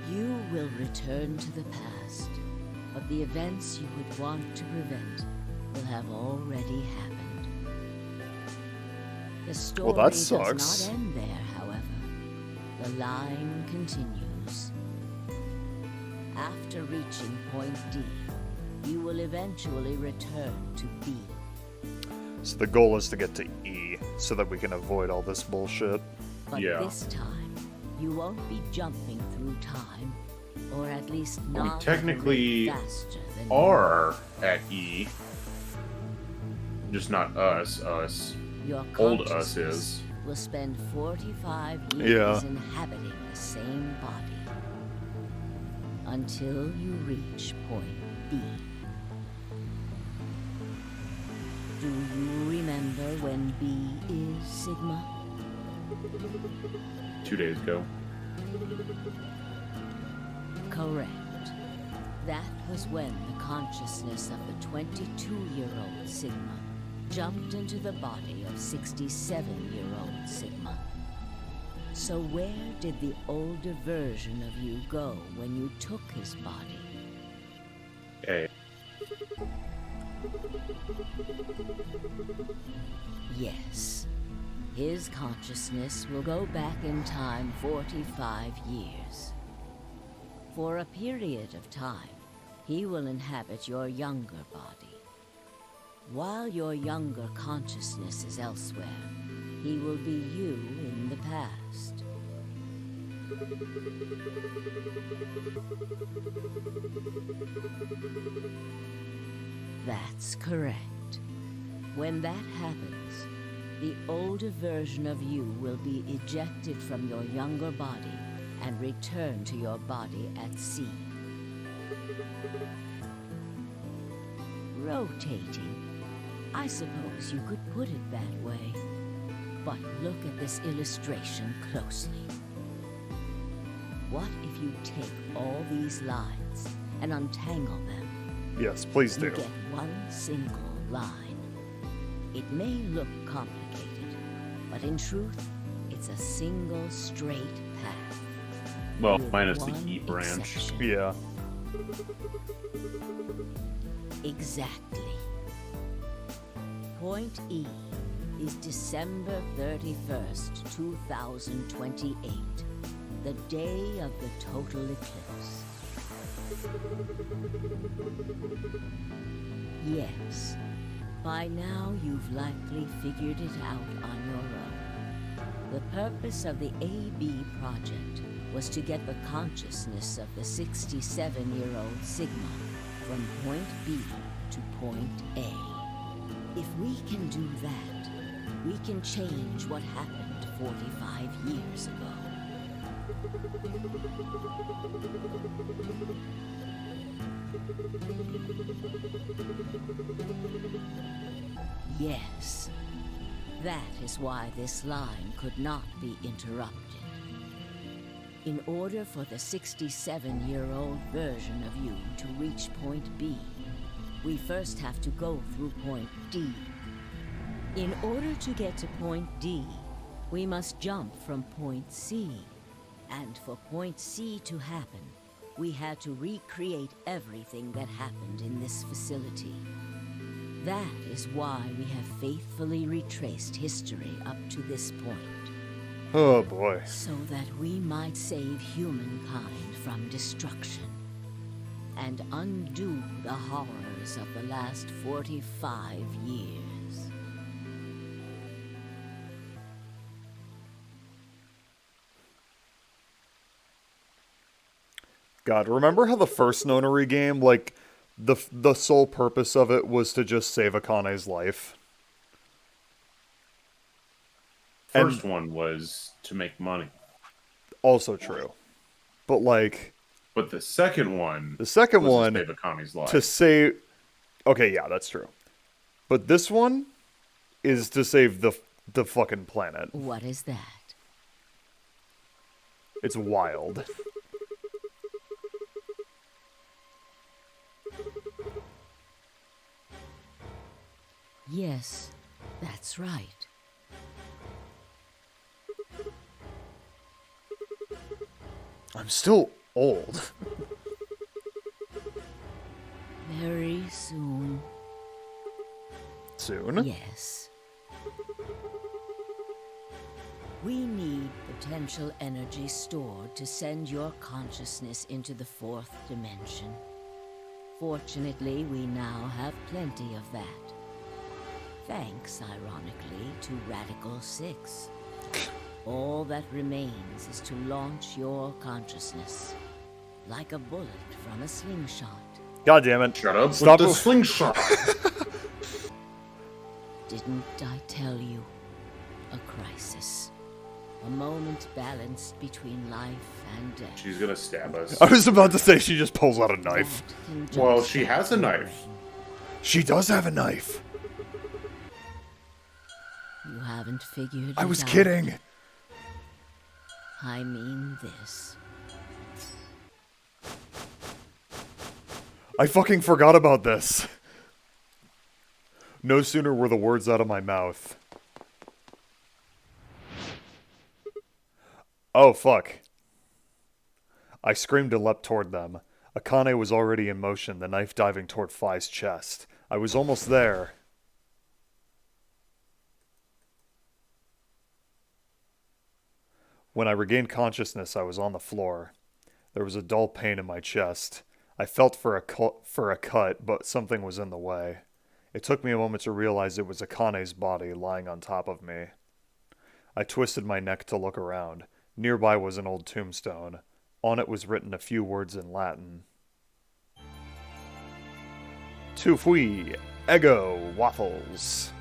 Speaker 10: You will return to the past, but the events you would want to prevent will have already happened. The story
Speaker 1: that
Speaker 10: does
Speaker 1: sucks.
Speaker 10: not end there, however. The line continues. After reaching point D, you will eventually return to B.
Speaker 1: So the goal is to get to E, so that we can avoid all this bullshit.
Speaker 10: But
Speaker 2: Yeah.
Speaker 10: this time, you won't be jumping through time, or at least
Speaker 2: We
Speaker 10: not
Speaker 2: technically
Speaker 10: faster than
Speaker 2: are at E. Just not us.
Speaker 10: your
Speaker 2: Old us
Speaker 10: consciousness
Speaker 2: is.
Speaker 10: will spend 45 years
Speaker 1: Yeah.
Speaker 10: inhabiting the same body until you reach point B. Do you remember when B is Sigma?
Speaker 2: 2 days ago.
Speaker 10: Correct. That was when the consciousness of the 22-year-old Sigma jumped into the body of 67-year-old Sigma. So where did the older version of you go when you took his body?
Speaker 2: A.
Speaker 10: Yes. His consciousness will go back in time 45 years. For a period of time, he will inhabit your younger body. While your younger consciousness is elsewhere, he will be you in the past. That's correct. When that happens, the older version of you will be ejected from your younger body and return to your body at sea. Rotating. I suppose you could put it that way. But look at this illustration closely. What if you take all these lines and untangle them?
Speaker 1: Yes, please
Speaker 10: You
Speaker 1: do.
Speaker 10: get one single line. It may look complicated, but in truth, it's a single straight path.
Speaker 2: Well,
Speaker 10: with
Speaker 2: minus the
Speaker 10: one
Speaker 2: E branch.
Speaker 10: exception.
Speaker 1: Yeah.
Speaker 10: Exactly. Point E is December 31st, 2028, the day of the total eclipse. Yes, by now you've likely figured it out on your own. The purpose of the AB project was to get the consciousness of the 67-year-old Sigma from point B to point A. If we can do that, we can change what happened 45 years ago. Yes, that is why this line could not be interrupted. In order for the 67-year-old version of you to reach point B, we first have to go through point D. In order to get to point D, we must jump from point C. And for point C to happen, we had to recreate everything that happened in this facility. That is why we have faithfully retraced history up to this point,
Speaker 1: Oh boy.
Speaker 10: so that we might save humankind from destruction and undo the horrors of the last 45 years.
Speaker 1: God, remember how the first Nonary game, like, the sole purpose of it was to just save Akane's life?
Speaker 2: First one was to make money.
Speaker 1: Also true. But, like,
Speaker 2: But the second one
Speaker 1: the second
Speaker 2: was
Speaker 1: one,
Speaker 2: to save Akani's life.
Speaker 1: to save... Okay, yeah, that's true. But this one is to save the fucking planet.
Speaker 10: What is that?
Speaker 1: It's wild.
Speaker 10: Yes, that's right.
Speaker 1: I'm still old.
Speaker 10: Very soon.
Speaker 1: Soon?
Speaker 10: Yes. We need potential energy stored to send your consciousness into the fourth dimension. Fortunately, we now have plenty of that. Thanks, ironically, to Radical 6. All that remains is to launch your consciousness, like a bullet from a slingshot.
Speaker 1: God damn it.
Speaker 2: Shut up
Speaker 1: Stop
Speaker 2: with the
Speaker 1: it.
Speaker 2: slingshot.
Speaker 10: Didn't I tell you? A crisis. A moment balanced between life and death.
Speaker 2: She's gonna stab us.
Speaker 1: I was about to say she just pulls out a knife.
Speaker 10: That can just
Speaker 2: Well, she has a
Speaker 10: happen.
Speaker 2: knife.
Speaker 1: She does have a knife.
Speaker 10: You haven't figured
Speaker 1: I
Speaker 10: it
Speaker 1: was
Speaker 10: out.
Speaker 1: kidding.
Speaker 10: I mean this.
Speaker 1: I fucking forgot about this. No sooner were the words out of my mouth. Oh, fuck. I screamed and leapt toward them. Akane was already in motion, the knife diving toward Phi's chest. I was almost there. When I regained consciousness, I was on the floor. There was a dull pain in my chest. I felt for a cut, but something was in the way. It took me a moment to realize it was Akane's body lying on top of me. I twisted my neck to look around. Nearby was an old tombstone. On it was written a few words in Latin. Tu fui, ego waffles.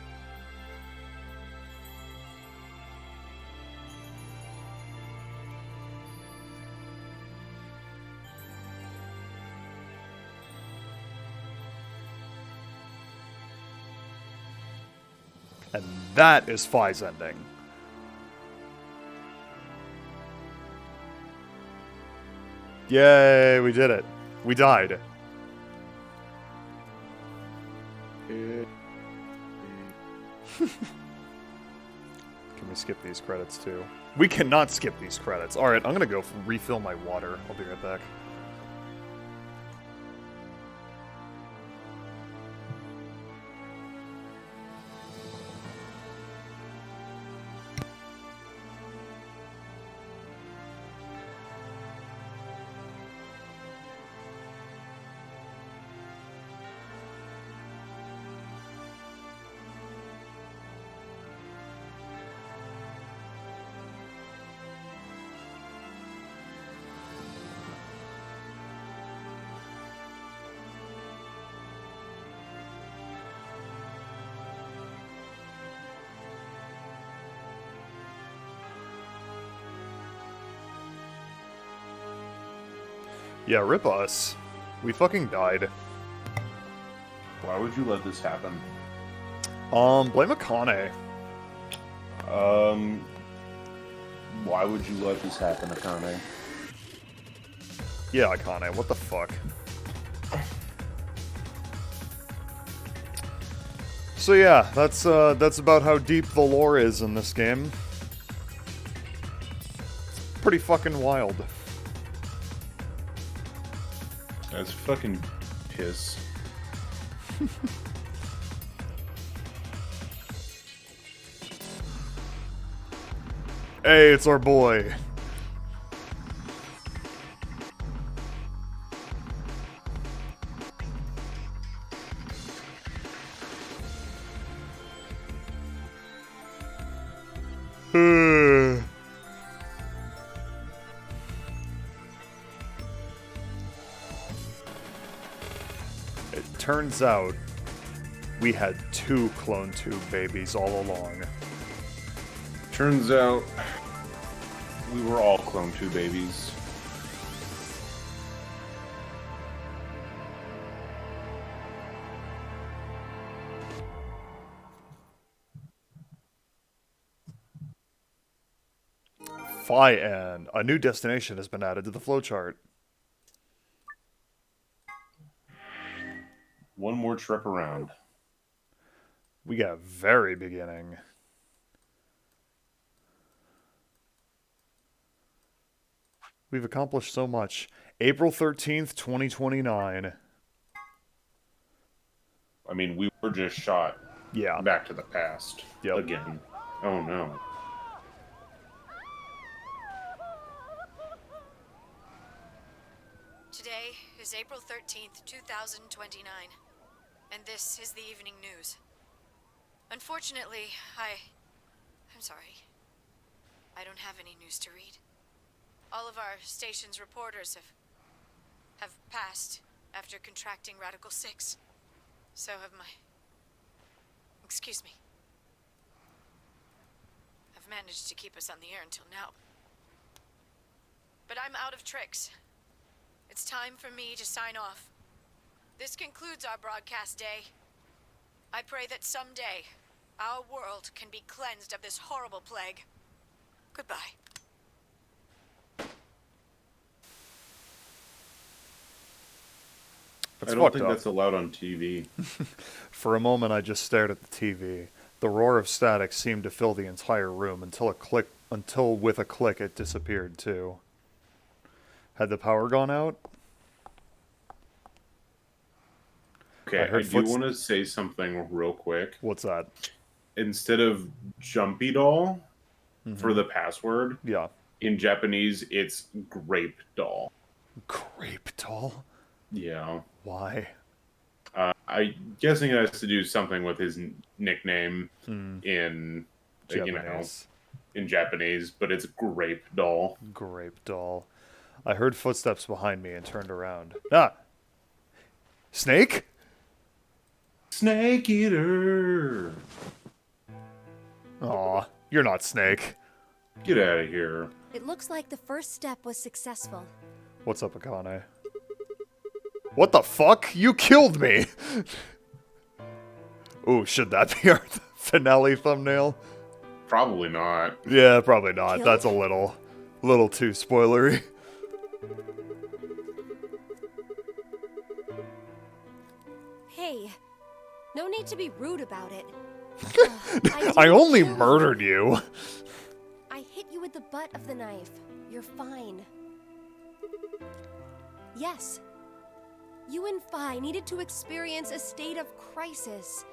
Speaker 1: And that is Phi's ending. Yay, we did it. We died. Can we skip these credits too? We cannot skip these credits. Alright, I'm gonna go refill my water. I'll be right back. Yeah, rip us. We fucking died.
Speaker 2: Why would you let this happen?
Speaker 1: Blame Akane.
Speaker 2: Why would you let this happen, Akane?
Speaker 1: Yeah, Akane, what the fuck? So yeah, that's about how deep the lore is in this game. Pretty fucking wild.
Speaker 2: That's fucking piss.
Speaker 1: Hey, it's our boy. It turns out we had 2 clone tube babies all along.
Speaker 2: Turns out we were all clone 2 babies.
Speaker 1: Phi and a new destination has been added to the flowchart.
Speaker 2: One more trip around.
Speaker 1: We got a very beginning. We've accomplished so much. April 13th, 2029.
Speaker 2: I mean, we were just shot
Speaker 1: Yeah.
Speaker 2: back to the past.
Speaker 1: Yep.
Speaker 2: Again. Oh no.
Speaker 11: Today is April 13th, 2029, and this is the evening news. Unfortunately, I'm sorry. I don't have any news to read. All of our station's reporters have passed after contracting Radical 6. So have my... Excuse me. I've managed to keep us on the air until now. But I'm out of tricks. It's time for me to sign off. This concludes our broadcast day. I pray that someday our world can be cleansed of this horrible plague. Goodbye.
Speaker 1: It's
Speaker 2: I don't
Speaker 1: fucked
Speaker 2: think
Speaker 1: up.
Speaker 2: that's allowed on TV.
Speaker 1: For a moment, I just stared at the TV. The roar of static seemed to fill the entire room until with a click it disappeared too. Had the power gone out?
Speaker 2: Okay, I
Speaker 1: heard
Speaker 2: do want to say something real quick.
Speaker 1: What's that?
Speaker 2: Instead of Jumpy Doll for the password,
Speaker 1: Yeah.
Speaker 2: in Japanese, it's Grape Doll.
Speaker 1: Grape doll?
Speaker 2: Yeah.
Speaker 1: Why?
Speaker 2: I'm guessing it has to do something with his nickname in
Speaker 1: Japanese.
Speaker 2: In Japanese, but it's Grape Doll.
Speaker 1: Grape doll. I heard footsteps behind me and turned around. Ah! Snake?
Speaker 2: Snake Eater!
Speaker 1: Aw, you're not Snake.
Speaker 2: Get out of here.
Speaker 6: It looks like the first step was successful.
Speaker 1: What's up, Akane? What the fuck? You killed me! Ooh, should that be our finale thumbnail?
Speaker 2: Probably not.
Speaker 1: Yeah, probably not.
Speaker 6: Killed?
Speaker 1: That's a little too spoilery.
Speaker 6: Hey, no need to be rude about it.
Speaker 1: I
Speaker 6: didn't
Speaker 1: only
Speaker 6: kill you.
Speaker 1: murdered you.
Speaker 6: I hit you with the butt of the knife. You're fine. Yes. You and Phi needed to experience a state of crisis.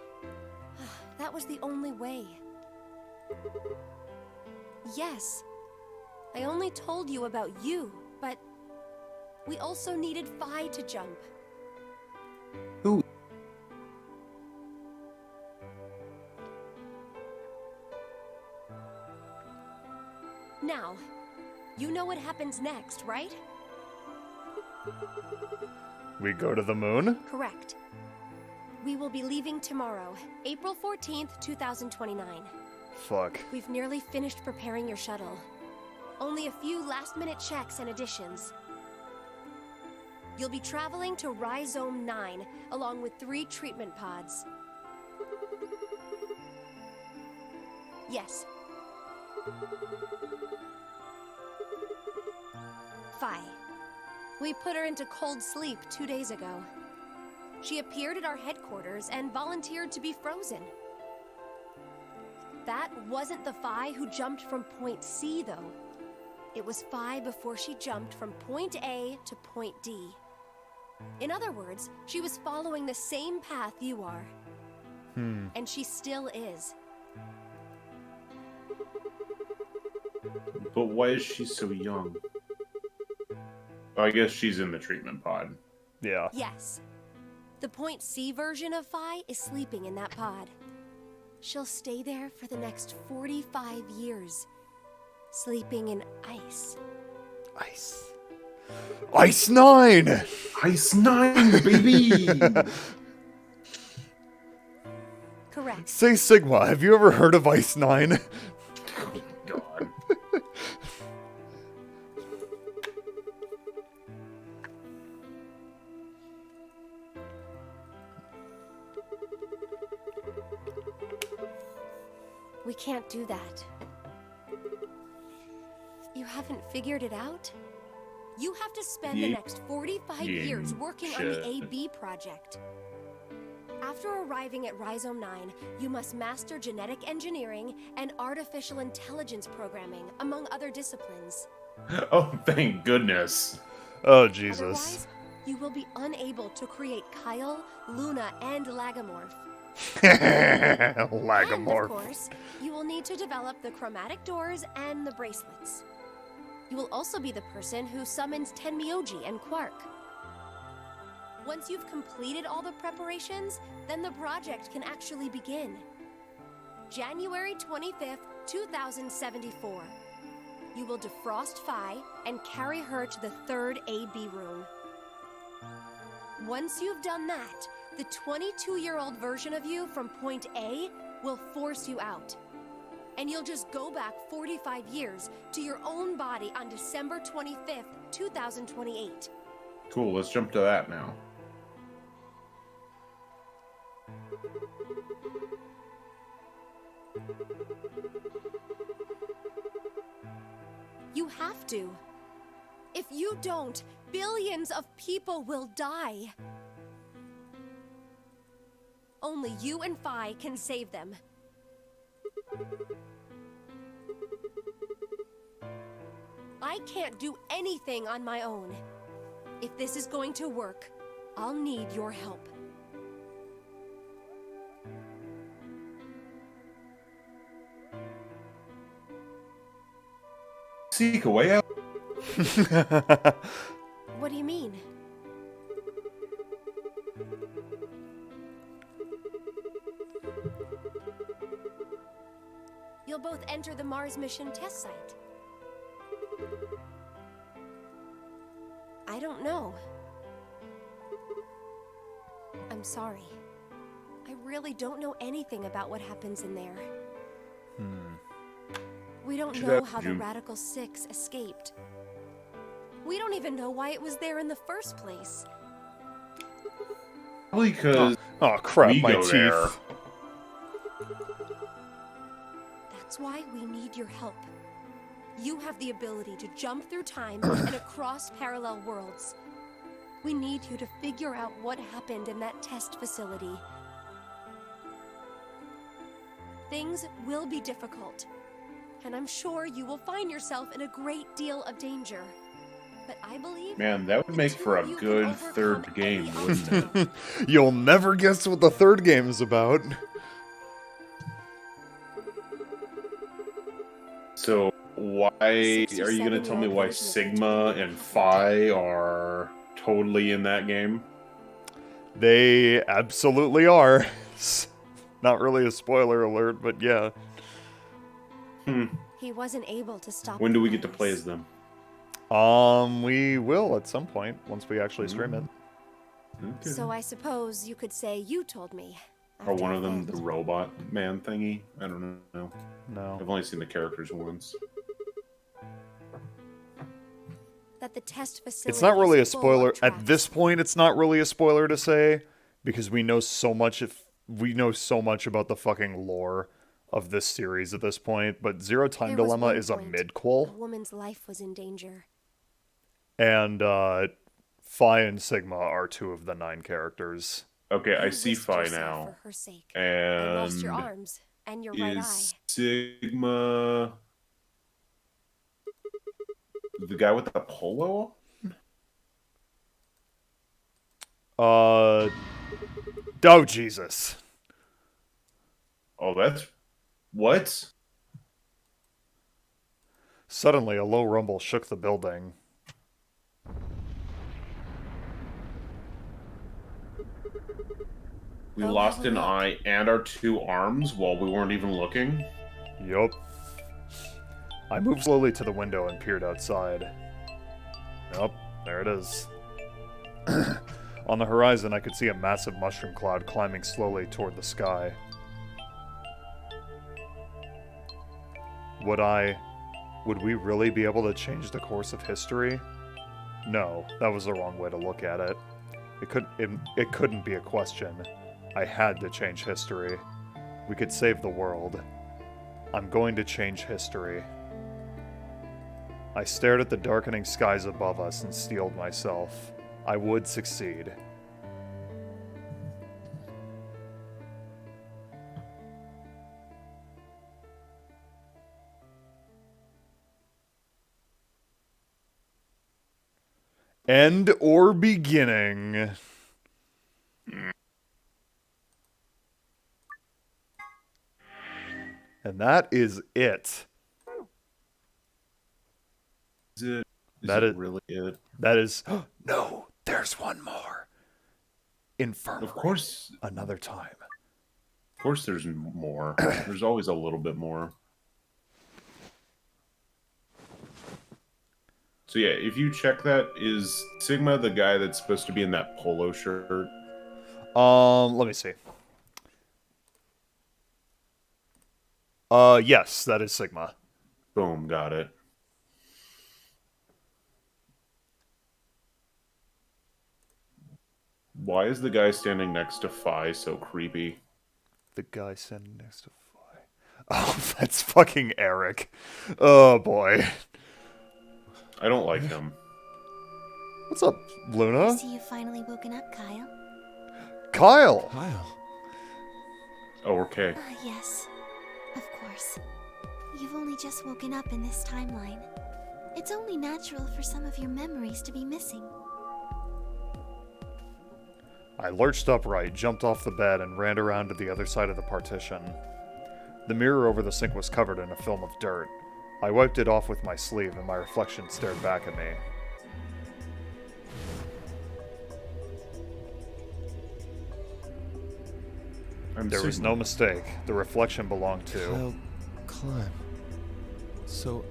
Speaker 6: That was the only way. Yes. I only told you about you, but we also needed Phi to jump.
Speaker 2: Who?
Speaker 6: Now, you know what happens next, right?
Speaker 1: We go to the moon?
Speaker 6: Correct. We will be leaving tomorrow, April 14th, 2029.
Speaker 1: Fuck.
Speaker 6: We've nearly finished preparing your shuttle. Only a few last-minute checks and additions. You'll be traveling to Rhizome 9, along with 3 treatment pods. Yes. Phi. We put her into cold sleep 2 days ago. She appeared at our headquarters and volunteered to be frozen. That wasn't the Phi who jumped from point C, though. It was Phi before she jumped from point A to point D. In other words, she was following the same path you are. And she still is.
Speaker 2: But why is she so young? Oh, I guess she's in the treatment pod.
Speaker 1: Yeah.
Speaker 6: Yes. The point C version of Phi is sleeping in that pod. She'll stay there for the next 45 years, sleeping in ice.
Speaker 1: Ice. Ice 9!
Speaker 2: Ice 9, baby!
Speaker 6: Correct.
Speaker 1: Say Sigma, have you ever heard of Ice 9?
Speaker 2: Oh, God.
Speaker 6: We can't do that. You haven't figured it out? You have to spend the next 45 years working on the AB project. After arriving at Rhizome 9, you must master genetic engineering and artificial intelligence programming, among other disciplines.
Speaker 2: Oh, thank goodness.
Speaker 1: Oh, Jesus.
Speaker 6: Otherwise, you will be unable to create Kyle, Luna, and Lagomorph. And, of
Speaker 1: Lagomorph.
Speaker 6: course, you will need to develop the chromatic doors and the bracelets. You will also be the person who summons Tenmyoji and Quark. Once you've completed all the preparations, then the project can actually begin.
Speaker 12: January 25th, 2074. You will defrost Phi and carry her to the third AB room. Once you've done that, the 22-year-old version of you from point A will force you out. And you'll just go back 45 years to your own body on December 25th, 2028.
Speaker 2: Cool, let's jump to that now.
Speaker 12: You have to. If you don't, billions of people will die. Only you and Phi can save them. I can't do anything on my own. If this is going to work, I'll need your help.
Speaker 2: Seek a way out.
Speaker 12: What do you mean? You'll both enter the Mars mission test site. I don't know. I'm sorry. I really don't know anything about what happens in there. We don't know how the Radical Six escaped. We don't even know why it was there in the first place.
Speaker 2: Probably because
Speaker 1: oh crap,
Speaker 2: we
Speaker 1: my
Speaker 2: go
Speaker 1: teeth.
Speaker 2: there.
Speaker 12: That's why we need your help. You have the ability to jump through time and across parallel worlds. We need you to figure out what happened in that test facility. Things will be difficult, and I'm sure you will find yourself in a great deal of danger. But I believe...
Speaker 2: Man, that would make for a good third game, wouldn't it?
Speaker 1: You'll never guess what the third game is about.
Speaker 2: So, why are you going to tell me why Sigma and Phi are totally in that game?
Speaker 1: They absolutely are. Not really a spoiler alert, but yeah.
Speaker 12: He wasn't able to stop.
Speaker 2: When do we get to play as them?
Speaker 1: We will at some point, once we actually stream it.
Speaker 2: Okay.
Speaker 12: So I suppose you could say you told me.
Speaker 2: Or one of them the robot man thingy? I don't know.
Speaker 1: No.
Speaker 2: I've only seen the characters once.
Speaker 12: That the test facility
Speaker 1: It's not really a
Speaker 12: is full of
Speaker 1: spoiler.
Speaker 12: traps.
Speaker 1: At this point, it's not really a spoiler to say, because we know so much about the fucking lore of this series at this point, but Zero Time
Speaker 12: There was
Speaker 1: Dilemma
Speaker 12: one
Speaker 1: is a
Speaker 12: point
Speaker 1: mid-quel.
Speaker 12: A woman's life was in danger.
Speaker 1: And Phi and Sigma are two of the 9 characters.
Speaker 2: Okay, I
Speaker 12: You
Speaker 2: see
Speaker 12: risked
Speaker 2: Phi
Speaker 12: yourself
Speaker 2: now.
Speaker 12: for her sake. And lost your
Speaker 2: And
Speaker 12: arms and your right eye.
Speaker 2: is Sigma the guy with the polo?
Speaker 1: Oh, Jesus.
Speaker 2: Oh, that's... What?
Speaker 1: Suddenly, a low rumble shook the building.
Speaker 2: We lost an eye and our 2 arms while we weren't even looking?
Speaker 1: Yup. I moved slowly to the window and peered outside. Yup, there it is. On the horizon, I could see a massive mushroom cloud climbing slowly toward the sky. Would we really be able to change the course of history? No, that was the wrong way to look at it. It couldn't be a question. I had to change history. We could save the world. I'm going to change history. I stared at the darkening skies above us and steeled myself. I would succeed. End or beginning? And that is it.
Speaker 2: Is
Speaker 1: That
Speaker 2: it
Speaker 1: is
Speaker 2: really it?
Speaker 1: That is... No, there's one more. Infirmary.
Speaker 2: Of course.
Speaker 1: Another time.
Speaker 2: course there's more. There's always a little bit more. So yeah, if you check that, is Sigma the guy that's supposed to be in that polo shirt?
Speaker 1: Let me see. Yes, that is Sigma.
Speaker 2: Boom, got it. Why is the guy standing next to Phi so creepy?
Speaker 1: The guy standing next to Phi. Oh, that's fucking Eric. Oh, boy.
Speaker 2: I don't like him.
Speaker 1: What's up, Luna?
Speaker 6: I see you've finally woken up, Kyle.
Speaker 1: Kyle!
Speaker 4: Kyle.
Speaker 2: Oh, okay.
Speaker 6: Yes, of course. You've only just woken up in this timeline. It's only natural for some of your memories to be missing.
Speaker 1: I lurched upright, jumped off the bed, and ran around to the other side of the partition. The mirror over the sink was covered in a film of dirt. I wiped it off with my sleeve, and my reflection stared back at me. There was no mistake. The reflection belonged to...
Speaker 4: Kyle Climb. So,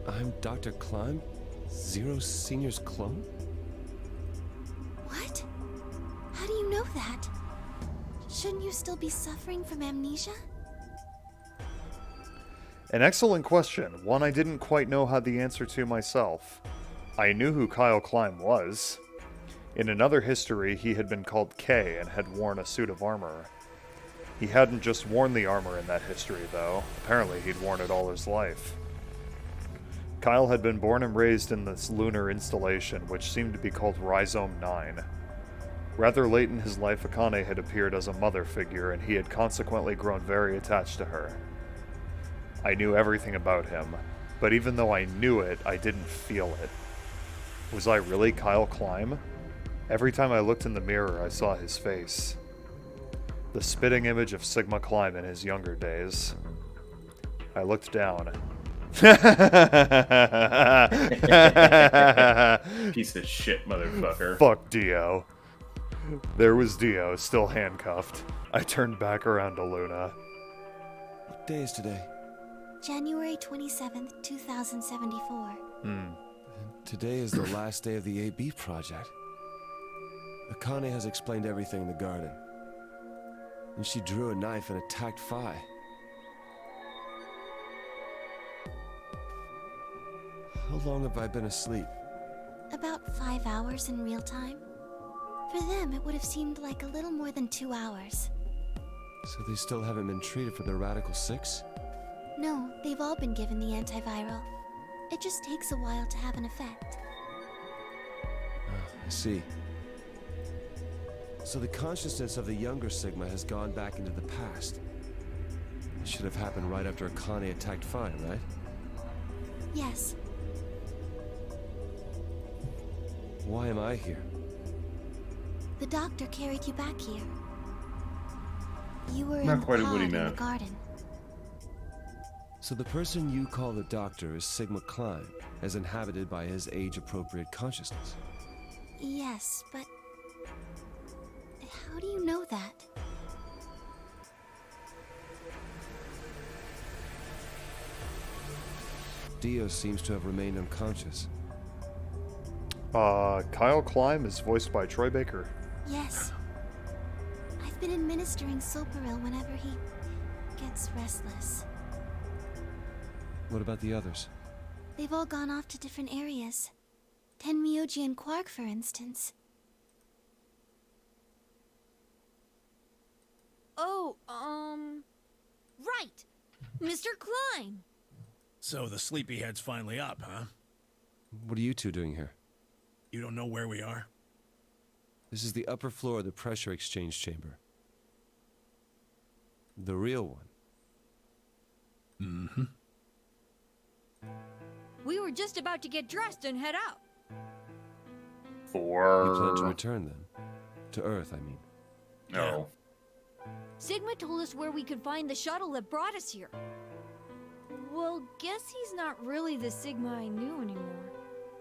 Speaker 4: I'm Dr. Climb? Zero Senior's clone?
Speaker 6: What? How do you know that? Shouldn't you still be suffering from amnesia?
Speaker 1: An excellent question, one I didn't quite know how the answer to myself. I knew who Kyle Climb was. In another history, he had been called K and had worn a suit of armor. He hadn't just worn the armor in that history, though. Apparently, he'd worn it all his life. Kyle had been born and raised in this lunar installation, which seemed to be called Rhizome 9. Rather late in his life, Akane had appeared as a mother figure, and he had consequently grown very attached to her. I knew everything about him, but even though I knew it, I didn't feel it. Was I really Kyle Climb? Every time I looked in the mirror, I saw his face. The spitting image of Sigma Climb in his younger days. I looked down.
Speaker 2: Piece of shit, motherfucker.
Speaker 1: Fuck Dio. There was Dio, still handcuffed. I turned back around to Luna.
Speaker 4: What day is today?
Speaker 6: January 27th, 2074.
Speaker 4: Today is the last day of the AB project. Akane has explained everything in the garden. And she drew a knife and attacked Phi. How long have I been asleep?
Speaker 6: About 5 hours in real time. For them, it would have seemed like a little more than 2 hours.
Speaker 4: So they still haven't been treated for their Radical 6?
Speaker 6: No, they've all been given the antiviral. It just takes a while to have an effect.
Speaker 4: I see. So the consciousness of the younger Sigma has gone back into the past. It should have happened right after Akane attacked Phi, right?
Speaker 6: Yes.
Speaker 4: Why am I here?
Speaker 6: The doctor carried you back here. You were
Speaker 2: Not
Speaker 6: in the
Speaker 2: quite
Speaker 6: pod
Speaker 2: what he
Speaker 6: in the
Speaker 2: meant.
Speaker 6: garden.
Speaker 4: So the person you call the doctor is Sigma Climb, as inhabited by his age-appropriate consciousness.
Speaker 6: Yes, but... how do you know that?
Speaker 4: Dio seems to have remained unconscious.
Speaker 1: Kyle Climb is voiced by Troy Baker.
Speaker 6: Yes. I've been administering Soparil whenever he gets restless.
Speaker 4: What about the others?
Speaker 6: They've all gone off to different areas. Tenmyoji and Quark, for instance.
Speaker 8: Oh, right! Mr. Klein!
Speaker 13: So the sleepyhead's finally up, huh?
Speaker 4: What are you two doing here?
Speaker 13: You don't know where we are?
Speaker 4: This is the upper floor of the pressure exchange chamber. The real one.
Speaker 13: Mm-hmm.
Speaker 8: We were just about to get dressed and head out.
Speaker 4: You plan to
Speaker 2: For...
Speaker 4: return then? To Earth, I mean.
Speaker 2: No.
Speaker 8: Sigma told us where we could find the shuttle that brought us here. Well, guess he's not really the Sigma I knew anymore.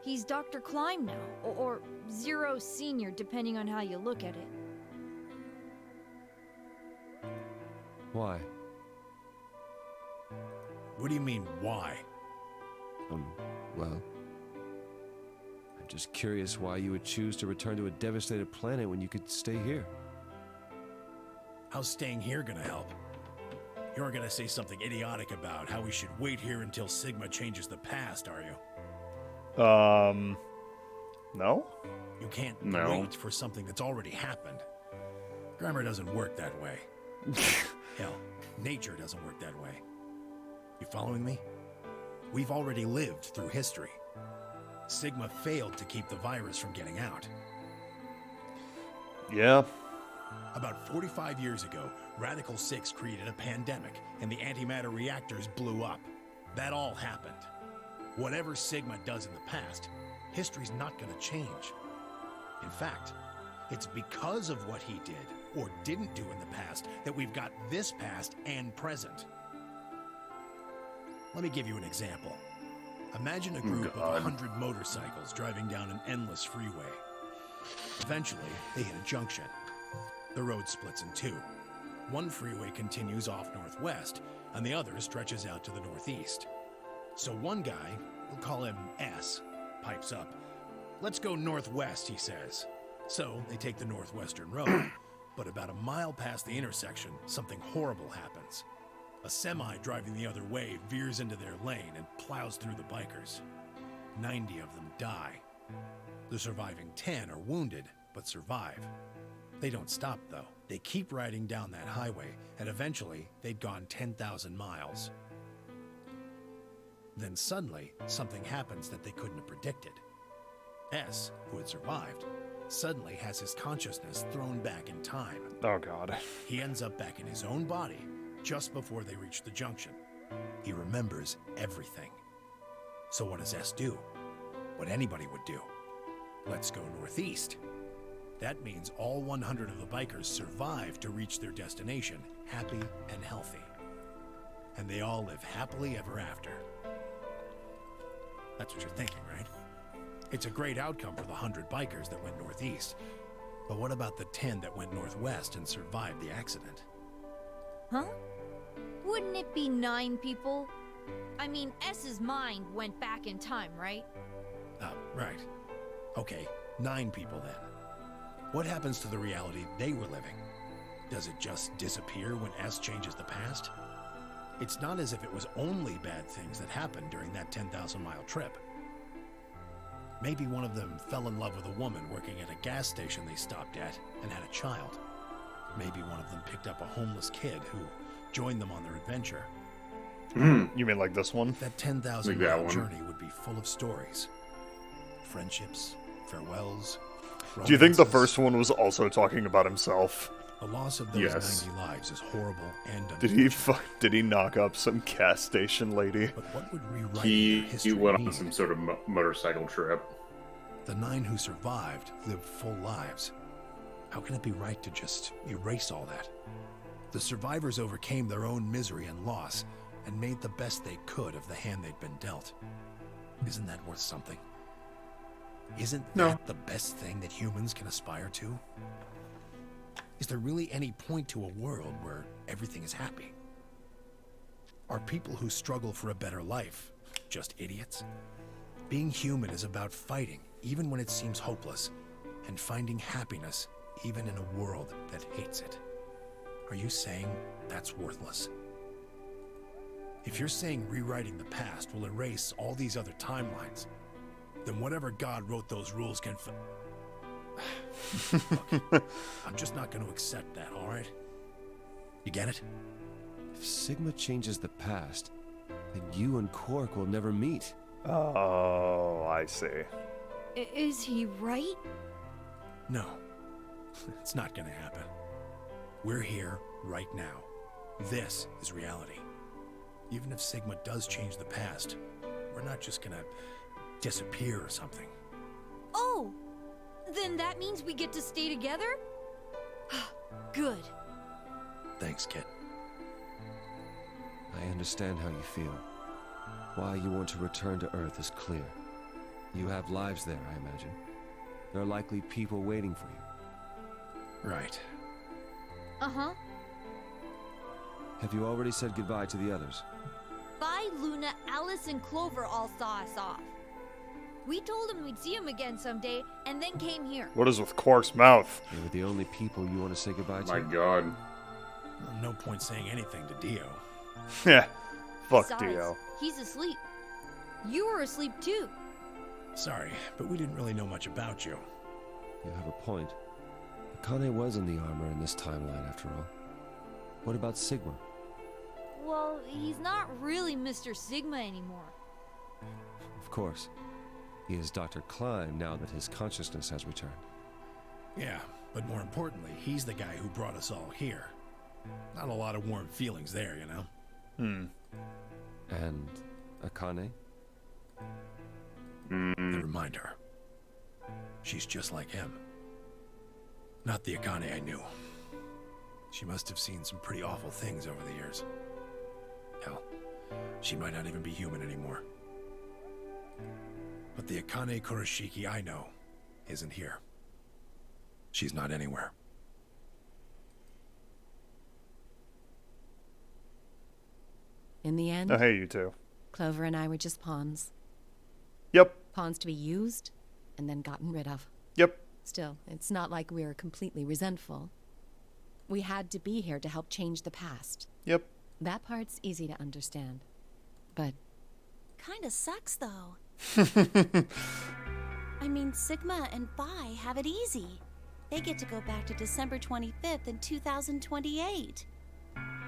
Speaker 8: He's Dr. Climb now, or Zero Senior, depending on how you look at it.
Speaker 14: Why?
Speaker 13: What do you mean, why?
Speaker 14: Well, I'm just curious why you would choose to return to a devastated planet when you could stay here.
Speaker 13: How's staying here gonna help? You aren't gonna say something idiotic about how we should wait here until Sigma changes the past, are you?
Speaker 1: No?
Speaker 13: You can't
Speaker 2: No.
Speaker 13: wait for something that's already happened. Grammar doesn't work that way. Hell, nature doesn't work that way. You following me? We've already lived through history. Sigma failed to keep the virus from getting out.
Speaker 1: Yeah.
Speaker 13: About 45 years ago, Radical 6 created a pandemic, and the antimatter reactors blew up. That all happened. Whatever Sigma does in the past, history's not gonna change. In fact, it's because of what he did, or didn't do in the past, that we've got this past and present. Let me give you an example. Imagine a group of 100 motorcycles driving down an endless freeway. Eventually, they hit a junction. The road splits in two. One freeway continues off northwest, and the other stretches out to the northeast. So one guy, we'll call him S, pipes up. "Let's go northwest," he says. So they take the northwestern road, but about a mile past the intersection, something horrible happens. A semi driving the other way veers into their lane and plows through the bikers. 90 of them die. The surviving 10 are wounded, but survive. They don't stop, though. They keep riding down that highway, and eventually they'd gone 10,000 miles. Then suddenly, something happens that they couldn't have predicted. S, who had survived, suddenly has his consciousness thrown back in time.
Speaker 1: Oh, God.
Speaker 13: He ends up back in his own body just before they reach the junction. He remembers everything. So what does S do? What anybody would do. Let's go northeast. That means all 100 of the bikers survive to reach their destination, happy and healthy. And they all live happily ever after. That's what you're thinking, right? It's a great outcome for the 100 bikers that went northeast. But what about the 10 that went northwest and survived the accident?
Speaker 8: Huh? Wouldn't it be 9 people? I mean, S's mind went back in time, right?
Speaker 13: Right. Okay, 9 people then. What happens to the reality they were living? Does it just disappear when S changes the past? It's not as if it was only bad things that happened during that 10,000-mile trip. Maybe one of them fell in love with a woman working at a gas station they stopped at and had a child. Maybe one of them picked up a homeless kid who joined them on their adventure.
Speaker 1: You mean like this one?
Speaker 13: That 10,000-mile journey would be full of stories. Friendships, farewells.
Speaker 1: Do you think the
Speaker 13: romances.
Speaker 1: first one was also talking about himself?
Speaker 13: The loss of those 90 lives is horrible and
Speaker 1: Did he knock up some gas station lady?
Speaker 13: But what would rewrite
Speaker 2: He
Speaker 13: their history
Speaker 2: went on
Speaker 13: mean?
Speaker 2: some sort of motorcycle trip.
Speaker 13: The 9 who survived lived full lives. How can it be right to just erase all that? The survivors overcame their own misery and loss and made the best they could of the hand they'd been dealt. Isn't that worth something? Isn't that the best thing that humans can aspire to? Is there really any point to a world where everything is happy? Are people who struggle for a better life just idiots? Being human is about fighting, even when it seems hopeless, and finding happiness, even in a world that hates it. Are you saying that's worthless? If you're saying rewriting the past will erase all these other timelines, then whatever God wrote those rules can Look, I'm just not going to accept that, all right? You get it?
Speaker 14: If Sigma changes the past, then you and Cork will never meet.
Speaker 1: Oh, I see.
Speaker 8: Is he right?
Speaker 13: No, it's not going to happen. We're here right now. This is reality. Even if Sigma does change the past, we're not just going to disappear or something.
Speaker 8: Oh! Then that means we get to stay together? Good.
Speaker 13: Thanks, kid.
Speaker 14: I understand how you feel. Why you want to return to Earth is clear. You have lives there, I imagine. There are likely people waiting for you.
Speaker 13: Right.
Speaker 8: Uh-huh.
Speaker 14: Have you already said goodbye to the others?
Speaker 8: Vi, Luna, Alice, and Clover all saw us off. We told them we'd see him again someday, and then came here.
Speaker 1: What is with Quark's mouth?
Speaker 14: They were the only people you want to say goodbye to?
Speaker 2: My God.
Speaker 13: Well, no point saying anything to Dio.
Speaker 1: Yeah. Fuck
Speaker 8: Besides,
Speaker 1: Dio.
Speaker 8: he's asleep. You were asleep too.
Speaker 13: Sorry, but we didn't really know much about you.
Speaker 14: You have a point. Akane was in the armor in this timeline, after all. What about Sigma?
Speaker 8: Well, he's not really Mr. Sigma anymore.
Speaker 14: Of course. He is Dr. Klein now that his consciousness has returned.
Speaker 13: Yeah, but more importantly, he's the guy who brought us all here. Not a lot of warm feelings there, you know?
Speaker 14: And Akane?
Speaker 13: Never mind her. She's just like him. Not the Akane I knew. She must have seen some pretty awful things over the years. Hell, she might not even be human anymore. But the Akane Kurashiki I know isn't here. She's not anywhere.
Speaker 15: In the end,
Speaker 1: Oh, hey, you two.
Speaker 15: Clover and I were just pawns.
Speaker 1: Yep.
Speaker 15: Pawns to be used and then gotten rid of.
Speaker 1: Yep.
Speaker 15: Still, it's not like we were completely resentful. We had to be here to help change the past.
Speaker 1: Yep.
Speaker 15: That part's easy to understand. But
Speaker 6: Kinda sucks, though. I mean, Sigma and Vi have it easy. They get to go back to December 25th in 2028.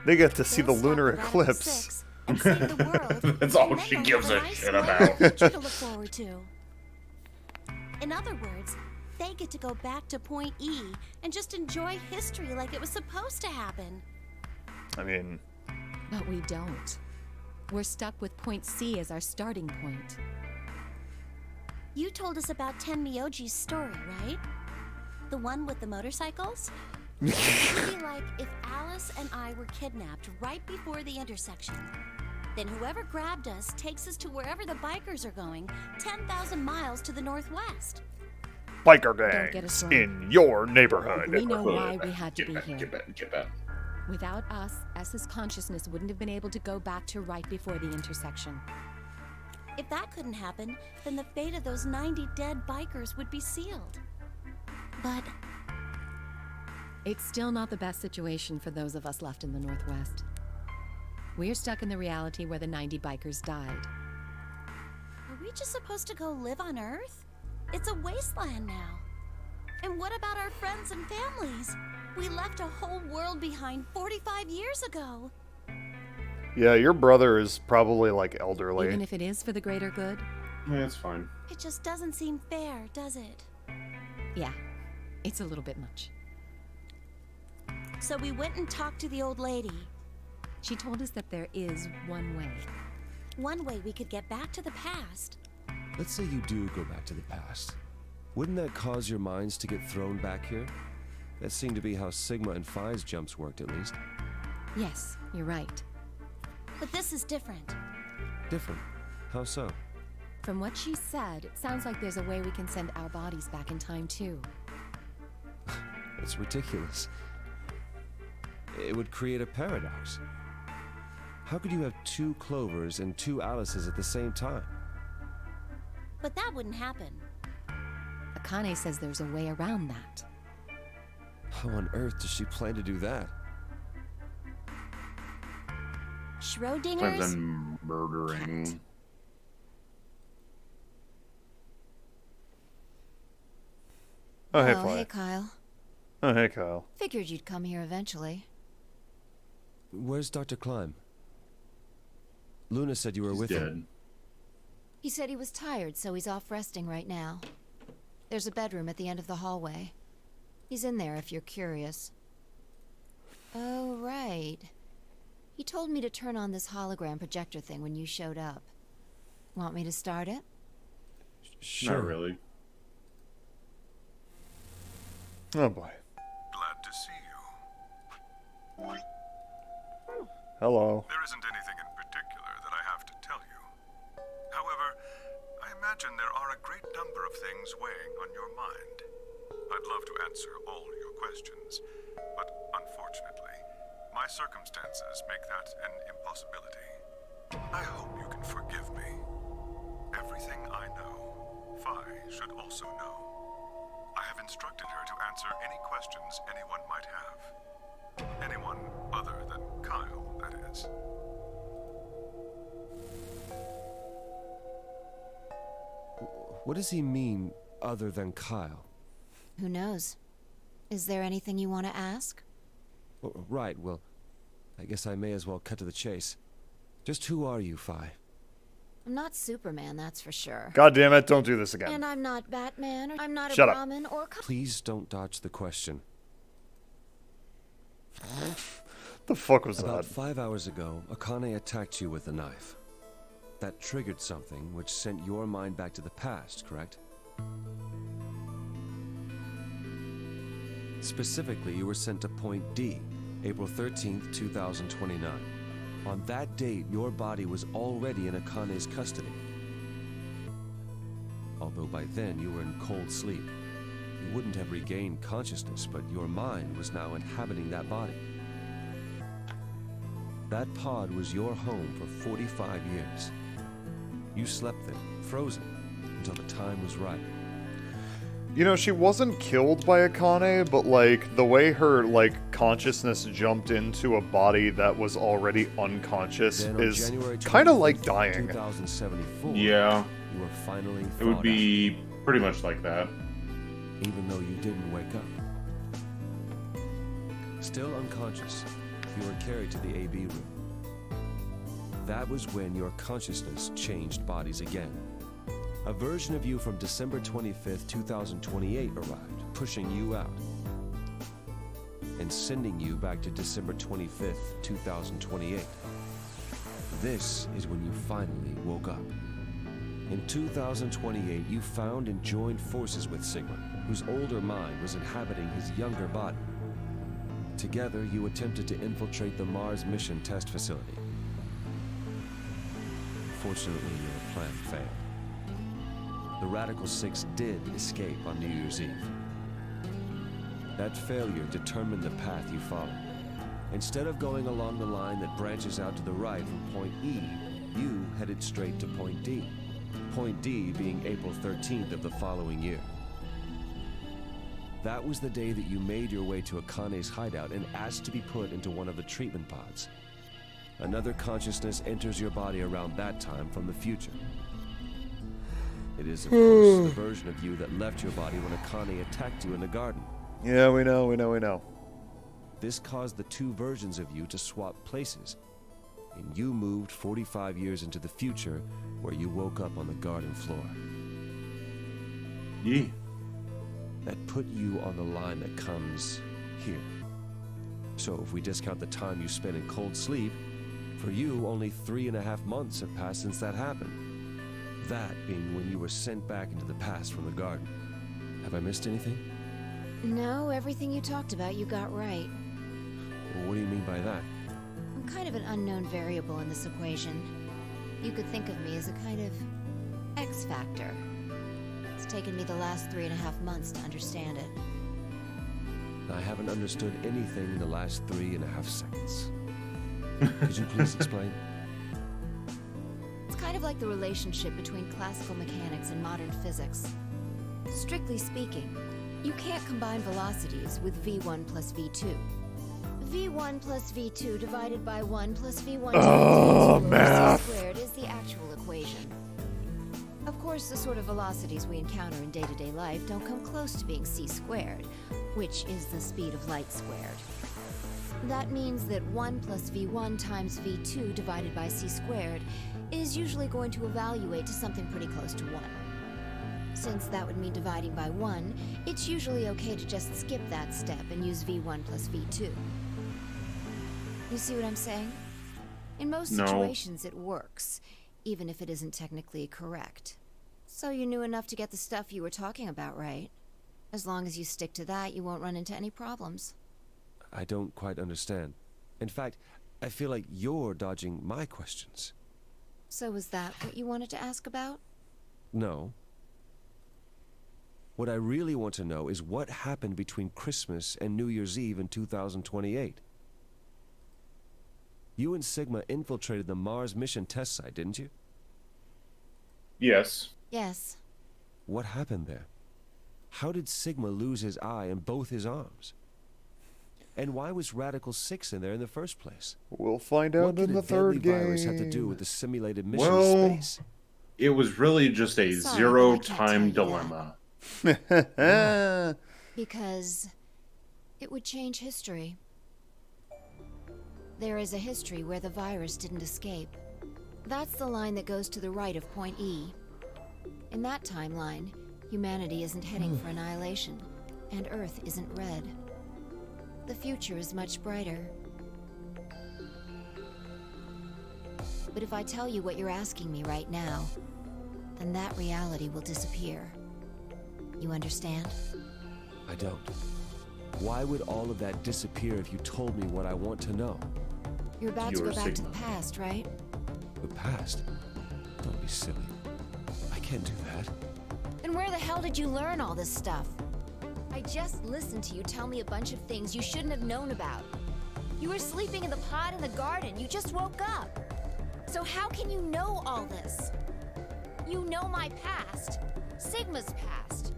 Speaker 1: They get to see the
Speaker 6: They'll
Speaker 1: lunar
Speaker 6: stop Radical
Speaker 1: eclipse.
Speaker 6: 6 and save the world.
Speaker 2: That's all
Speaker 6: and
Speaker 2: she
Speaker 6: then
Speaker 2: gives
Speaker 6: they'll
Speaker 2: a
Speaker 6: have nice
Speaker 2: shit
Speaker 6: life
Speaker 2: about.
Speaker 6: future to look forward to. In other words, they get to go back to Point E and just enjoy history like it was supposed to happen.
Speaker 1: I mean,
Speaker 15: but we don't. We're stuck with Point C as our starting point.
Speaker 6: You told us about Ten Myoji's story, right? The one with the motorcycles? It would be like if Alice and I were kidnapped right before the intersection. Then whoever grabbed us takes us to wherever the bikers are going, 10,000 miles to the northwest.
Speaker 1: biker
Speaker 15: Don't get us
Speaker 1: gangs
Speaker 15: wrong.
Speaker 1: in your neighborhood.
Speaker 15: We know why we had to
Speaker 2: Get
Speaker 15: be
Speaker 2: back,
Speaker 15: here.
Speaker 2: get back.
Speaker 15: Without us, S's consciousness wouldn't have been able to go back to right before the intersection.
Speaker 6: If that couldn't happen, then the fate of those 90 dead bikers would be sealed. But
Speaker 15: It's still not the best situation for those of us left in the Northwest. We're stuck in the reality where the 90 bikers died.
Speaker 6: are we just supposed to go live on Earth? It's a wasteland now. And what about our friends and families? We left a whole world behind 45 years ago.
Speaker 1: Yeah, your brother is probably like elderly.
Speaker 15: Even if it is for the greater good?
Speaker 2: Yeah, it's fine.
Speaker 6: It just doesn't seem fair, does it?
Speaker 15: Yeah, it's a little bit much.
Speaker 6: So we went and talked to the old lady.
Speaker 15: She told us that there is one way.
Speaker 6: One way we could get back to the past.
Speaker 14: Let's say you do go back to the past. Wouldn't that cause your minds to get thrown back here? That seemed to be how Sigma and Phi's jumps worked, at least.
Speaker 15: Yes, you're right.
Speaker 6: But this is different.
Speaker 14: Different. How so?
Speaker 15: From what she said, it sounds like there's a way we can send our bodies back in time, too.
Speaker 14: It's ridiculous. It would create a paradox. How could you have two Clovers and two Alices at the same time?
Speaker 6: But that wouldn't happen.
Speaker 15: Akane says there's a way around that.
Speaker 14: How on earth does she plan to do that?
Speaker 2: Plans
Speaker 6: Schrodinger's
Speaker 2: on murdering.
Speaker 1: Oh, hey,
Speaker 3: Oh,
Speaker 1: Fly.
Speaker 3: hey, Kyle.
Speaker 1: Oh, hey, Kyle.
Speaker 3: Figured you'd come here eventually.
Speaker 14: Where's Dr. Klein? Luna said you were
Speaker 2: He's
Speaker 14: with
Speaker 2: dead.
Speaker 14: him.
Speaker 3: He said he was tired, so he's off resting right now. There's a bedroom at the end of the hallway. He's in there if you're curious. Oh, right. He told me to turn on this hologram projector thing when you showed up. Want me to start it?
Speaker 14: Sure.
Speaker 2: Not really.
Speaker 1: Oh, boy.
Speaker 4: Glad to see you.
Speaker 1: Hello.
Speaker 4: There isn't anything in particular that I have to tell you. However, I imagine there are a great number of things weighing on your mind. I'd love to answer all your questions, but unfortunately, My circumstances make that an impossibility. I hope you can forgive me. Everything I know, Phi should also know. I have instructed her to answer any questions anyone might have. Anyone other than Kyle, that is.
Speaker 14: What does he mean, other than Kyle?
Speaker 3: Who knows? Is there anything you want to ask?
Speaker 14: Right, well, I guess I may as well cut to the chase. Just who are you, Phi?
Speaker 3: I'm not Superman, that's for sure.
Speaker 1: God damn it, don't do this again.
Speaker 3: And I'm not Batman, or I'm not
Speaker 1: Shut
Speaker 3: a
Speaker 1: up.
Speaker 3: Brahmin, or...
Speaker 14: Please don't dodge the question.
Speaker 1: The fuck was
Speaker 14: About
Speaker 1: that?
Speaker 14: 5 hours ago, Akane attacked you with a knife. That triggered something which sent your mind back to the past, correct? Specifically, you were sent to Point D, April 13th, 2029. On that date, your body was already in Akane's custody. Although by then you were in cold sleep. You wouldn't have regained consciousness, but your mind was now inhabiting that body. That pod was your home for 45 years. You slept there, frozen, until the time was right.
Speaker 1: You know, she wasn't killed by Akane, but, like, the way her, like, consciousness jumped into a body that was already unconscious is kind of like dying.
Speaker 14: 2074,
Speaker 2: Yeah.
Speaker 14: you were finally
Speaker 2: It would be pretty much like that.
Speaker 14: Even though you didn't wake up. Still unconscious, you were carried to the AB room. That was when your consciousness changed bodies again. A version of you from December 25th, 2028 arrived, pushing you out. And sending you back to December 25th, 2028. This is when you finally woke up. In 2028, you found and joined forces with Sigma, whose older mind was inhabiting his younger body. Together, you attempted to infiltrate the Mars mission test facility. Fortunately, your plan failed. The Radical Six did escape on New Year's Eve. That failure determined the path you followed. Instead of going along the line that branches out to the right from Point E, you headed straight to Point D. Point D being April 13th of the following year. That was the day that you made your way to Akane's hideout and asked to be put into one of the treatment pods. Another consciousness enters your body around that time from the future. It is, of course, the version of you that left your body when Akane attacked you in the garden.
Speaker 1: Yeah, we know.
Speaker 14: This caused the two versions of you to swap places, and you moved 45 years into the future, where you woke up on the garden floor.
Speaker 2: Yeah.
Speaker 14: That put you on the line that comes here. So if we discount the time you spent in cold sleep, for you, only 3.5 months have passed since that happened. That being when you were sent back into the past from the garden. Have I missed anything?
Speaker 3: No, everything you talked about you got right.
Speaker 14: Well, what do you mean by that?
Speaker 3: I'm kind of an unknown variable in this equation. You could think of me as a kind of X factor. It's taken me the last 3.5 months to understand it.
Speaker 14: I haven't understood anything in the last 3.5 seconds. Could you please explain?
Speaker 3: It's kind of like the relationship between classical mechanics and modern physics. Strictly speaking, you can't combine velocities with v1 plus v2. v1 plus v2 divided by 1 plus v1 times v2 squared is the actual equation. Of course, the sort of velocities we encounter in day-to-day life don't come close to being c squared, which is the speed of light squared. That means that 1 plus v1 times v2 divided by c squared is usually going to evaluate to something pretty close to 1. Since that would mean dividing by 1, it's usually okay to just skip that step and use v1 plus v2. You see what I'm saying? In most situations it works, even if it isn't technically correct. So you knew enough to get the stuff you were talking about right. As long as you stick to that, you won't run into any problems.
Speaker 14: I don't quite understand. In fact, I feel like you're dodging my questions.
Speaker 3: So was that what you wanted to ask about?
Speaker 14: No. What I really want to know is what happened between Christmas and New Year's Eve in 2028. You and Sigma infiltrated the Mars mission test site, didn't you?
Speaker 2: Yes.
Speaker 3: Yes.
Speaker 14: What happened there? How did Sigma lose his eye and both his arms? And why was Radical 6 in there in the first place?
Speaker 1: We'll find out in the third game.
Speaker 14: What virus have to do with the simulated mission
Speaker 2: Well,
Speaker 14: in space?
Speaker 2: it was really just a
Speaker 3: Sorry,
Speaker 2: zero-time dilemma.
Speaker 3: Because it would change history. There is a history where the virus didn't escape. That's the line that goes to the right of Point E. In that timeline, humanity isn't heading for annihilation, and Earth isn't red. The future is much brighter. But if I tell you what you're asking me right now, then that reality will disappear. You understand?
Speaker 14: I don't. Why would all of that disappear if you told me what I want to know?
Speaker 3: You're about to go back to the past, right?
Speaker 14: The past? Don't be silly. I can't do that.
Speaker 3: Then where the hell did you learn all this stuff? I just listened to you tell me a bunch of things you shouldn't have known about. You were sleeping in the pod in the garden. You just woke up. So how can you know all this? You know my past. Sigma's past.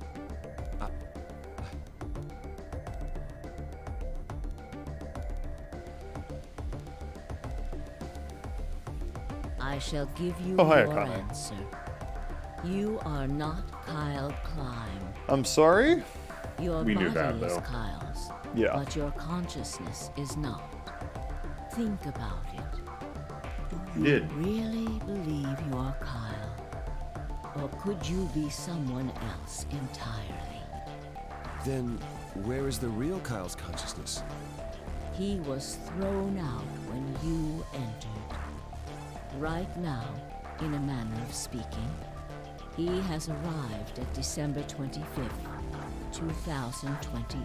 Speaker 10: I shall give you
Speaker 1: hi,
Speaker 10: your
Speaker 1: Connor.
Speaker 10: answer. You are not Kyle Klein.
Speaker 1: I'm sorry?
Speaker 10: Your
Speaker 2: We knew
Speaker 10: body
Speaker 2: that,
Speaker 10: is
Speaker 2: though.
Speaker 10: Kyle's,
Speaker 1: Yeah.
Speaker 10: but your consciousness is not. Think about it. Do you
Speaker 2: Did.
Speaker 10: really believe you are Kyle? Or could you be someone else entirely?
Speaker 14: Then, where is the real Kyle's consciousness?
Speaker 10: He was thrown out when you entered. Right now, in a manner of speaking, he has arrived at December 25th, 2028.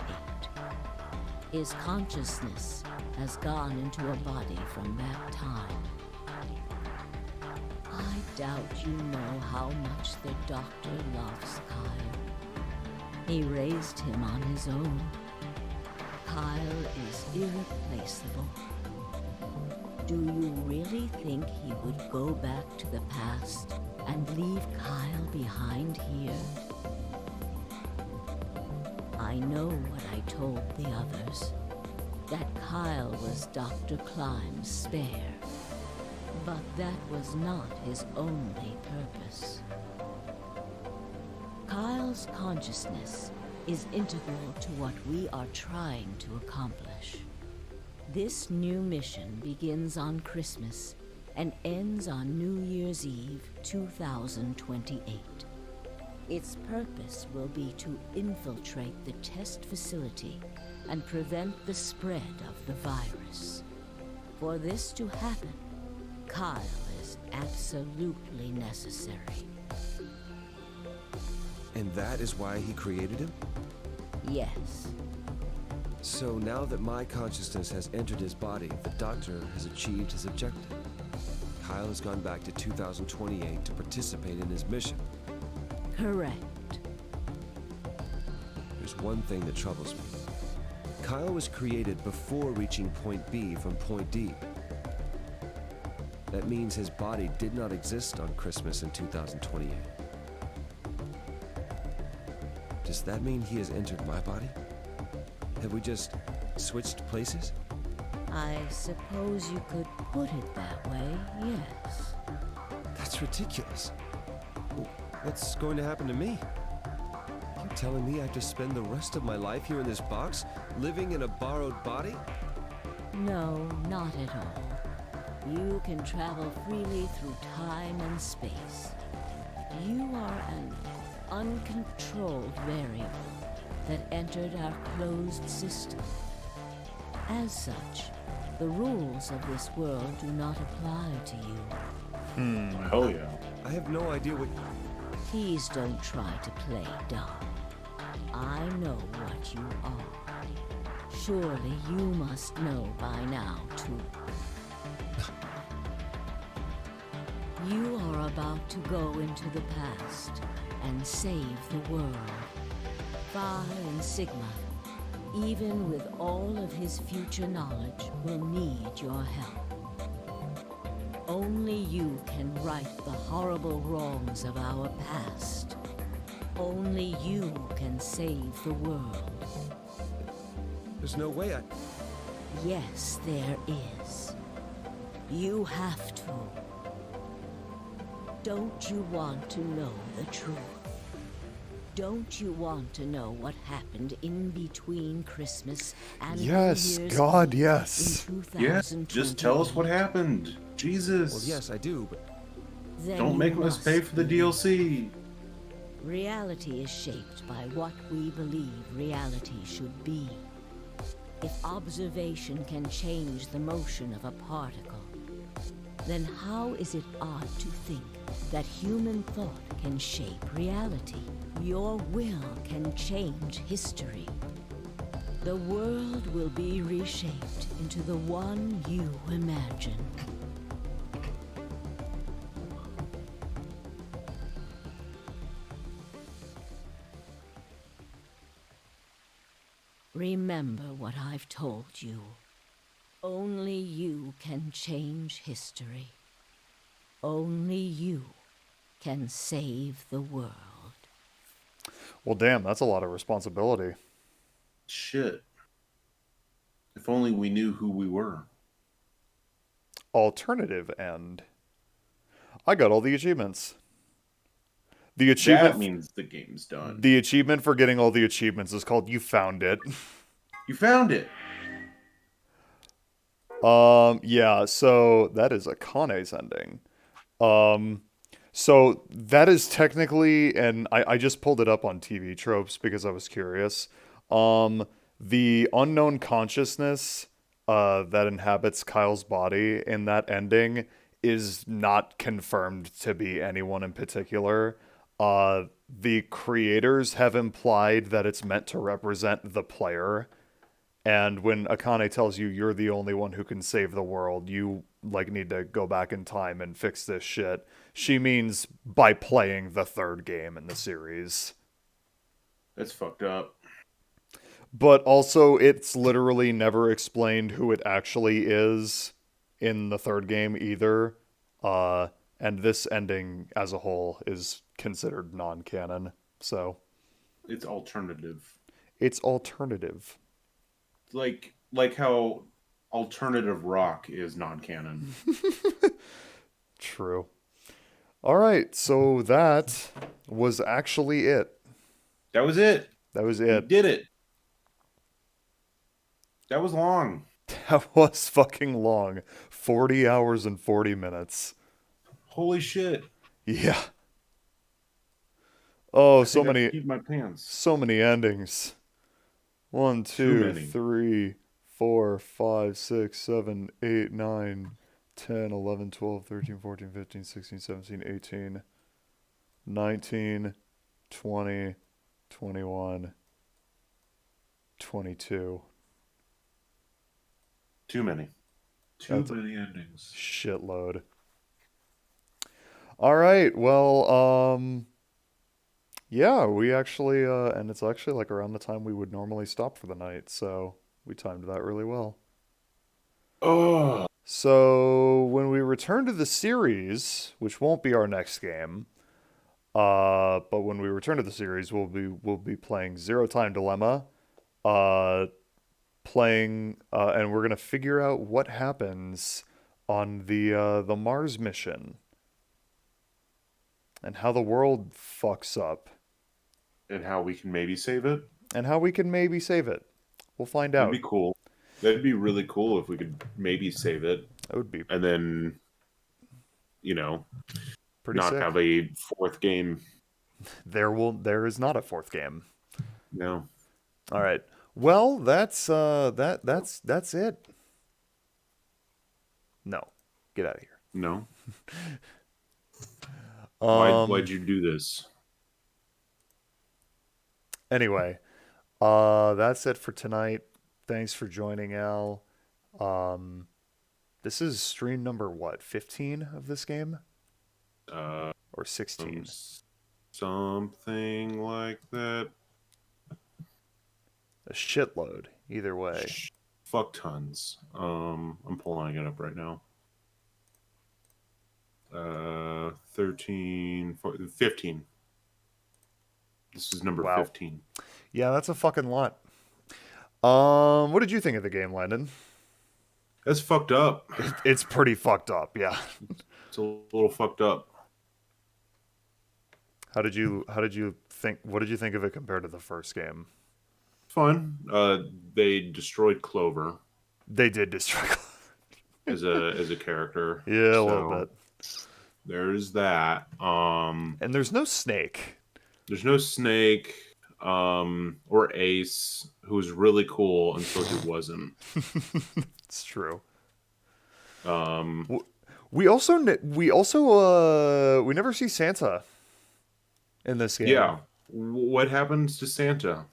Speaker 10: His consciousness has gone into a body from that time. I doubt you know how much the doctor loves Kyle. He raised him on his own. Kyle is irreplaceable. Do you really think he would go back to the past and leave Kyle behind here? I know what I told the others, that Kyle was Dr. Klein's spare. But that was not his only purpose. Kyle's consciousness is integral to what we are trying to accomplish. This new mission begins on Christmas and ends on New Year's Eve 2028. Its purpose will be to infiltrate the test facility and prevent the spread of the virus. For this to happen, Kyle is absolutely necessary.
Speaker 14: And that is why he created him?
Speaker 10: Yes.
Speaker 14: So now that my consciousness has entered his body, the doctor has achieved his objective. Kyle has gone back to 2028 to participate in his mission.
Speaker 10: Correct.
Speaker 14: There's one thing that troubles me. Kyle was created before reaching Point B from Point D. That means his body did not exist on Christmas in 2028. Does that mean he has entered my body? Have we just switched places?
Speaker 10: I suppose you could put it that way, yes.
Speaker 14: That's ridiculous. What's going to happen to me? You telling me I have to spend the rest of my life here in this box, living in a borrowed body?
Speaker 10: No, not at all. You can travel freely through time and space. You are an uncontrolled variable that entered our closed system. As such, the rules of this world do not apply to you.
Speaker 2: Hell yeah.
Speaker 14: I have no idea what...
Speaker 10: Please don't try to play dumb. I know what you are. Surely you must know by now, too. You are about to go into the past and save the world. Phi and Sigma, even with all of his future knowledge, will need your help. Only you can right the horrible wrongs of our past. Only you can save the world.
Speaker 14: There's no way I...
Speaker 10: Yes, there is. You have to. Don't you want to know the truth? Don't you want to know what happened in between Christmas and
Speaker 1: Yes,
Speaker 10: New Year's
Speaker 1: God,
Speaker 10: Eve
Speaker 1: yes.
Speaker 10: in
Speaker 2: Yeah, just tell us what
Speaker 10: 2028?
Speaker 2: happened. Jesus.
Speaker 14: Well, yes, I do, but...
Speaker 10: Then
Speaker 2: Don't
Speaker 10: you
Speaker 2: make us pay
Speaker 10: must
Speaker 2: for the
Speaker 10: believe.
Speaker 2: DLC.
Speaker 10: Reality is shaped by what we believe reality should be. If observation can change the motion of a particle, then how is it odd to think that human thought can shape reality? Your will can change history. The world will be reshaped into the one you imagine. Remember what I've told you. Only you can change history. Only you can save the world.
Speaker 1: Well, damn, that's a lot of responsibility.
Speaker 2: Shit. If only we knew who we were.
Speaker 1: Alternative end. I got all the achievements. The
Speaker 2: That
Speaker 1: achievement
Speaker 2: means the game's done.
Speaker 1: The achievement for getting all the achievements is called "You Found It."
Speaker 2: You found it.
Speaker 1: Yeah, so that is Akane's ending. So that is technically, and I just pulled it up on TV Tropes because I was curious. The unknown consciousness that inhabits Kyle's body in that ending is not confirmed to be anyone in particular. The creators have implied that it's meant to represent the player. And when Akane tells you you're the only one who can save the world, you like need to go back in time and fix this shit. She means by playing the third game in the series.
Speaker 2: That's fucked up.
Speaker 1: But also it's literally never explained who it actually is in the third game either. And this ending as a whole is considered non-canon. So
Speaker 2: It's alternative.
Speaker 1: it's alternative.
Speaker 2: Like how alternative rock is non-canon.
Speaker 1: True. All right, so that was actually it.
Speaker 2: That was it.
Speaker 1: That was
Speaker 2: We
Speaker 1: it.
Speaker 2: did it. That was long.
Speaker 1: That was fucking long. 40 hours and 40 minutes.
Speaker 2: Holy shit.
Speaker 1: Yeah. Oh,
Speaker 2: I
Speaker 1: so
Speaker 2: think I
Speaker 1: many
Speaker 2: peed my pants.
Speaker 1: so many endings. 1,
Speaker 2: Too
Speaker 1: 2,
Speaker 2: many.
Speaker 1: 3, 4, 5, 6, 7, 8, 9, 10, 11, 12, 13, 14, 15, 16, 17, 18, 19, 20, 21, 22.
Speaker 2: Too many.
Speaker 1: That's
Speaker 2: Too many endings.
Speaker 1: Shitload. All right. Well, yeah, we actually, and it's actually like around the time we would normally stop for the night, so we timed that really well.
Speaker 2: Oh.
Speaker 1: So when we return to the series, which won't be our next game, but when we return to the series, we'll be playing Zero Time Dilemma, playing, and we're gonna figure out what happens on the Mars mission and how the world fucks up.
Speaker 2: And how we can maybe save it.
Speaker 1: And how we can maybe save it. We'll find out.
Speaker 2: That'd be cool. That'd be really cool if we could maybe save it.
Speaker 1: That would be.
Speaker 2: And then,
Speaker 1: Pretty
Speaker 2: not
Speaker 1: sick.
Speaker 2: have a fourth game.
Speaker 1: There is not a fourth game.
Speaker 2: No.
Speaker 1: All right. Well, that's it. No. Get out of here.
Speaker 2: No. Why'd you do this?
Speaker 1: Anyway, that's it for tonight. Thanks for joining, Al. This is stream number what, 15 of this game? Or 16?
Speaker 2: Something like that.
Speaker 1: A shitload, either way.
Speaker 2: Fuck tons. I'm pulling it up right now. 13, 14, 15. This is number 15.
Speaker 1: Yeah, that's a fucking lot. What did you think of the game, Landon?
Speaker 2: That's fucked up.
Speaker 1: It's pretty fucked up, yeah.
Speaker 2: It's a little fucked up.
Speaker 1: How did you think? What did you think of it compared to the first game?
Speaker 2: Fun. They destroyed Clover.
Speaker 1: They did destroy Clover
Speaker 2: as a character.
Speaker 1: Yeah, a little bit.
Speaker 2: There's that.
Speaker 1: And there's no Snake.
Speaker 2: There's no Snake. Or Ace, who was really cool until he wasn't.
Speaker 1: It's true. We never see Santa in this game.
Speaker 2: Yeah. What happens to Santa?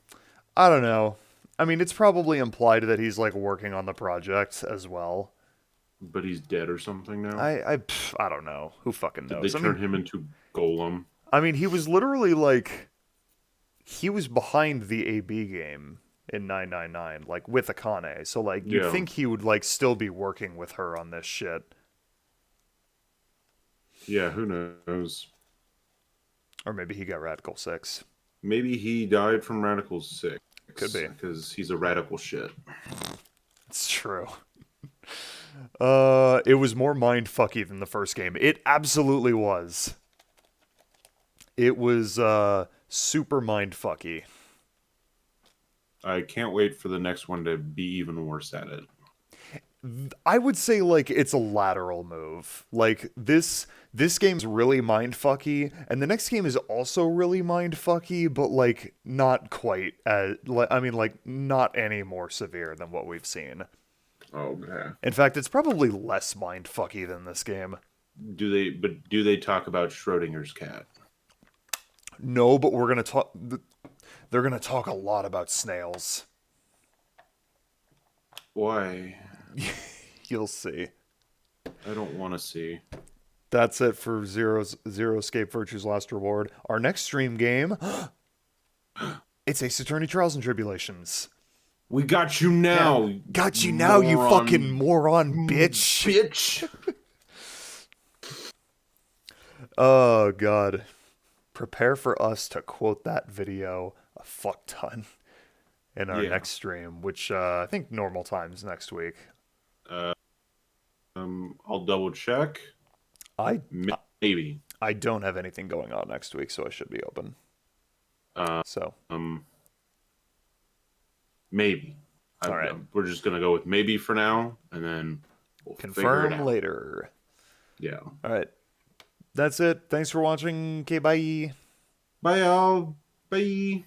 Speaker 1: I don't know. I mean, it's probably implied that he's like working on the project as well.
Speaker 2: But he's dead or something now?
Speaker 1: I don't know. Who fucking knows?
Speaker 2: Did they turn him into Golem?
Speaker 1: I mean, he was literally like... He was behind the AB game in 999, like, with Akane. So, like, you'd think he would, like, still be working with her on this shit.
Speaker 2: Yeah, who knows?
Speaker 1: Or maybe he got Radical 6.
Speaker 2: Maybe he died from Radical 6.
Speaker 1: Could be.
Speaker 2: Because he's a radical shit.
Speaker 1: It's true. It was more mindfucky than the first game. It absolutely was. It was, super mindfucky.
Speaker 2: I can't wait for the next one to be even worse at it.
Speaker 1: I would say, like, it's a lateral move. Like, this game's really mindfucky, and the next game is also really mindfucky, but, like, not quite as... I mean, like, not any more severe than what we've seen.
Speaker 2: Okay.
Speaker 1: In fact, it's probably less mindfucky than this game.
Speaker 2: Do they talk about Schrodinger's cat?
Speaker 1: No, but we're gonna talk... They're gonna talk a lot about snails.
Speaker 2: Why?
Speaker 1: You'll see.
Speaker 2: I don't want to see.
Speaker 1: That's it for Zero Escape Virtue's Last Reward. Our next stream game... It's Ace Attorney Trials and Tribulations.
Speaker 2: We got you now.
Speaker 1: Yeah. Got you now, you fucking moron, bitch.
Speaker 2: Bitch.
Speaker 1: Oh, God. Prepare for us to quote that video a fuck ton in our next stream, which I think normal times next week.
Speaker 2: I'll double check. Maybe.
Speaker 1: I don't have anything going on next week, so I should be open.
Speaker 2: Maybe.
Speaker 1: All right.
Speaker 2: We're just gonna go with maybe for now, and then we'll figure it
Speaker 1: confirm
Speaker 2: out
Speaker 1: later.
Speaker 2: Yeah.
Speaker 1: All right. That's it. Thanks for watching. Okay, bye.
Speaker 2: Bye, y'all. Bye.